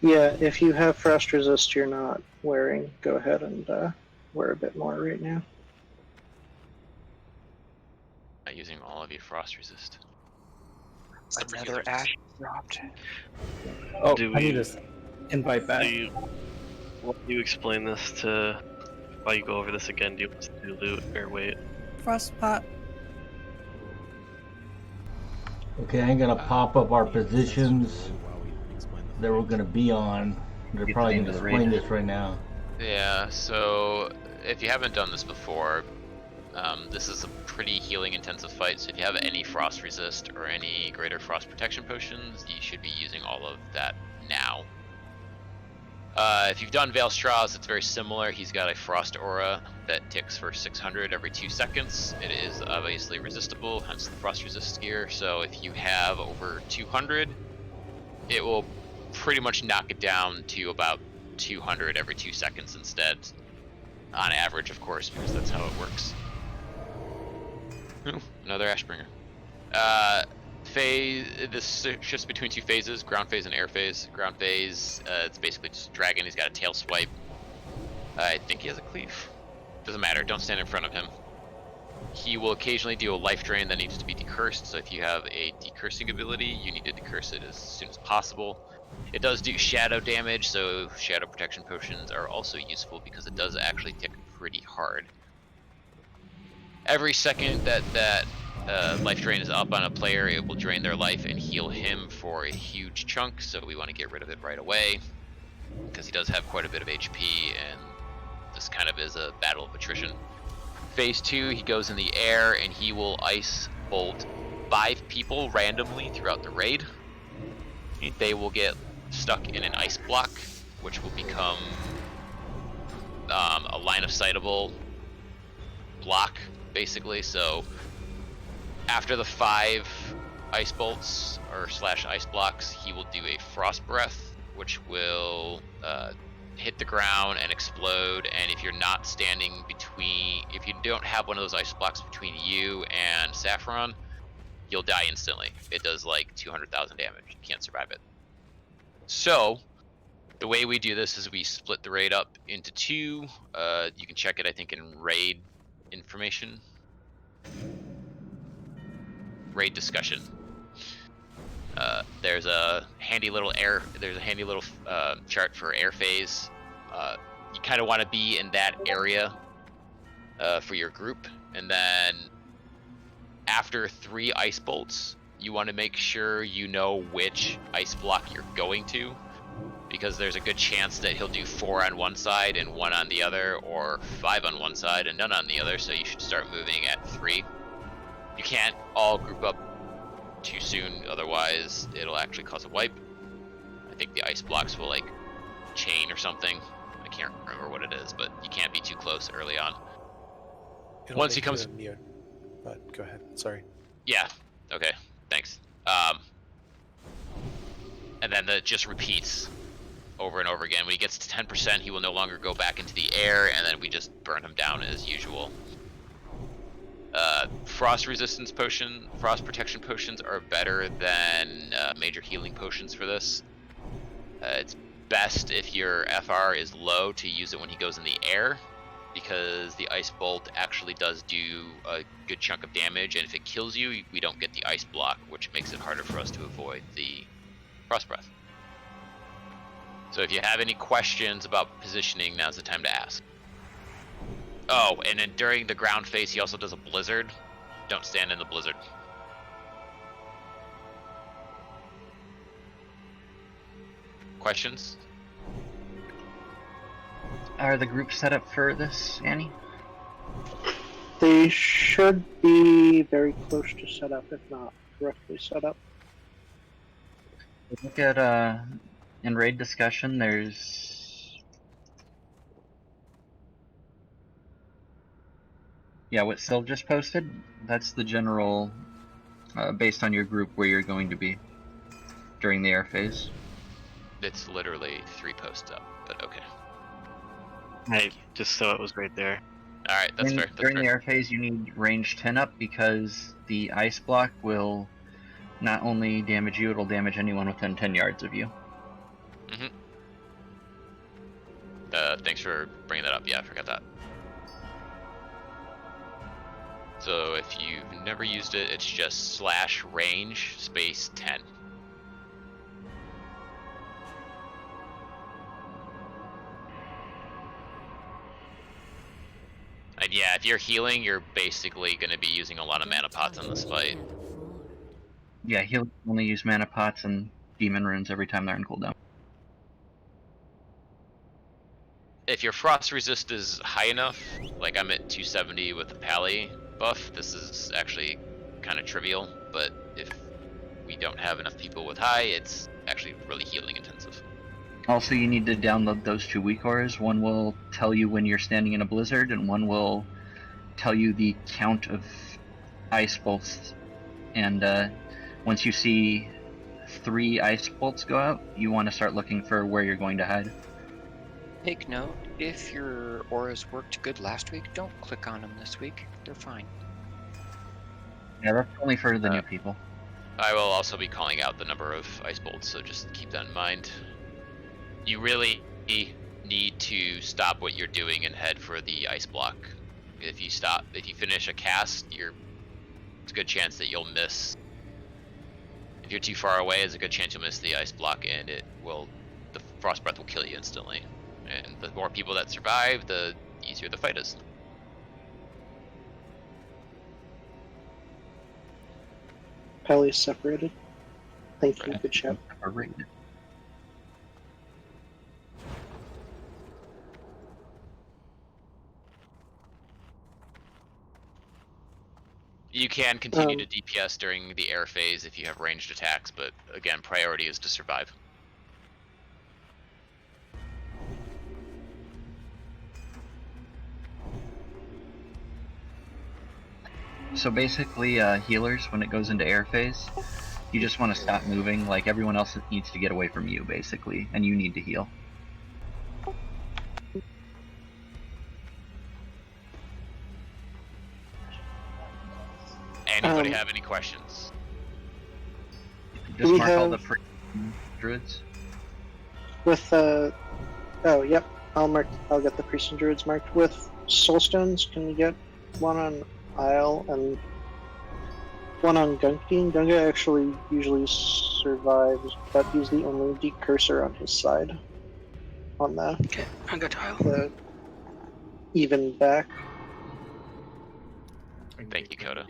Yeah, if you have frost resist you're not wearing, go ahead and wear a bit more right now. Not using all of your frost resist. Another ash dropped. Oh, Do I need we- to invite back. Will you explain this to, while you go over this again, do you want us to do loot or wait? Frostpot. Okay, I'm gonna pop up our positions that we're gonna be on. They're Get probably the name gonna of the explain raid. this right now. Yeah, so if you haven't done this before, this is a pretty healing intensive fight, so if you have any frost resist or any greater frost protection potions, you should be using all of that now. If you've done Veil Strauss, it's very similar. He's got a frost aura that ticks for 600 every 2 seconds. It is obviously resistible, hence the frost resist gear, so if you have over 200, it will pretty much knock it down to about 200 every 2 seconds instead. On average, of course, because that's how it works. Ooh, another Ashbringer. Phase. This shifts between 2 phases: ground phase and air phase. Ground phase, it's basically just a dragon. He's got a tail swipe. I think he has a cleave. Doesn't matter. Don't stand in front of him. He will occasionally do a life drain that needs to be decursed. So if you have a decursing ability, you need to decurse it as soon as possible. It does do shadow damage, so shadow protection potions are also useful because it does actually tick pretty hard. Every second that life drain is up on a player, it will drain their life and heal him for a huge chunk, so we want to get rid of it right away because he does have quite a bit of HP, and this kind of is a battle of attrition. Phase 2, he goes in the air and he will ice bolt 5 people randomly throughout the raid. They will get stuck in an ice block, which will become a line of sightable block, basically. So after the 5 ice bolts or / ice blocks, he will do a frost breath, which will hit the ground and explode. And if you're not standing between, if you don't have one of those ice blocks between you and Saffron, you'll die instantly. It does like 200,000 damage. You can't survive it. So the way we do this is we split the raid up into 2. You can check it, I think, in raid information. Raid discussion. There's a handy little chart for air phase. You kind of want to be in that area for your group, and then after 3 ice bolts, you want to make sure you know which ice block you're going to, because there's a good chance that he'll do 4 on one side and 1 on the other, or 5 on one side and none on the other, so you should start moving at 3. You can't all group up too soon, otherwise it'll actually cause a wipe. I think the ice blocks will like chain or something. I can't remember what it is, but you can't be too close early on. Once he comes, immune. But go ahead. Sorry. yeah, okay, thanks. And then that just repeats over and over again. When he gets to 10%, he will no longer go back into the air, and then we just burn him down as usual. Frost protection potions are better than major healing potions for this. It's best if your FR is low to use it when he goes in the air, because the ice bolt actually does do a good chunk of damage, and if it kills you, we don't get the ice block, which makes it harder for us to avoid the frost breath. So if you have any questions about positioning, now's the time to ask. Oh, and then during the ground phase, he also does a blizzard. Don't stand in the blizzard. Questions? Are the groups set up for this, Annie? They should be very close to set up, if not correctly set up. Look at in raid discussion. There's what Sylv just posted. That's the general based on your group where you're going to be during the air phase. It's literally 3 posts up, but okay. I just saw it was right there. Alright, that's fair. During the air phase, you need range 10 up because the ice block will not only damage you, it'll damage anyone within 10 yards of you. Thanks for bringing that up. Yeah, I forgot that. So if you've never used it, it's just /range space 10. And yeah, if you're healing, you're basically going to be using a lot of mana pots in this fight. Yeah, he'll only use mana pots and demon runes every time they're in cooldown. If your frost resist is high enough, like I'm at 270 with the Pally buff, this is actually kind of trivial, but if we don't have enough people with high, it's actually really healing intensive. Also, you need to download those 2 weak auras. One will tell you when you're standing in a blizzard, and one will tell you the count of ice bolts. And once you see 3 ice bolts go out, you want to start looking for where you're going to hide. Take note, if your auras worked good last week, don't click on them this week. They're fine. Yeah, that's only for the new people. I will also be calling out the number of ice bolts, so just keep that in mind. You really need to stop what you're doing and head for the ice block. If you finish a cast, it's a good chance that you'll miss. If you're too far away, there's a good chance you'll miss the ice block, and the frost breath will kill you instantly. And the more people that survive, the easier the fight is. Pally's separated. Thank you, good chat. You can continue to DPS during the air phase if you have ranged attacks, but again, priority is to survive. So basically, healers, when it goes into air phase, you just want to stop moving. Like, everyone else needs to get away from you, basically, and you need to heal. Anybody have any questions? Just mark all the druids. With oh yep, I'll get the priests and druids marked. With soulstones, can we get one on Isle and one on Gunky? Gunga actually usually survives, but he's the only deep cursor on his side. On the the even back. Thank you, Coda.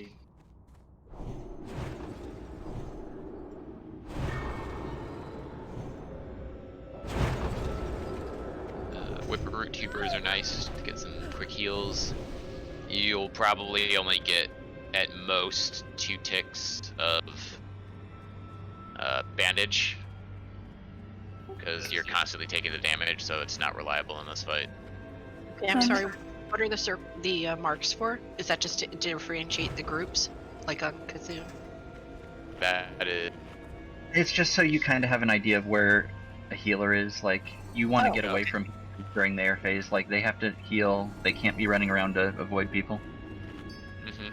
Whipper tubers are nice to get some quick heals. You'll probably only get at most 2 ticks of bandage because you're constantly taking the damage, so it's not reliable in this fight. Okay, I'm sorry. What are the marks for? Is that just to differentiate the groups, like on Kazoo? That is It's just so you kind of have an idea of where a healer is. Like, you want to Oh. get away from healers during the air phase. Like, they have to heal. They can't be running around to avoid people. Mm-hmm.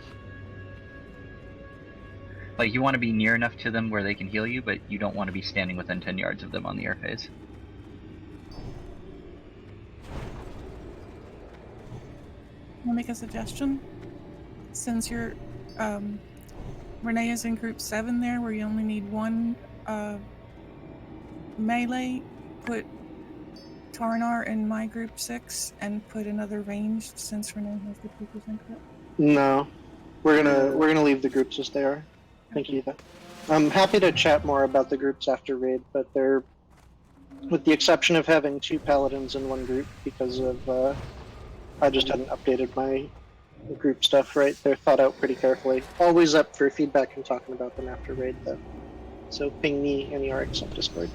Like, you want to be near enough to them where they can heal you, but you don't want to be standing within 10 yards of them on the air phase. I'll make a suggestion. Since you're, Rene is in group 7 there, where you only need one melee, put Tarnar in my group 6 and put another ranged since Rene has the 2% crit. No, we're gonna leave the groups as they are. Thank you, though. I'm happy to chat more about the groups after raid, but they're, with the exception of having 2 paladins in one group because of I just hadn't updated my group stuff right. They're thought out pretty carefully. Always up for feedback and talking about them after raid, though. So ping me any RX on Discord.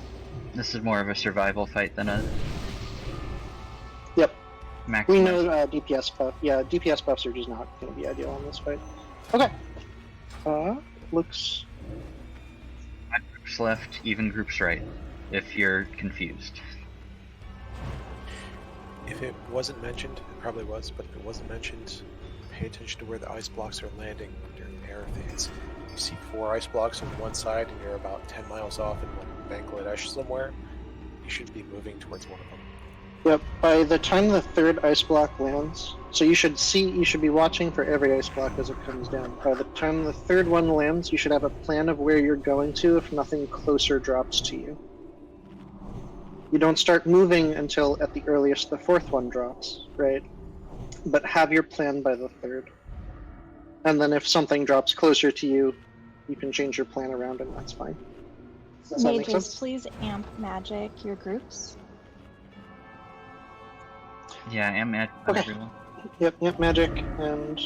This is more of a survival fight than a... Yep. Max We know DPS buff. Yeah, DPS buffs are just not going to be ideal in this fight. Okay. Looks... 5 groups left, even groups right, if you're confused. If it wasn't mentioned, it probably was, but if it wasn't mentioned, pay attention to where the ice blocks are landing during the air phase. You see 4 ice blocks on one side and you're about 10 miles off in Bangladesh somewhere, you should be moving towards one of them. Yep, by the time the 3rd ice block lands, so you should be watching for every ice block as it comes down. By the time the 3rd one lands, you should have a plan of where you're going to if nothing closer drops to you. You don't start moving until at the earliest the 4th one drops, right? But have your plan by the 3rd. And then if something drops closer to you, you can change your plan around and that's fine. Does that make Mages, sense? please amp magic your groups. Yeah, I'm at Okay. everyone. Yep, magic, and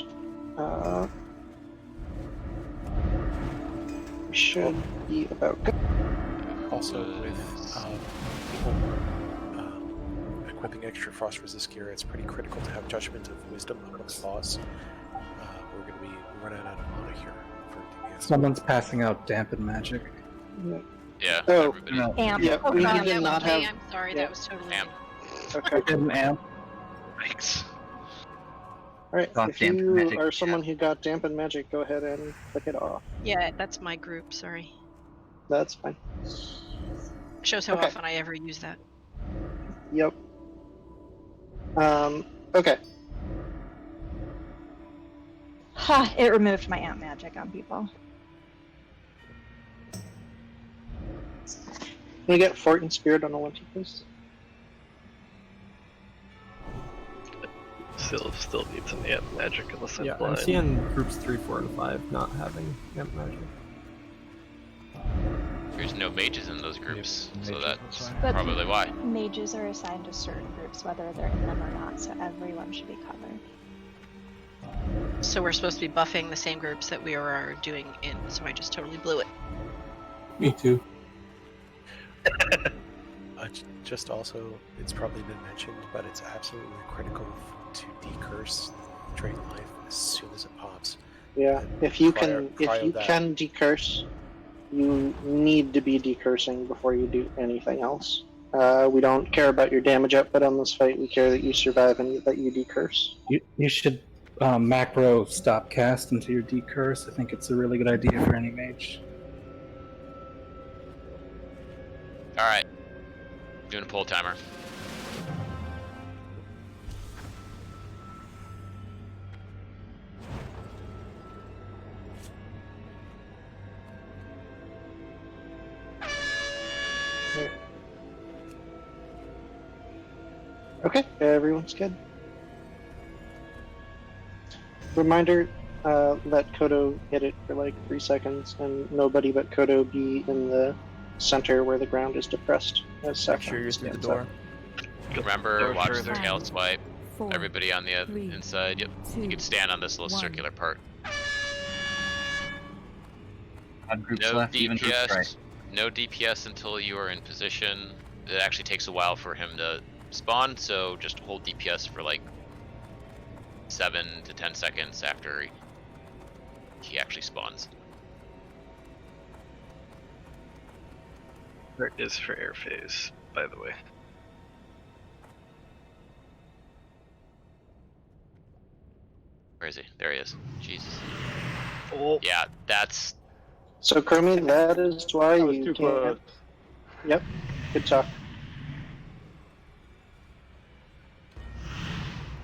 we should be about good. Also, with people equipping extra frost resist gear, it's pretty critical to have Judgment of Wisdom amongst boss. We're going to be running out of mana here for DPS. Someone's passing out dampen magic. Yeah. Oh, everybody. no. Amp. Yeah, we Oh, need to that not was me. have. I'm sorry, yeah. that was totally Amp. Okay. Didn't amp. Thanks. Alright, Got if dampen you magic. are someone who got dampen magic, go ahead and click it off. Yeah, that's my group, sorry. That's fine. Shows how Okay. often I ever use that. Yep. Okay. Ha! It removed my amp magic on people. Can we get Fort and Spirit on a 1-2, please? Still need some amp magic unless I'm Yeah, I'm blind. seeing groups 3, 4, and 5 not having amp magic. There's no mages in those groups, so mages, that's But probably why. Mages are assigned to certain groups, whether they're in them or not, so everyone should be covered. So we're supposed to be buffing the same groups that we are doing in, so I just totally blew it. Me too. Just also, it's probably been mentioned, but it's absolutely critical to decurse Drain Life as soon as it pops. Yeah. If you can that. decurse, you need to be decursing before you do anything else. We don't care about your damage output on this fight. We care that you survive and that you decurse. You should macro stop cast until you decurse. I think it's a really good idea for any mage. Alright. Doing a pull timer. Okay, everyone's good. Reminder, let Kodo hit it for like 3 seconds, and nobody but Kodo be in the center where the ground is depressed. As Make sure you're through the door. Remember, Go watch the further. tail swipe. 4, Everybody on the 3, inside. Yep. You 2, can stand on this little 1. circular part. Odd groups No left, even groups DPS. right. No DPS until you are in position. It actually takes a while for him to spawn, so just hold DPS for like 7 to 10 seconds after he actually spawns. There is for air phase, by the way. Where is he? There he is. Jesus. Oh. Yeah, that's... So, Chromie, that is why That was you too can't. close. Yep. Good talk.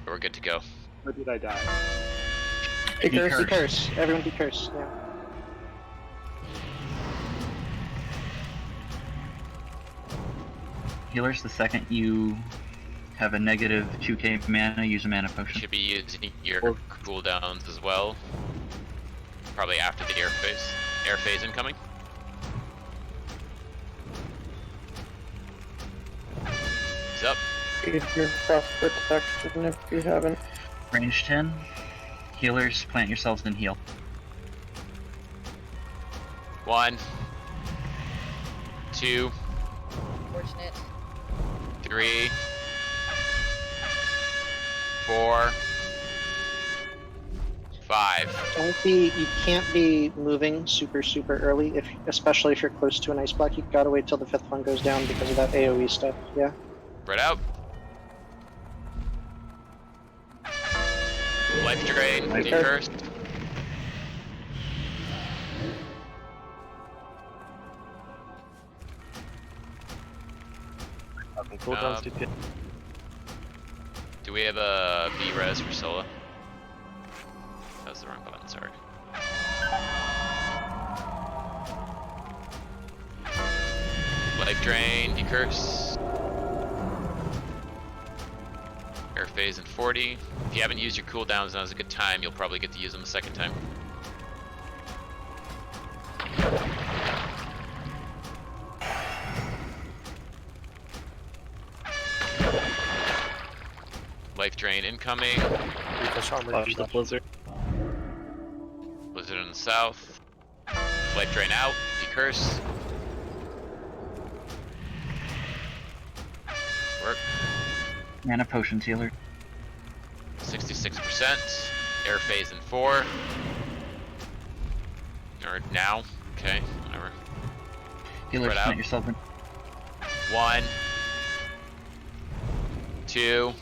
We're good to go. Where did I die? Decurse. Everyone decurse. Yeah. Healers, the second you have a negative 2k mana, use a mana potion. Should be using your cooldowns as well. Probably after the air phase. Air phase incoming. He's up. Use your frost protection if you haven't. Range 10. Healers, plant yourselves and heal. 1, 2, Fortunate. 3, 4, 5. You can't be moving super early, especially if you're close to an ice block. You gotta wait till the 5th one goes down because of that AoE stuff. Yeah. Spread out. Life drain, decurse. Cooldowns Do we have a B-res for Sola? That was the wrong button, sorry. Life drain, decurse. Air phase in 40. If you haven't used your cooldowns, now's a good time. You'll probably get to use them a second time. Life drain incoming. Flash the blizzard. Blizzard in the south. Life drain out. Decurse. Work. Mana potions, healer. 66%. Air phase in 4. Or now. Okay, whatever. Healers, Spread out. plant yourself in. 1, 2,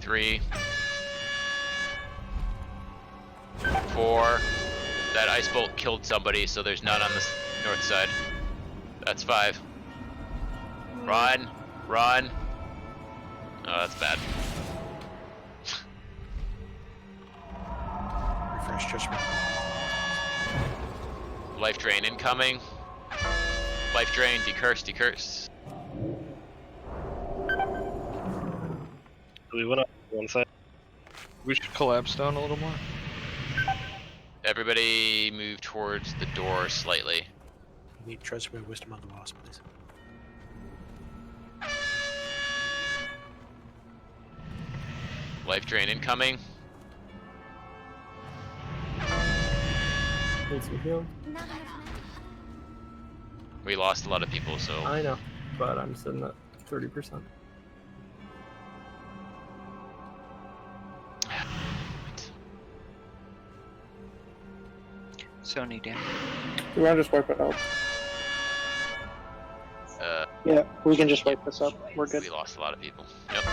3, 4. That ice bolt killed somebody, so there's none on the north side. That's 5. Run! Run! Oh, that's bad. Refresh judgment. Life drain incoming. Life drain, decurse, decurse. We went up one side. We should collapse down a little more. Everybody move towards the door slightly. You need Treasury Wisdom on the Wasp, please. Life drain incoming. Need some heal. We lost a lot of people, so... I know, but I'm sitting at 30%. So need damage. You want to just wipe it out? Yeah, we can just wipe this up. We're good. We lost a lot of people. Yep.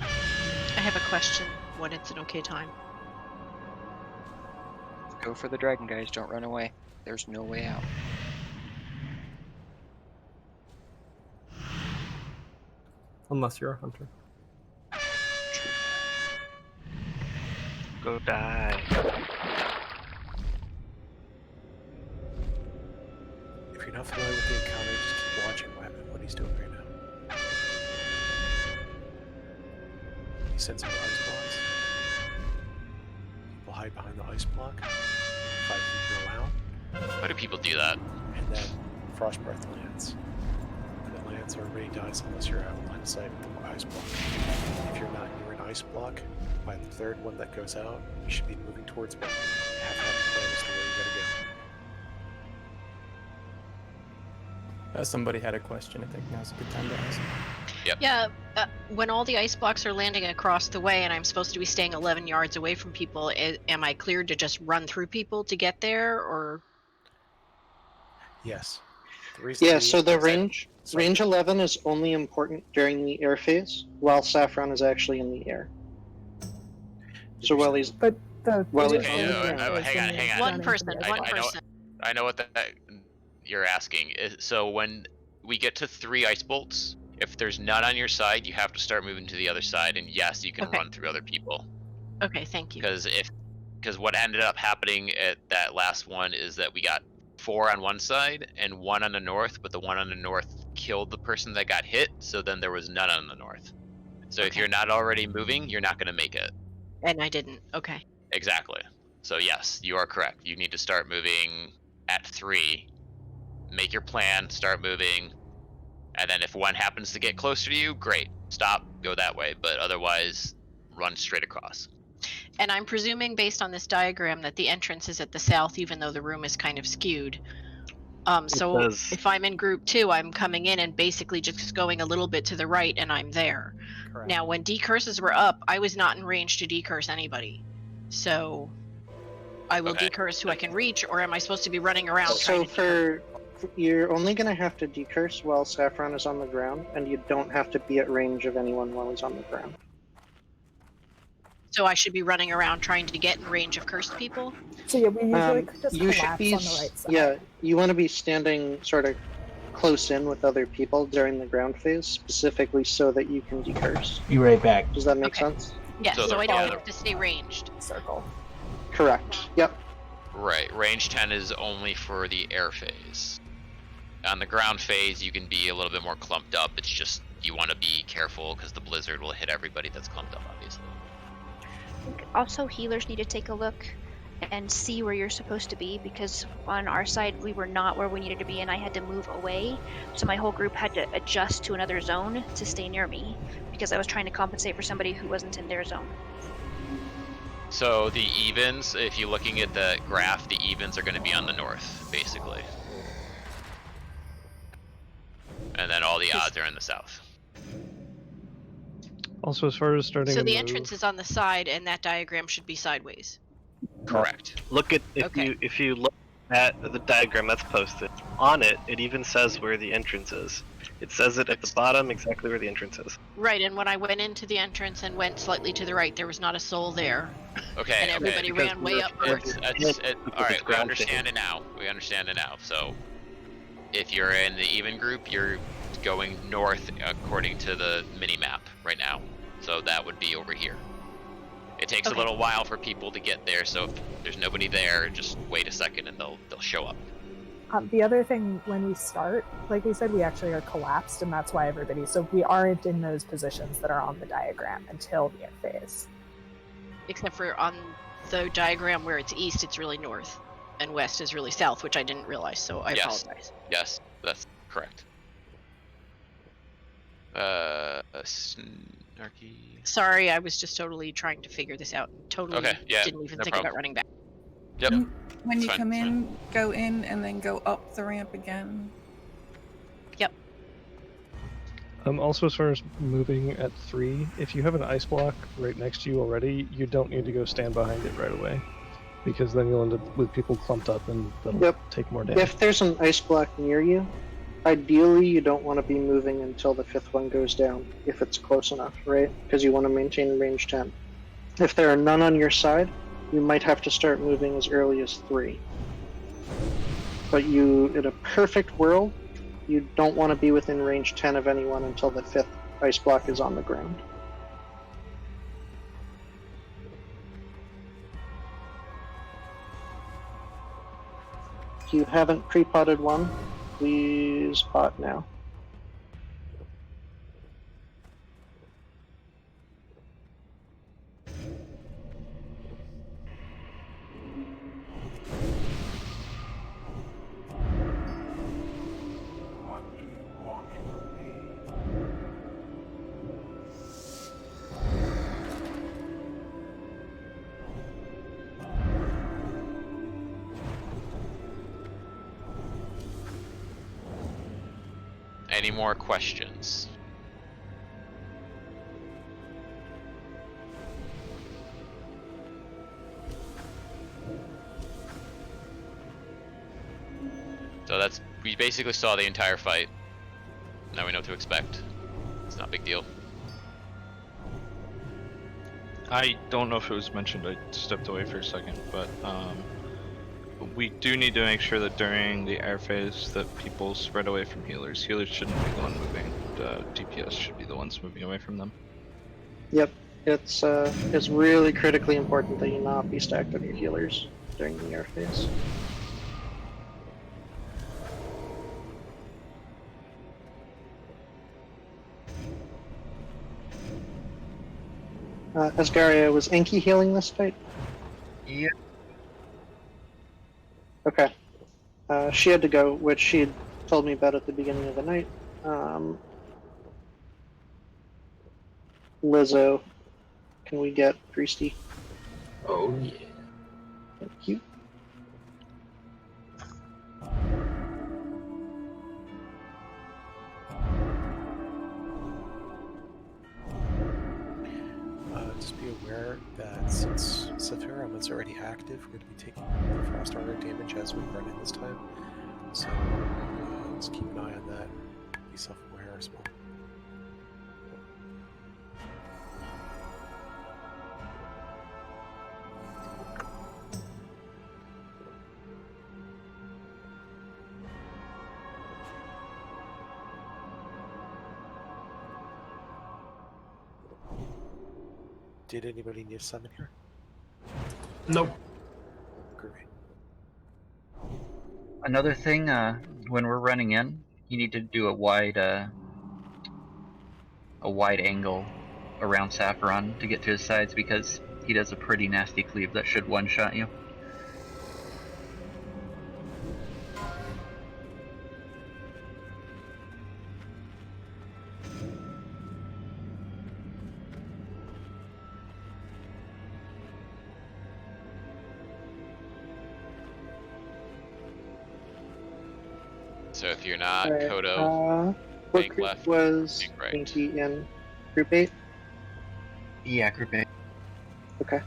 I have a question when it's an okay time. Go for the dragon, guys. Don't run away. There's no way out. Unless you're a hunter. Go die. If you're not familiar with the encounter, just keep watching what he's doing right now. He sends out ice blocks. People hide behind the ice block. 5 feet go out. Why do people do that? And then Frost Breath lands. When it lands, everybody dies unless you're out of line of sight with the ice block. If you're not near an ice block, by the 3rd one that goes out, you should be moving towards one. You have to have a plan as to where you gotta go. Somebody had a question. I think now's a good time to ask. Yep. Yeah, when all the ice blocks are landing across the way and I'm supposed to be staying 11 yards away from people, am I cleared to just run through people to get there, or? Yes. Yeah, so the range 11 is only important during the air phase, while Saffron is actually in the air. So while he's But the while he's Okay, on the ground, hang on. One person. I know what that you're asking. So when we get to 3 ice bolts, if there's none on your side, you have to start moving to the other side, and yes, you can run through other people. Okay, thank you. Because what ended up happening at that last one is that we got 4 on one side and 1 on the north, but the one on the north killed the person that got hit, so then there was none on the north. So if you're not already moving, you're not going to make it. And I didn't. Okay. Exactly. So yes, you are correct. You need to start moving at 3. Make your plan, start moving, and then if one happens to get closer to you, great. Stop, go that way, but otherwise run straight across. And I'm presuming based on this diagram that the entrance is at the south, even though the room is kind of skewed. So if I'm in group 2, I'm coming in and basically just going a little bit to the right and I'm there. Correct. Now, when decurses were up, I was not in range to decurse anybody. So I will decurse who I can reach, or am I supposed to be running around trying to you're only going to have to decurse while Saffron is on the ground, and you don't have to be at range of anyone while he's on the ground. So I should be running around trying to get in range of cursed people? So yeah, we usually just You should collapse be, on the right side. yeah, you want to be standing sort of close in with other people during the ground phase, specifically so that you can decurse. Be right back. Does that make sense? Yes, so I don't have to stay ranged. Circle. Correct. Yep. Right, range 10 is only for the air phase. On the ground phase, you can be a little bit more clumped up. It's just you want to be careful because the blizzard will hit everybody that's clumped up, obviously. Also, healers need to take a look and see where you're supposed to be, because on our side we were not where we needed to be and I had to move away, so my whole group had to adjust to another zone to stay near me because I was trying to compensate for somebody who wasn't in their zone. So the evens, if you're looking at the graph, the evens are going to be on the north, basically. And then all the odds are in the south. Also, as far as starting So a the move, entrance is on the side, and that diagram should be sideways. Correct. Look at if you look at the diagram that's posted on it, it even says where the entrance is. It says it at the bottom exactly where the entrance is. Right, and when I went into the entrance and went slightly to the right, there was not a soul there. Okay. And everybody ran way up north. All right, we understand it now. We understand it now. So, if you're in the even group, you're going north according to the mini map right now. So that would be over here. It takes a little while for people to get there, so if there's nobody there, just wait a second and they'll show up. The other thing, when we start, like we said, we actually are collapsed, and that's why so we aren't in those positions that are on the diagram until the end phase. Except for on the diagram where it's east, it's really north, and west is really south, which I didn't realize, so I apologize. Yes, that's correct. Snarky. Sorry, I was just totally trying to figure this out. Totally didn't even think about running back. Yep. When you come in, go in and then go up the ramp again. Yep. Also, as far as moving at 3, if you have an ice block right next to you already, you don't need to go stand behind it right away, because then you'll end up with people clumped up and they'll take more damage. If there's an ice block near you, ideally you don't want to be moving until the 5th one goes down, if it's close enough, right? Because you want to maintain range 10. If there are none on your side, you might have to start moving as early as 3. But in a perfect world, you don't want to be within range 10 of anyone until the 5th ice block is on the ground. If you haven't pre-potted one, please pot now. Any more questions? So that's We basically saw the entire fight. Now we know what to expect. It's not a big deal. I don't know if it was mentioned, I stepped away for a second, but we do need to make sure that during the air phase that people spread away from healers. Healers shouldn't be the one moving, DPS should be the ones moving away from them. Yep, it's really critically important that you not be stacked on your healers during the air phase. Asgaria, was Enki healing this fight? Yeah. Okay. She had to go, which she had told me about at the beginning of the night. Lizzo, can we get Priesty? Oh yeah. Thank you. Just be aware that since Sephiroth is already active, we're going to be taking the Frost Armor damage as we run in this time. So let's keep an eye on that. Be self-aware as well. Did anybody need a summon here? Nope. Great. Another thing, when we're running in, you need to do a wide angle around Saffron to get to his sides because he does a pretty nasty cleave that should one-shot you. So if you're not Alright, Kodo, what bank group left, was bank right. Enki in? Group 8? Yeah, group 8. Okay.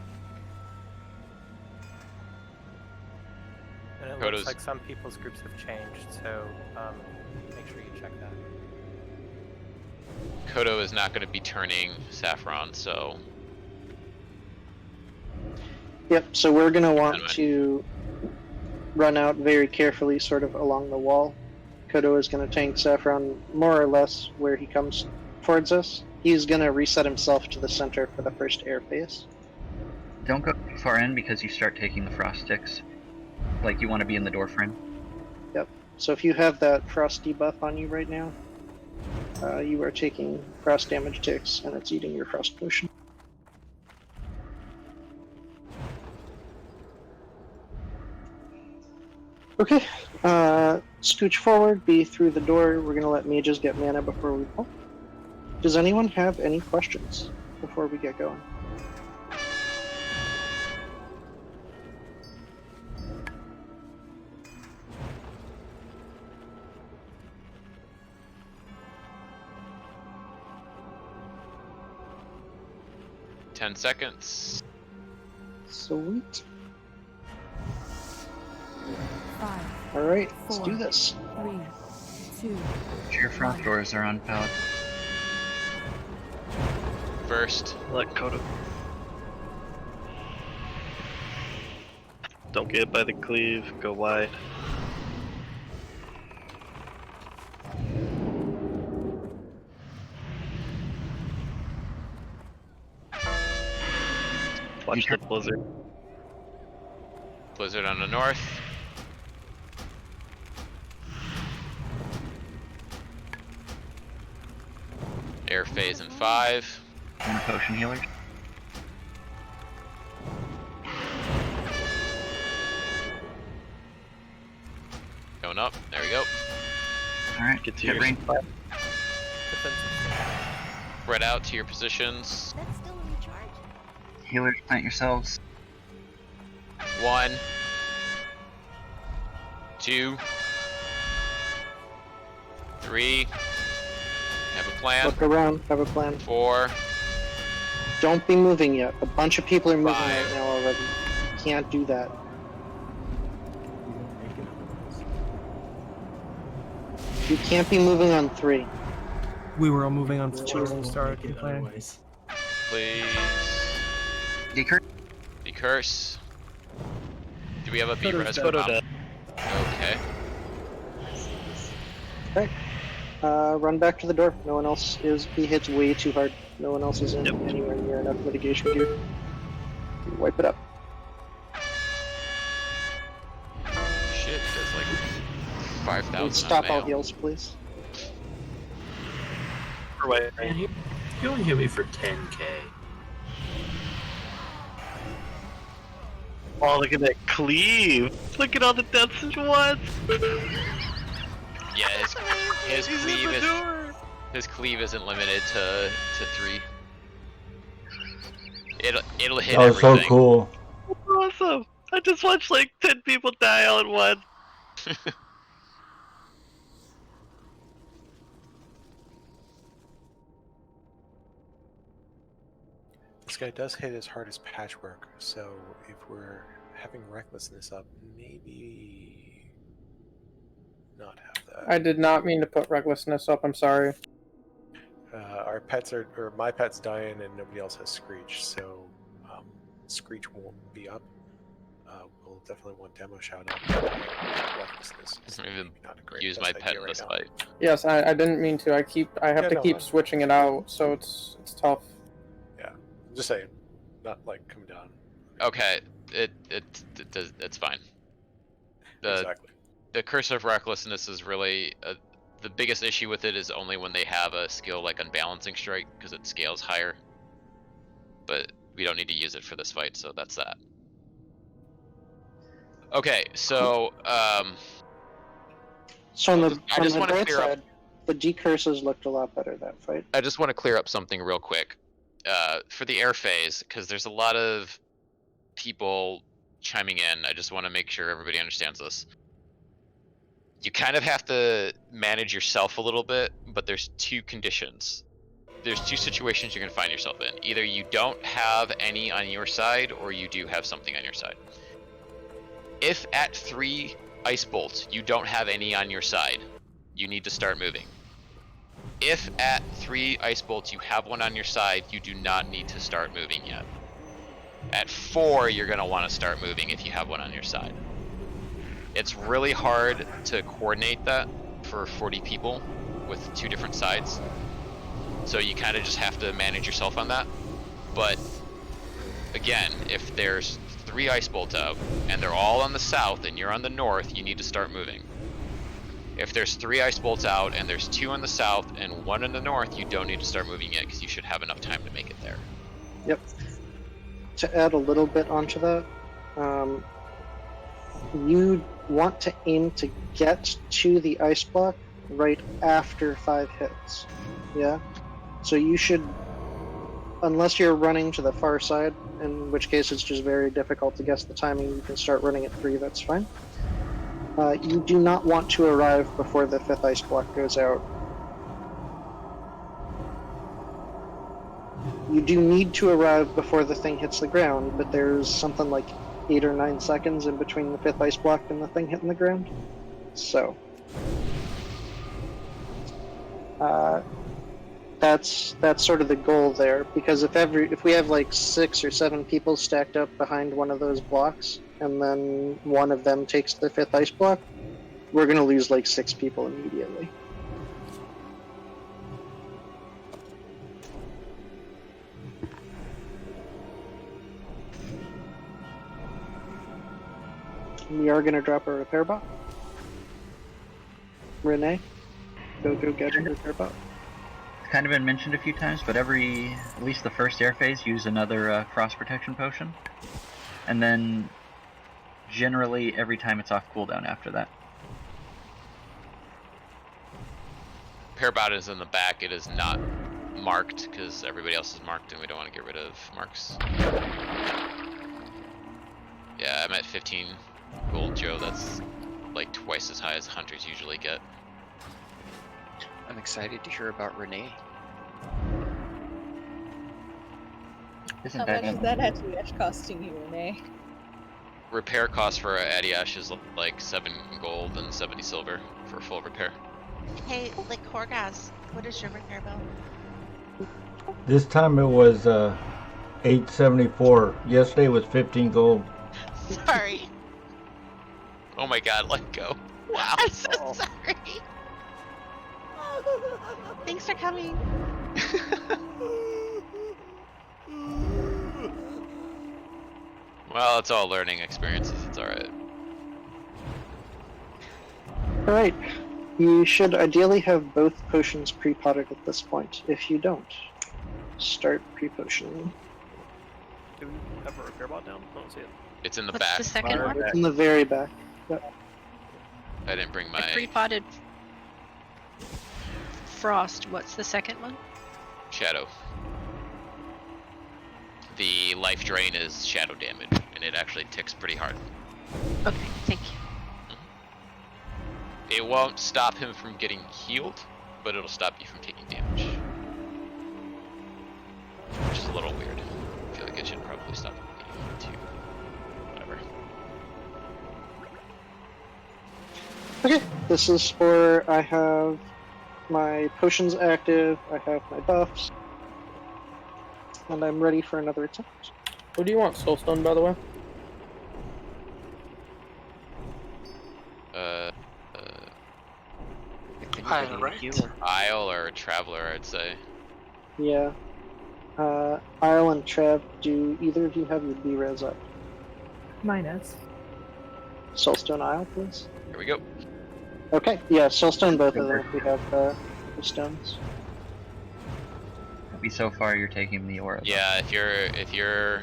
And it Kodo's- looks like some people's groups have changed, so make sure you check that. Kodo is not going to be turning Saffron, so Yep, so we're going to want Never mind. to run out very carefully, sort of along the wall. Kodo is going to tank Saffron more or less where he comes towards us. He's going to reset himself to the center for the first air phase. Don't go too far in because you start taking the frost sticks. Like you want to be in the door frame. Yep, so if you have that frost debuff on you right now, you are taking frost damage ticks and it's eating your frost potion. Okay, scooch forward, be through the door. We're gonna let mages get mana before we go. Does anyone have any questions before we get going? ten seconds. Sweet. 5, Alright, let's 4, do this. 3, 2. Your front doors are on pallet. First, Let Kodo. Don't get by the cleave, go wide. Watch the blizzard. Blizzard on the north. Air phase in 5. And potion healer. Going up. There we go. Alright, Get to hit your range 5. Spread out to your positions. Healers, plant yourselves. 1, 2, 3. Have a plan. Look around, have a plan. 4. Don't be moving yet. A bunch of people are moving 5. right now already. Can't do that. You can't be moving on 3. We were all moving on 4 Two. when we started complaining. Please. Decurse. Do we have a B-res for Photo Mom? death. Okay. Okay. Run back to the door. No one else is. He hits way too hard. No one else is in anywhere near enough mitigation gear. You wipe it up. Shit, does like 5,000 Stop on all mail. heals, please. Man, you only hit me for 10k. Oh, look at that cleave! Look at all the deaths at once! Yeah, his cleave isn't limited to 3. It'll hit That was everything. so cool. Awesome! I just watched like 10 people die all at once. This guy does hit as hard as Patchwork, so if we're having Recklessness up, maybe not have that. I did not mean to put Recklessness up, I'm sorry. Our pets are, or my pet's dying and nobody else has Screech, so Screech won't be up. We'll definitely want Demo Shout up. Recklessness is even not a great use my pet in this fight. Yes, I didn't mean to. I have to no, keep switching it out, so it's tough. Yeah, I'm just saying, not like coming down. Okay, it's fine. Exactly. The Curse of Recklessness is really the biggest issue with it is only when they have a skill like Unbalancing Strike because it scales higher. But we don't need to use it for this fight, so that's that. Okay, so So on the I just want to bright clear side, up. the decurses looked a lot better that fight. I just want to clear up something real quick. For the air phase, because there's a lot of people chiming in. I just want to make sure everybody understands this. You kind of have to manage yourself a little bit, but there's 2 conditions. There's 2 situations you're going to find yourself in. Either you don't have any on your side, or you do have something on your side. If at 3 ice bolts you don't have any on your side, you need to start moving. If at 3 ice bolts you have one on your side, you do not need to start moving yet. At 4, you're going to want to start moving if you have one on your side. It's really hard to coordinate that for 40 people with 2 different sides. So you kind of just have to manage yourself on that. But again, if there's 3 ice bolts out and they're all on the south and you're on the north, you need to start moving. If there's 3 ice bolts out and there's 2 on the south and 1 in the north, you don't need to start moving yet because you should have enough time to make it there. Yep. To add a little bit onto that, you want to aim to get to the ice block right after 5 hits. Yeah? So you should, unless you're running to the far side, in which case it's just very difficult to guess the timing, you can start running at 3, that's fine. You do not want to arrive before the 5th ice block goes out. You do need to arrive before the thing hits the ground, but there's something like 8 or 9 seconds in between the 5th ice block and the thing hitting the ground. So that's sort of the goal there, because if we have like 6 or 7 people stacked up behind one of those blocks, and then one of them takes the 5th ice block, we're going to lose like 6 people immediately. We are going to drop a repair bot. Rene, go get a repair bot. It's kind of been mentioned a few times, but at least the first air phase, use another cross protection potion. And then generally every time it's off cooldown after that. Parabot is in the back. It is not marked because everybody else is marked and we don't want to get rid of marks. Yeah, I'm at 15 gold, Joe. That's like twice as high as hunters usually get. I'm excited to hear about Rene. Isn't How much is that Adiash costing you, Rene? Repair cost for Adiash is like 7 gold and 70 silver for full repair. Hey, like Horgaz, what is your repair bill? This time it was 874. Yesterday was 15 gold. Sorry. Oh my god, let go. Wow. I'm so sorry. Thanks for coming. Well, it's all learning experiences. It's alright. Alright. You should ideally have both potions pre-potted at this point. If you don't, start pre-potioning. Do we have a repair bot down? I don't see it. It's in the What's back. the second one? It's in the very back. Yep. I didn't bring my Pre-potted frost. What's the second one? shadow. The life drain is shadow damage, and it actually ticks pretty hard. Okay, thank you. It won't stop him from getting healed, but it'll stop you from taking damage. Which is a little weird. I feel like I should probably stop getting healed too. Whatever. Okay, this is for I have my potions active, I have my buffs, and I'm ready for another attempt. Who do you want, Soulstone, by the way? Isle or a traveler, I'd say. Yeah. Isle and Trav, do either of you have your B-res up? Minus. Soulstone Isle, please. Here we go. Okay, yeah, Soulstone, both of them, if we have the stones. So far, you're taking the aura. Yeah, if you're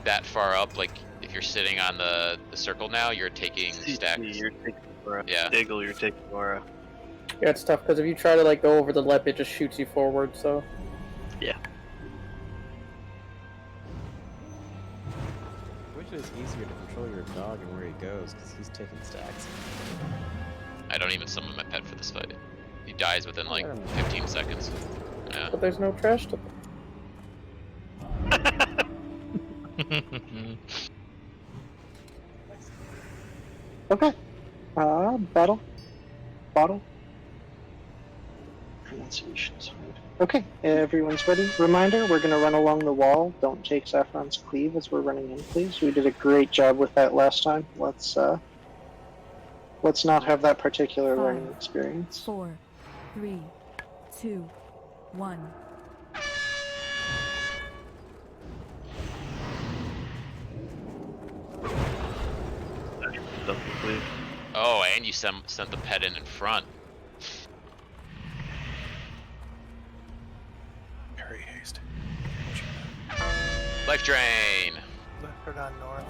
that far up, like if you're sitting on the circle now, you're taking stacks. You're taking aura. Yeah. Diggle, you're taking aura. Yeah, it's tough because if you try to like go over the lip, it just shoots you forward. So. Yeah. I wish it was easier to control your dog and where he goes, because he's taking stacks. I don't even summon my pet for this fight. He dies within like 15 seconds. Yeah. But there's no trash to. Okay. Bottle. Pronunciation's hard. Okay, everyone's ready. Reminder, we're gonna run along the wall. Don't take Saffron's cleave as we're running in, please. We did a great job with that last time. Let's not have that particular learning experience. 4, 3, 2, 1. Oh, and you sent the pet in front. Very haste. Life drain. Leopard on north.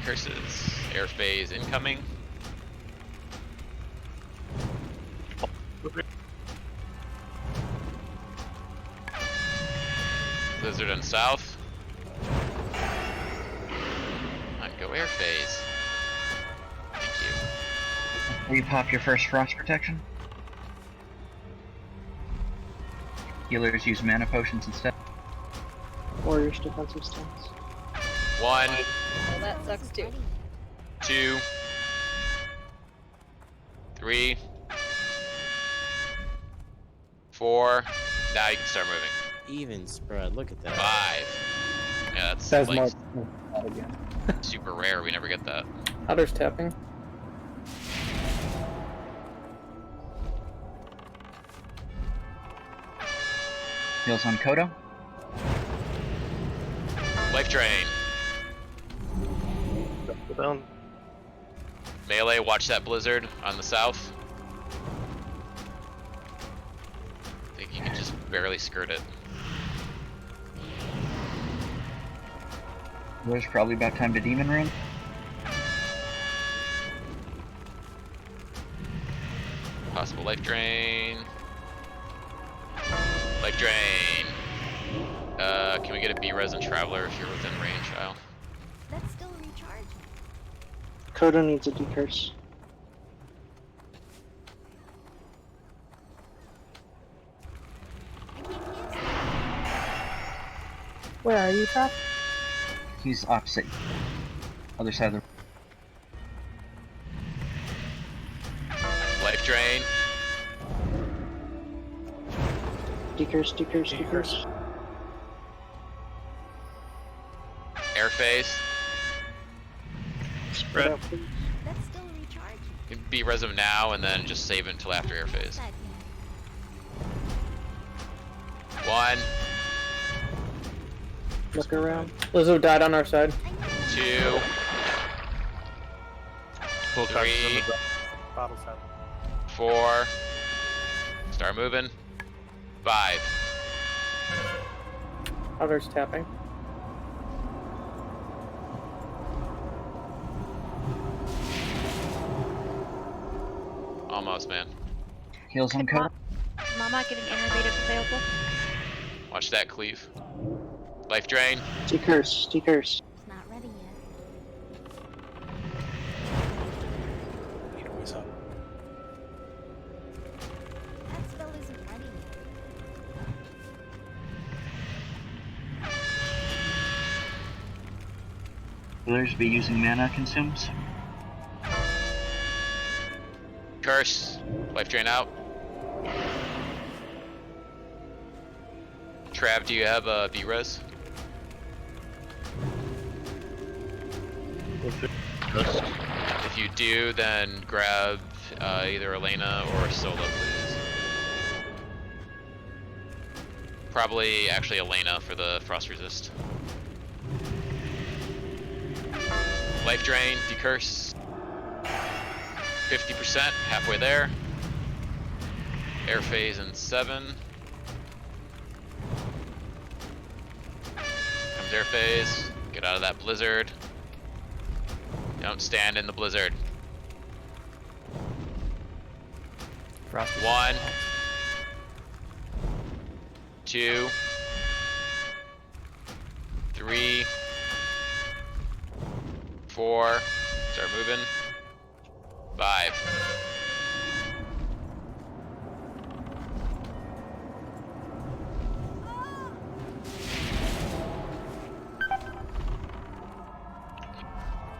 Curses. Air phase incoming. Blizzard on south. On go air phase. Thank you. Will you pop your first frost protection? Healers use mana potions instead. Warriors defensive stance. 1. Well, that sucks too. 2. 3. 4. Now you can start moving. Even spread, look at that. 5. Yeah, That's like more again. super rare. We never get that. Otter's tapping. Heals on Kodo. Life drain. Down. Melee, watch that blizzard on the south. I think you can just barely skirt it. There's probably about time to demon rune. Possible life drain. Life drain. Can we get a B-res and Traveler if you're within range, Kyle? That's still recharging. Kodo needs a decurse. Where are you, Trap? He's opposite. Other side of Life drain. Decurse. Air phase. Spread. That's still recharging. You can beat res him now and then just save it until after air phase. 1, Look around. Lizzo died on our side. 2, Full 3, Bottles out. 4. Start moving. 5. Others tapping. Almost, man. heals on code. Mama getting innovative available. Watch that cleave. Life drain. Decurse. It's not ready yet. Always up. That spell isn't ready yet. Healers be using mana consumes. Curse. Life drain out. Trav, do you have a B-res? If you do, then grab either Elena or Solo, please. Probably, actually, Elena for the frost resist. Life drain, decurse. 50%, halfway there. Air phase in 7. Comes air phase. Get out of that blizzard. Don't stand in the blizzard. 1, 2, 3, 4. Start moving. 5.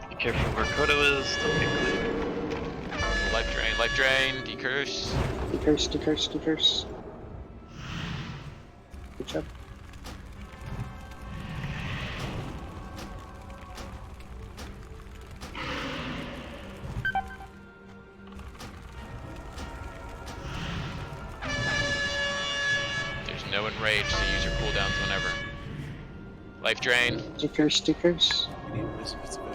Be careful where Kodo is. Don't get clear. Life drain, decurse. Decurse. Good job. There's no enrage, so use your cooldowns whenever. Life drain. Decurse. We need wisdom if it's available.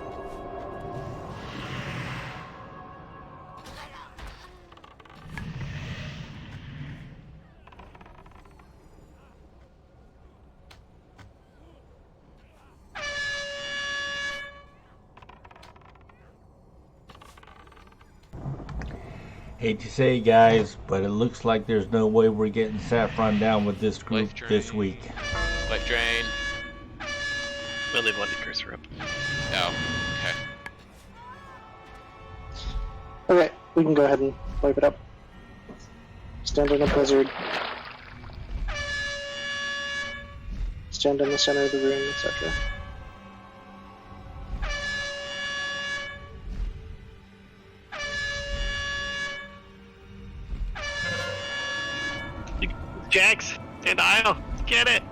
Hate to say, guys, but it looks like there's no way we're getting Saffron down with this group this week. Life drain. We'll leave one cursor up. Oh, okay. Okay, we can go ahead and wipe it up. Stand in a blizzard. Stand in the center of the room, etc. Jax and Isle, get it!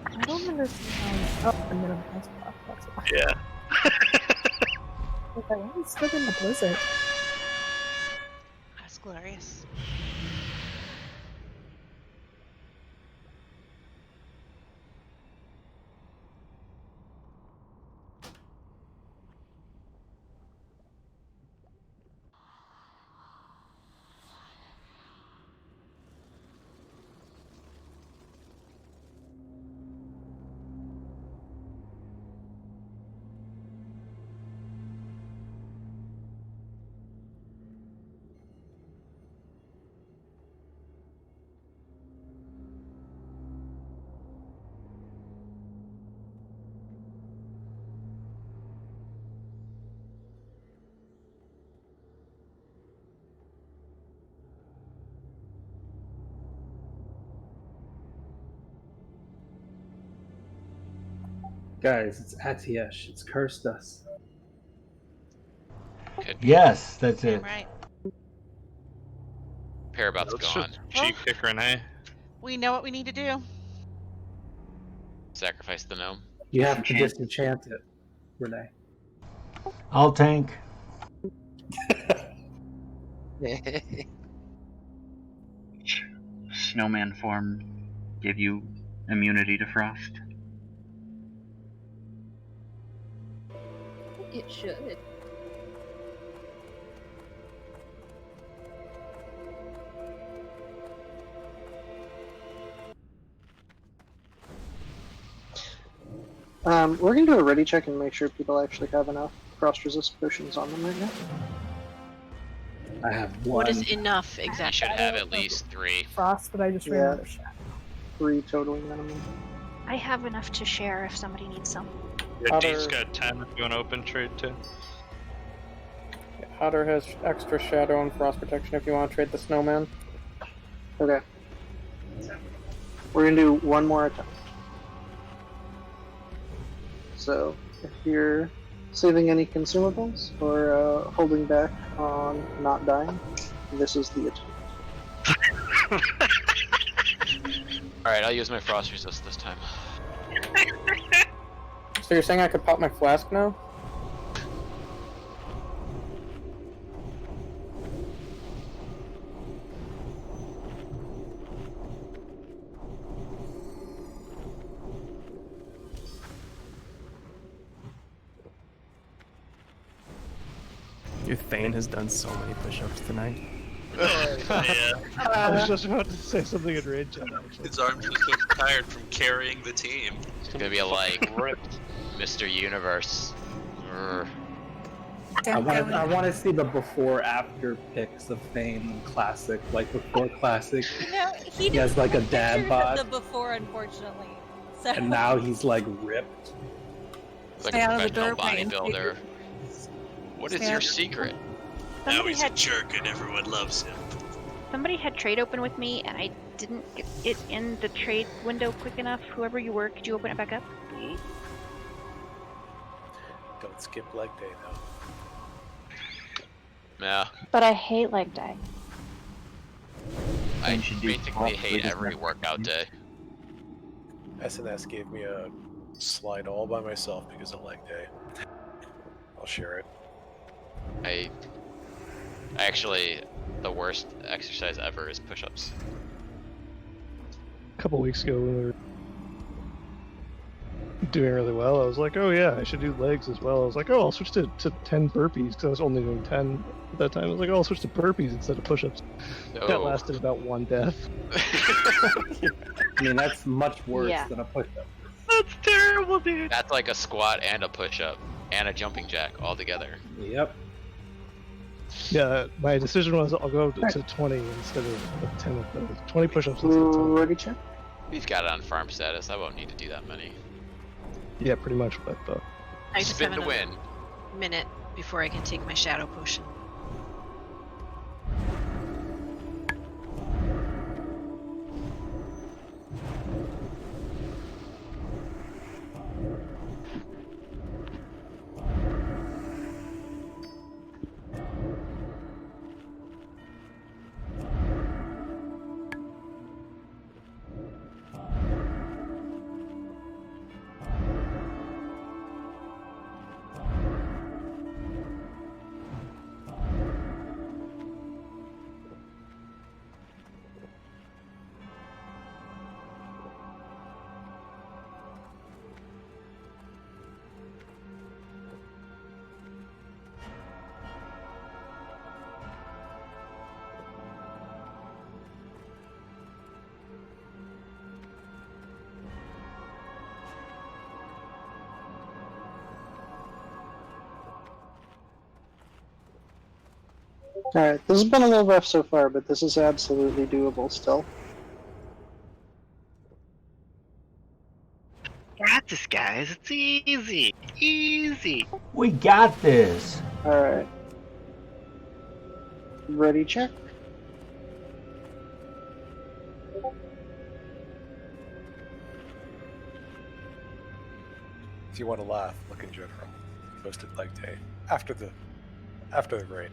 I don't understand how. Oh, I'm gonna ice block. That's why. Yeah. Like, I was still in the blizzard. That's glorious. Guys, it's Atiesh. It's cursed us. Yes, that's it. Right. Parabout's Let's gone. just cheek kick Rene. We know what we need to do. Sacrifice the gnome. You have to disenchant it, Rene. I'll tank. Snowman form give you immunity to frost? It should. We're gonna do a ready check and make sure people actually have enough frost resist potions on them right now. I have one. What is enough You exactly? should have at least 3. Frost, but I just ran out of shadow. 3 total minimum. I have enough to share if somebody needs some. Yeah, Dee's got 10 if you want to open trade too. Hatter has extra shadow and frost protection if you want to trade the snowman. Okay. We're gonna do one more attempt. So, if you're saving any consumables or holding back on not dying, this is the attempt. Alright, I'll use my frost resist this time. So you're saying I could pop my flask now? Your Thane has done so many push-ups tonight. Yeah. I was just about to say something in rage. His arms are so tired from carrying the team. It's gonna be like Mr. Universe. Urgh. I want to see the before-after pics of Thane and Classic. Like before Classic, No, he has like a dad pictures bod, of the before, unfortunately. So. and now he's like ripped. Like Stay a out of the professional door, Payne. bodybuilder. What is Stay your out- secret? Now Somebody he's had a jerk and everyone loves him. somebody had trade open with me, and I didn't get it in the trade window quick enough. Whoever you were, could you open it back up? Don't skip leg day though. Yeah. But I hate leg day. I basically hate every workout day. SNS gave me a slide all by myself because of leg day. I'll share it. I actually, the worst exercise ever is push-ups. A couple weeks ago when we were doing really well, I was like, oh yeah, I should do legs as well. I was like, oh, I'll switch to 10 burpees because I was only doing 10 at that time. I was like, oh, I'll switch to burpees instead of push-ups. That No. lasted about one death. I mean, that's much worse Yeah. than a push-up. That's terrible, dude. That's like a squat and a push-up and a jumping jack all together. Yep. Yeah, my decision was I'll go to 20 instead of 10 of those. 20 push-ups instead of 10. Ready check? We've got it on farm status. I won't need to do that many. Yeah, pretty much what I thought. I just Spin have to another win. minute before I can take my shadow potion. Alright, this has been a little rough so far, but this is absolutely doable still. Got this, guys. It's easy. Easy. We got this. Alright. Ready check? Do you want to laugh? Look in general. Posted leg day after the rain.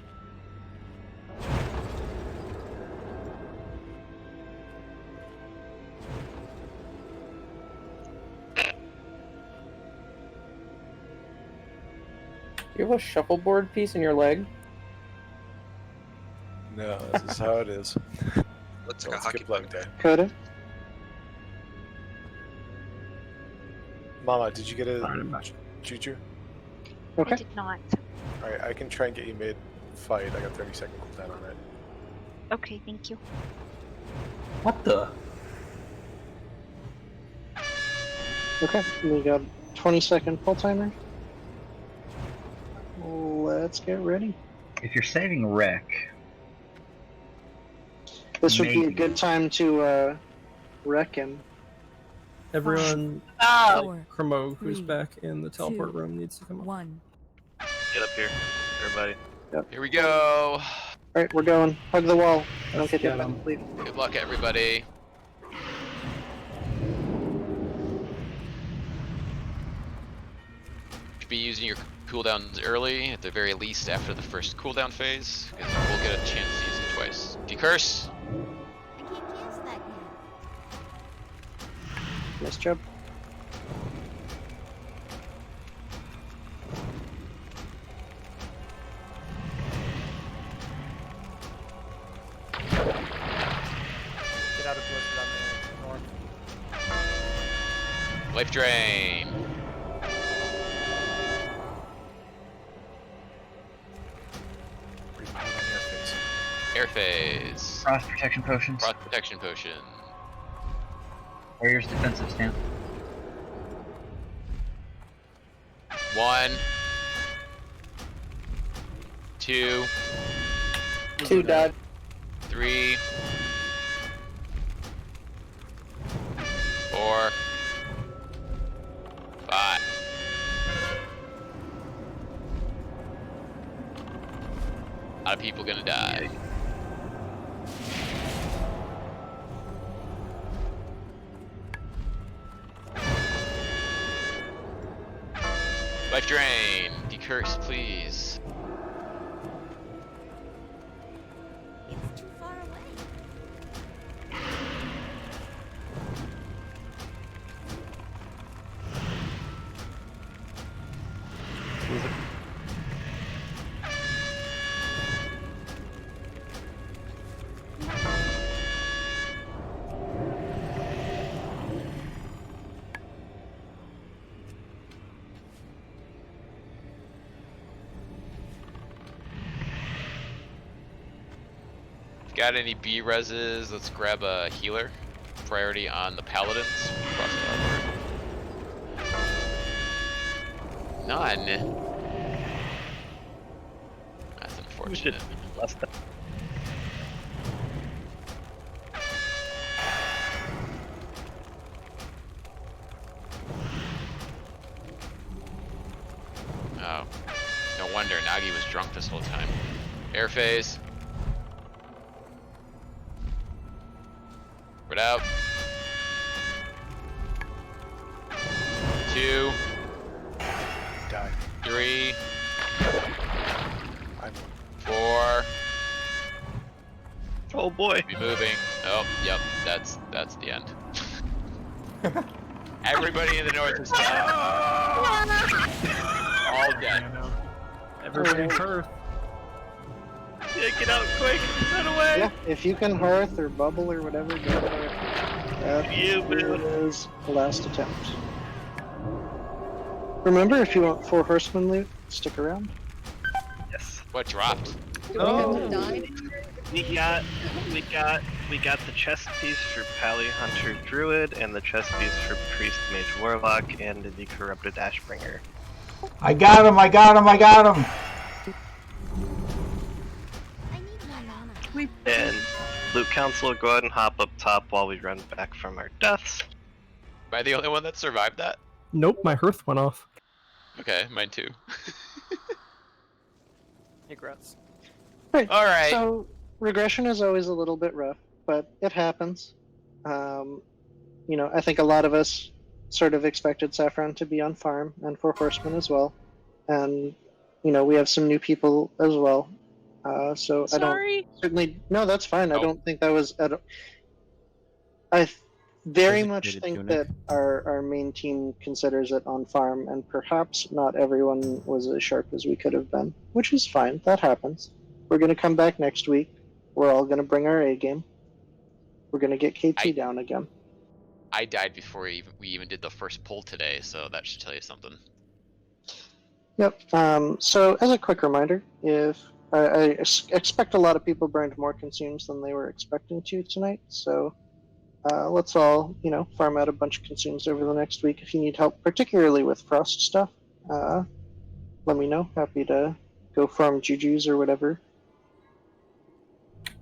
You have a shuffleboard piece in your leg? No, this is how it is. Looks Don't like a hockey skip leg day. Coda? Mama, did you get a juju? Okay. I did not. Alright, I can try and get you mid-fight. I got 30-second cooldown on it. Okay, thank you. What the? Okay, we got 20-second full timer. Let's get ready. If you're saving Wreck, This would be a maybe. good time to wreck him. Everyone, Four, Chromo, who's three, back in the teleport 2, room, needs to come up. 1. Get up here, everybody. Here we go. Alright, we're going. Hug the wall. Don't get hit get by 'em. the bleed. Good luck, everybody. Should be using your cooldowns early, at the very least after the first cooldown phase, because we'll get a chance to use them twice. Decurse. I can't cast that yet. Nice job. Get out of blizzard on the north. Life drain. Breathe out on your face. Air phase. Frost protection potions. Frost protection potion. Warrior's defensive stance. 1, 2, 2 died. 3, 4, 5. A lot of people gonna die. Life drain. Decurse, please. It's too far away. Got any B reses? Let's grab a healer. Priority on the paladins. Cross the None. That's unfortunate. Oh. No wonder Nagi was drunk this whole time. Air phase. Spread out. 2. Die. 3. I'm 4. Oh boy. Be moving. Oh, yep. That's the end. Everybody in the north is dead. All dead. Everybody hurt. Yeah, get out quick! Run away! Yeah, if you can hearth or bubble or whatever, go for it. That is the last attempt. Remember, if you want 4 horsemen loot, stick around. Yes. What dropped? Oh. We got the chest piece for Pally Hunter Druid and the chest piece for Priest Mage Warlock and the Corrupted Ashbringer. I got him! I got him! I got him! And Loot Council, go ahead and hop up top while we run back from our deaths. Am I the only one that survived that? Nope, my hearth went off. Okay, mine too. Congrats. Right. All right. So regression is always a little bit rough, but it happens. You know, I think a lot of us sort of expected Saffron to be on farm and for horsemen as well, and we have some new people as well. So Sorry. I don't certainly no, that's fine. I Oh. don't think that was at. I very much Designated think tunic. that our main team considers it on farm, and perhaps not everyone was as sharp as we could have been, which is fine. That happens. We're going to come back next week. We're all going to bring our A game. We're going to get KT down again. I died before we even did the first pull today, so that should tell you something. Yep. So as a quick reminder, if I expect a lot of people burned more consumes than they were expecting to tonight, so let's all, farm out a bunch of consumes over the next week. If you need help, particularly with frost stuff, let me know. Happy to go farm jujus or whatever.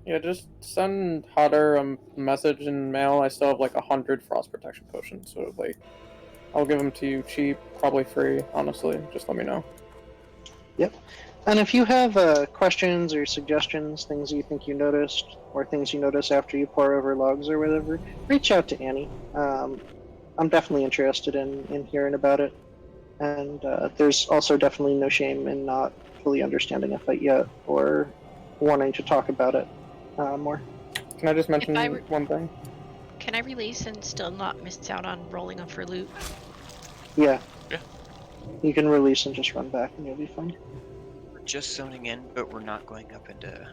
Yeah, just send Hodder a message in mail. I still have like 100 frost protection potions, so like, I'll give them to you cheap, probably free, honestly. Just let me know. Yep. And if you have questions or suggestions, things you think you noticed, or things you notice after you pour over logs or whatever, reach out to Annie. I'm definitely interested in hearing about it. And there's also definitely no shame in not fully understanding a fight yet, or wanting to talk about it more. Can I just mention one thing? Can I release and still not miss out on rolling them for loot? Yeah. Yeah. You can release and just run back and you'll be fine. We're just zoning in, but we're not going up into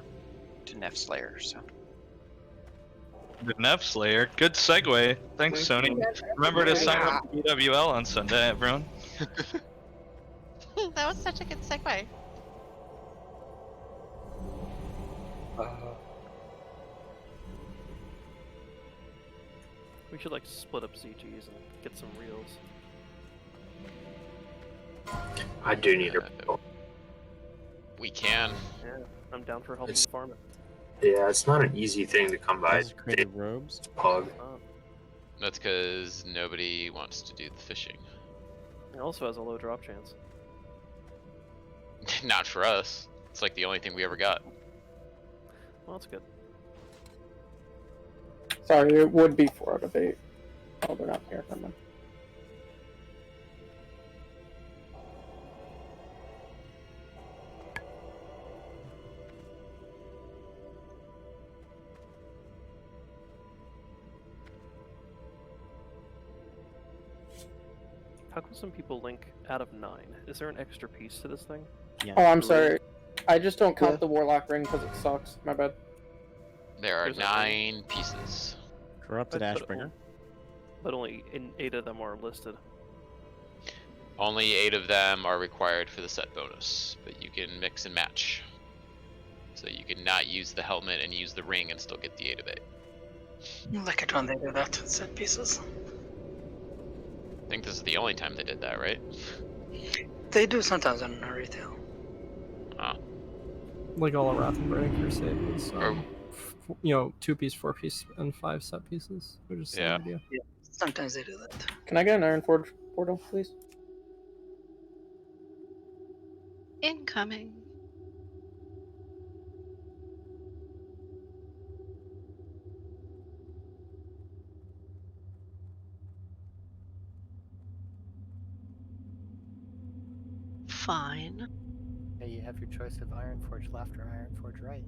Neff's lair, so. The Neff's lair. Good segue. Thanks, Sony. Remember to sign up for BWL on Sunday, everyone. That was such a good segue. We should like split up CGs and get some reels. I do need a reel. We can. Yeah, I'm down for helping farm it. Yeah, it's not an easy thing to come by. Creative robes. Pug. That's because nobody wants to do the fishing. It also has a low drop chance. Not for us. It's like the only thing we ever got. Well, that's good. Sorry, it would be 4 out of 8. Oh, they're not here. Never mind. How come some people link out of 9? Is there an extra piece to this thing? Yeah. Oh, I'm sorry. I just don't count the Warlock ring because it sucks. My bad. There are 9 pieces. Corrupted Ashbringer. But only 8 of them are listed. Only 8 of them are required for the set bonus, but you can mix and match. So you can not use the helmet and use the ring and still get the 8 of 8. Like it when they do that set pieces. I think this is the only time they did that, right? They do sometimes on retail. Oh. Like all of Rathenberg Crusade was, 2-piece, 4-piece, and 5 set pieces. Which is the same idea. Yeah, sometimes they do that. Can I get an Ironforge portal, please? Incoming. Fine. Yeah, you have your choice of Ironforge left or Ironforge right.